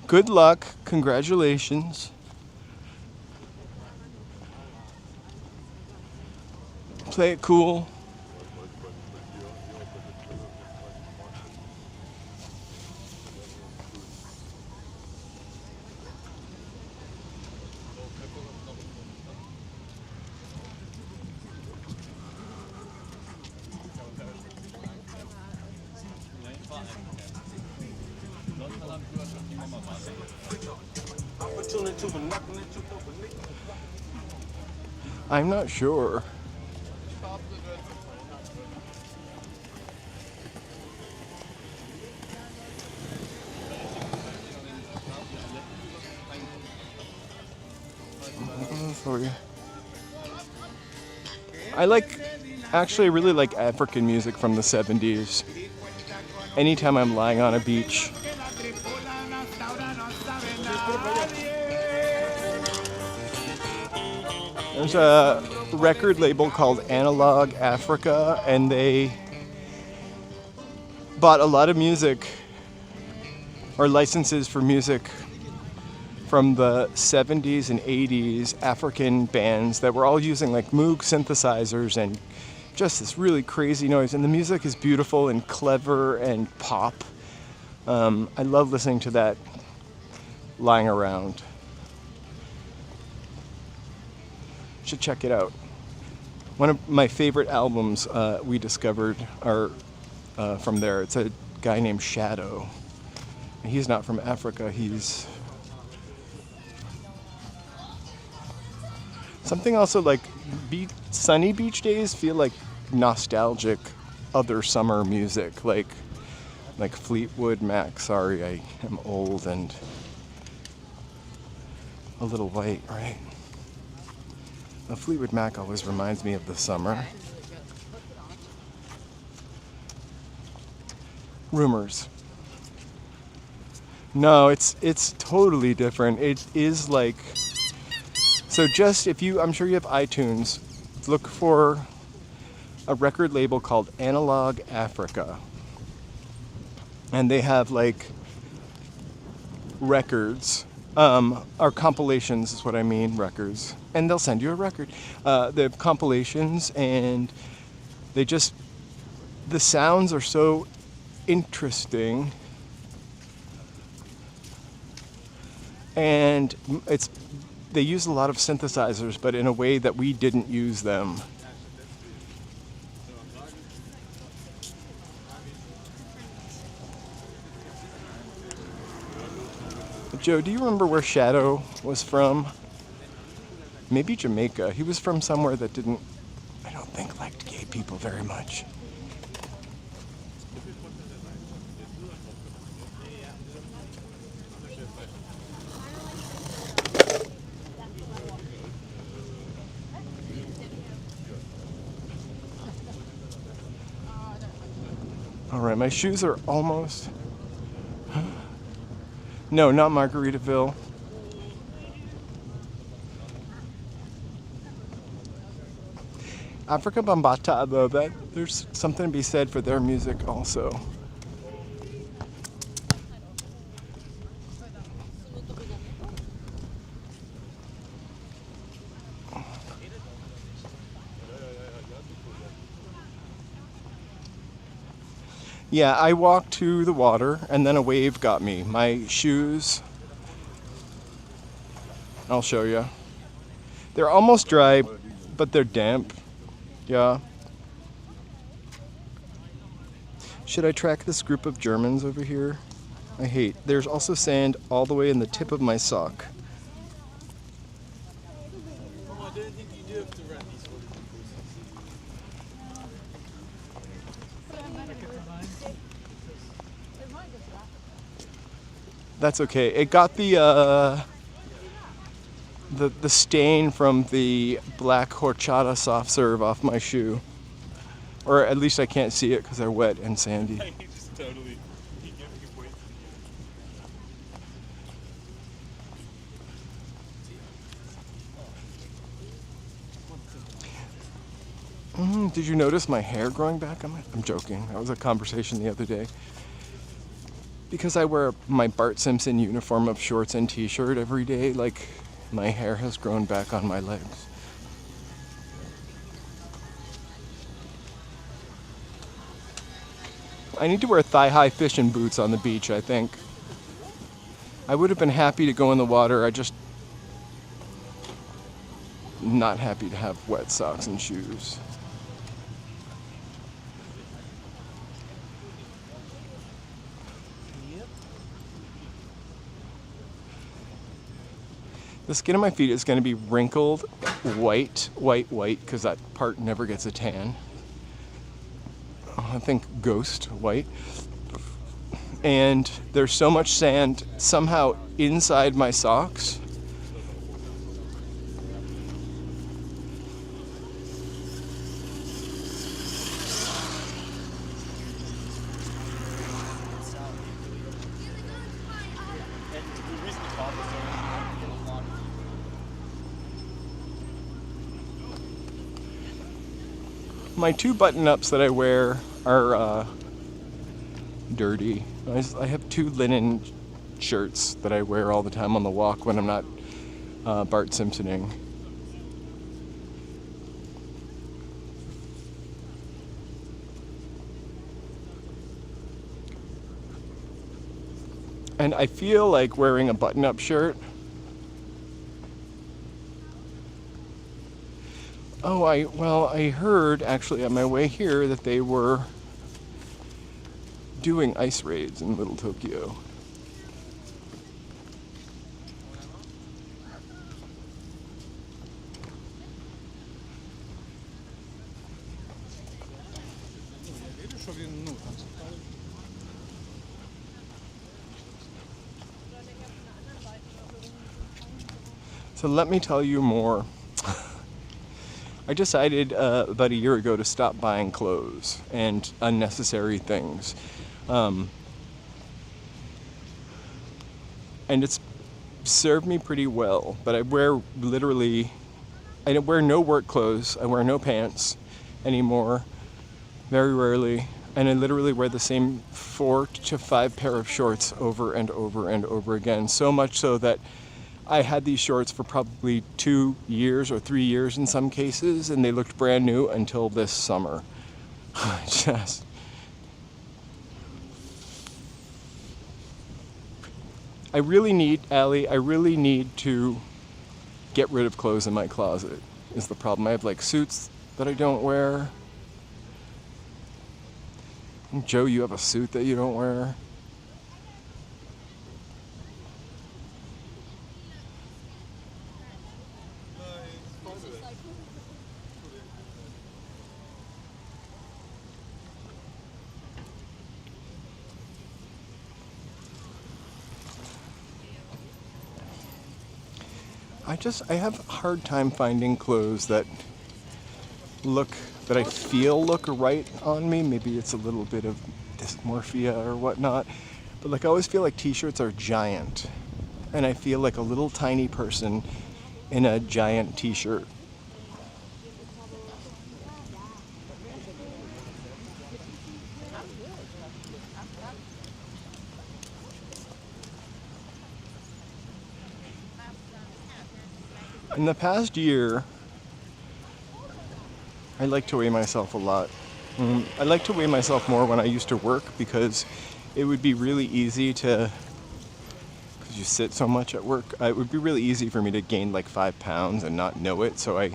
A: Good luck, congratulations. Play it cool. I'm not sure. I really like African music from the 70s. Anytime I'm lying on a beach. There's a record label called Analog Africa, and they bought a lot of music, or licenses for music, from the 70s and 80s African bands that were all using like Moog synthesizers and just this really crazy noise, and the music is beautiful and clever and pop. I love listening to that lying around. Should check it out. One of my favorite albums we discovered are from there. It's a guy named Shadow. He's not from Africa. He's something also like sunny beach days feel like nostalgic other summer music, like Fleetwood Mac. Sorry, I am old and a little white, right? The Fleetwood Mac always reminds me of the summer. Rumors. No, it's totally different. It is like, so just I'm sure you have iTunes, look for a record label called Analog Africa. And they have like records, or compilations is what I mean, records. And they'll send you a record. They have compilations, and the sounds are so interesting. And they use a lot of synthesizers, but in a way that we didn't use them. Joe, do you remember where Shadow was from? Maybe Jamaica. He was from somewhere that I don't think liked gay people very much. All right, my shoes are almost... No, not Margaritaville. Africa Bambaataa, though, there's something to be said for their music also. Yeah, I walked to the water and then a wave got me. My shoes, I'll show you. They're almost dry, but they're damp. Yeah. Should I track this group of Germans over here? There's also sand all the way in the tip of my sock.
C: Oh, I didn't think you do have to rent these for
A: That's okay. It got the stain from the black horchata soft serve off my shoe. Or at least I can't see it because they're wet and sandy.
C: You just totally give me points.
A: Did you notice my hair growing back on I'm joking. That was a conversation the other day. Because I wear my Bart Simpson uniform of shorts and t-shirt every day, like my hair has grown back on my legs. I need to wear thigh-high fishing boots on the beach, I think. I would have been happy to go in the water, not happy to have wet socks and shoes. The skin of my feet is going to be wrinkled white, because that part never gets a tan. I think ghost white. And there's so much sand somehow inside my socks. My two button-ups that I wear are dirty. I have two linen shirts that I wear all the time on the walk when I'm not Bart Simpsoning. And I feel like wearing a button-up shirt. Oh, I heard actually on my way here that they were doing ice raids in Little Tokyo. So let me tell you more. I decided about a year ago to stop buying clothes and unnecessary things. And it's served me pretty well, but I wear no work clothes, I wear no pants anymore, very rarely, and I literally wear the same 4 to 5 pair of shorts over and over and over again, so much so that I had these shorts for probably 2 years or 3 years in some cases, and they looked brand new until this summer. I really need to get rid of clothes in my closet, is the problem. I have like suits that I don't wear. And Joe, you have a suit that you don't wear. I have a hard time finding clothes that I feel look right on me. Maybe it's a little bit of dysmorphia or whatnot, but like I always feel like t-shirts are giant, and I feel like a little tiny person in a giant t-shirt. In the past year, I like to weigh myself a lot. I like to weigh myself more when I used to work because it would be really easy because you sit so much at work, it would be really easy for me to gain like 5 pounds and not know it, so I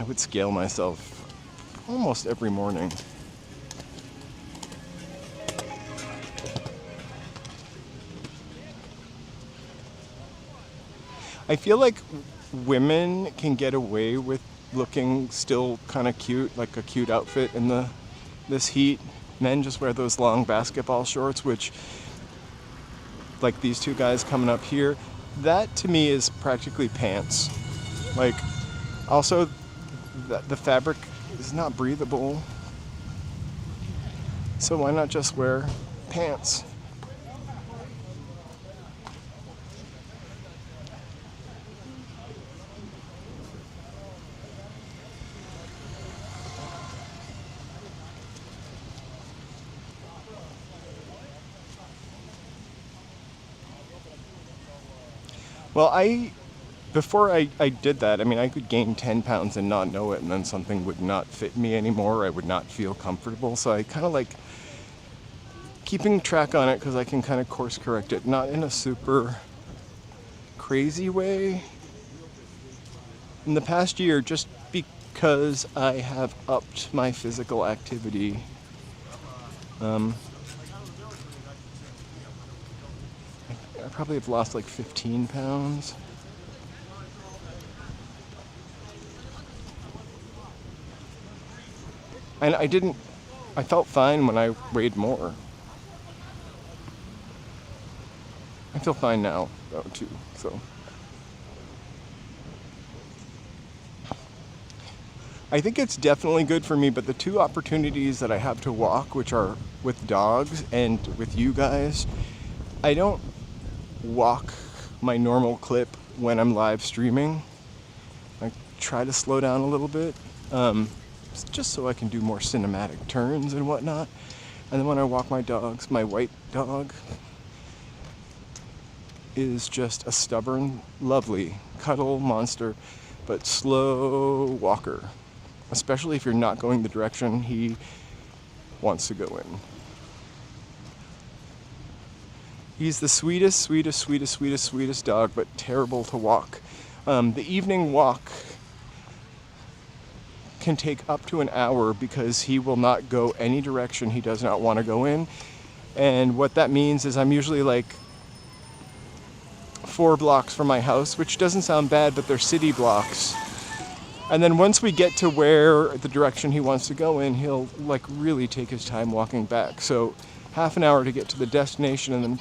A: would scale myself almost every morning. I feel like women can get away with looking still kind of cute, like a cute outfit in this heat. Men just wear those long basketball shorts, which, like these two guys coming up here, that to me is practically pants. Like, also, the fabric is not breathable, so why not just wear pants? Well, before I did that, I mean, I could gain 10 pounds and not know it, and then something would not fit me anymore. I would not feel comfortable. So I kind of like keeping track on it because I can kind of course correct it, not in a super crazy way. In the past year, just because I have upped my physical activity, I probably have lost like 15 pounds. And I felt fine when I weighed more. I feel fine now, though, too, so. I think it's definitely good for me, but the two opportunities that I have to walk, which are with dogs and with you guys, I don't walk my normal clip when I'm live streaming. I try to slow down a little bit, just so I can do more cinematic turns and whatnot. And then when I walk my dogs, my white dog is just a stubborn, lovely, cuddle monster, but slow walker. Especially if you're not going the direction he wants to go in. He's the sweetest, sweetest, sweetest, sweetest, sweetest dog, but terrible to walk. The evening walk can take up to an hour because he will not go any direction he does not want to go in. And what that means is I'm usually like 4 blocks from my house, which doesn't sound bad, but they're city blocks. And then once we get to where the direction he wants to go in, he'll like really take his time walking back. So half an hour to get to the destination and then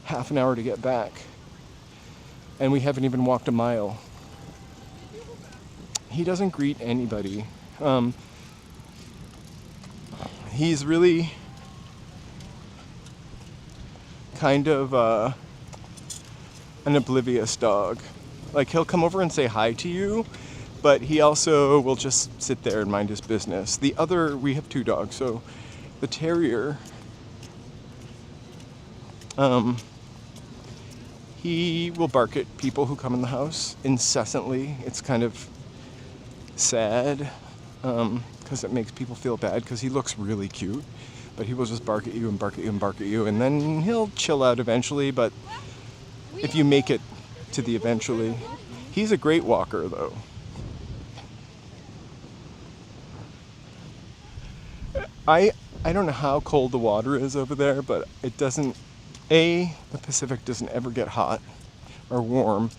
A: half an hour to get back. And we haven't even walked a mile. He doesn't greet anybody. He's really kind of an oblivious dog. Like he'll come over and say hi to you, but he also will just sit there and mind his business. We have 2 dogs, so the terrier, he will bark at people who come in the house incessantly. It's kind of sad because it makes people feel bad because he looks really cute, but he will just bark at you and bark at you and bark at you, and then he'll chill out eventually, but if you make it to the eventually. He's a great walker though. I don't know how cold the water is over there, but it doesn't, A, the Pacific doesn't ever get hot or warm,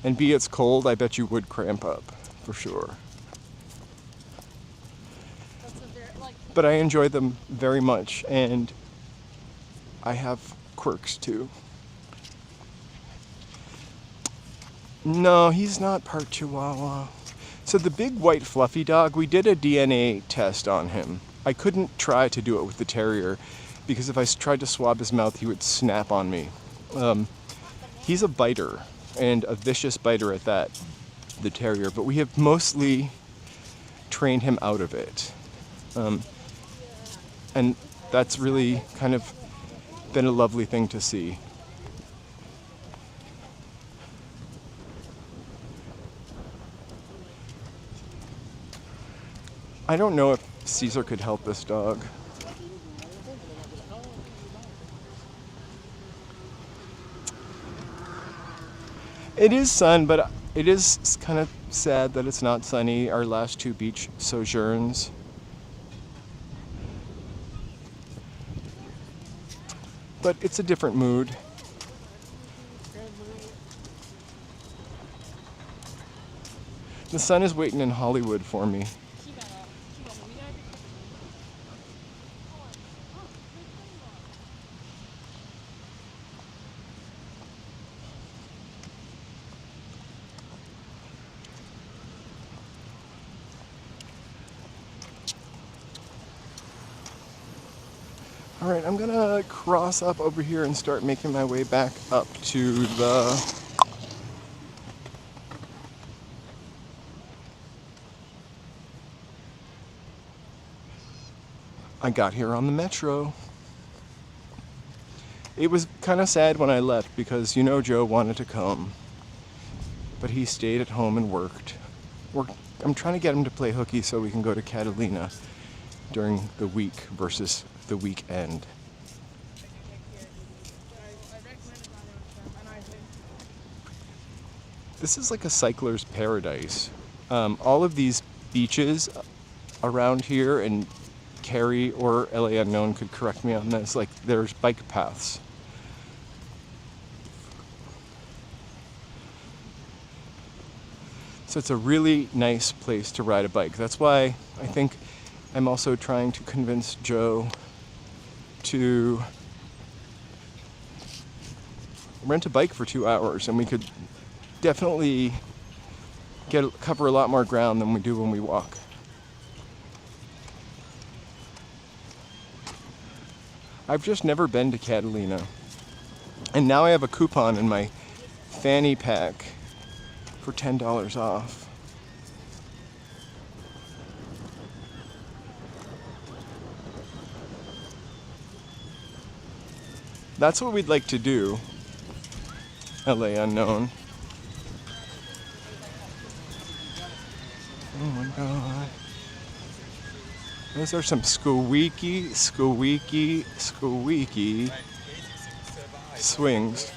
A: and B, it's cold. I bet you would cramp up for sure. But I enjoy them very much, and I have quirks too. No, he's not part Chihuahua. So the big white fluffy dog, we did a DNA test on him. I couldn't try to do it with the terrier because if I tried to swab his mouth, he would snap on me. He's a biter, and a vicious biter at that, the terrier, but we have mostly trained him out of it. And that's really kind of been a lovely thing to see. I don't know if Caesar could help this dog. It is sun, but it is kind of sad that it's not sunny, our last 2 beach sojourns. But it's a different mood. The sun is waiting in Hollywood for me. All right, I'm gonna cross up over here and start making my way back up to the I got here on the metro. It was kind of sad when I left because Joe wanted to come, but he stayed at home and worked. I'm trying to get him to play hooky so we can go to Catalina during the week versus the weekend. This is like a cycler's paradise. All of these beaches around here, and Carrie or LA Unknown could correct me on this, like there's bike paths. So it's a really nice place to ride a bike. That's why I think I'm also trying to convince Joe to rent a bike for 2 hours, and we could definitely cover a lot more ground than we do when we walk. I've just never been to Catalina, and now I have a coupon in my fanny pack for $10 off. That's what we'd like to do, LA Unknown. Oh my god. Those are some squeaky swings.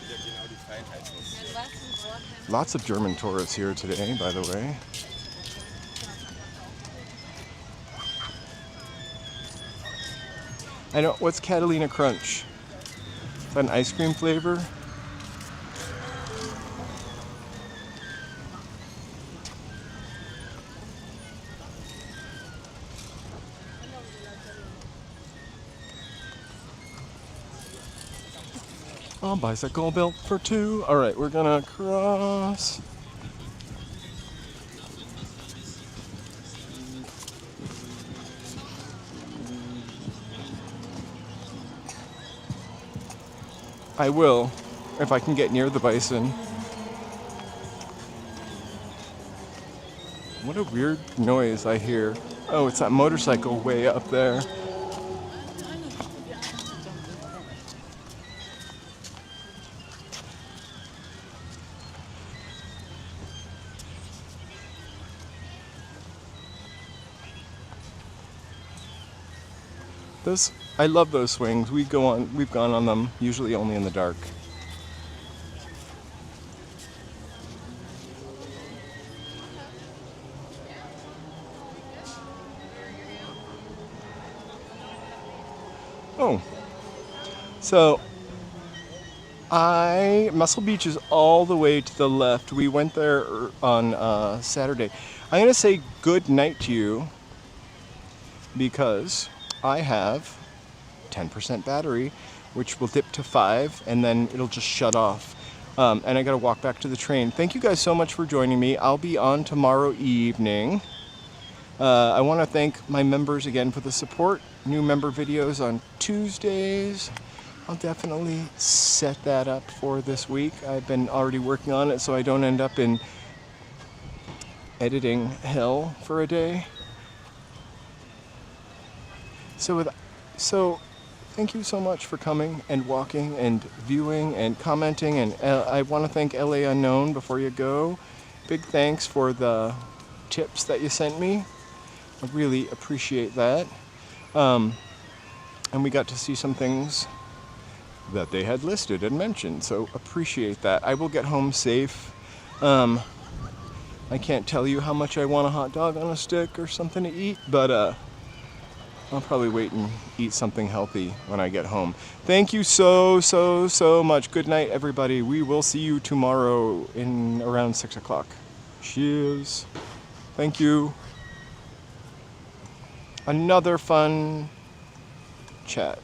A: Lots of German tourists here today, by the way. I know, what's Catalina Crunch? Is that an ice cream flavor? Oh, bicycle built for two. All right, we're gonna cross. I will, if I can get near the bison. What a weird noise I hear. Oh, it's that motorcycle way up there. I love those swings. We've gone on them, usually only in the dark. Oh, so Muscle Beach is all the way to the left. We went there on Saturday. I'm gonna say good night to you because I have 10% battery, which will dip to 5, and then it'll just shut off. And I gotta walk back to the train. Thank you guys so much for joining me. I'll be on tomorrow evening. I want to thank my members again for the support. New member videos on Tuesdays. I'll definitely set that up for this week. I've been already working on it so I don't end up in editing hell for a day. So thank you so much for coming and walking and viewing and commenting. And I want to thank LA Unknown before you go. Big thanks for the tips that you sent me. I really appreciate that. And we got to see some things that they had listed and mentioned, so appreciate that. I will get home safe. I can't tell you how much I want a hot dog on a stick or something to eat, but I'll probably wait and eat something healthy when I get home. Thank you so much. Good night, everybody. We will see you tomorrow in around 6 o'clock. Cheers. Thank you. Another fun chat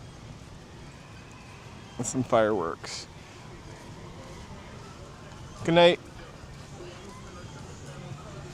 A: with some fireworks. Good night.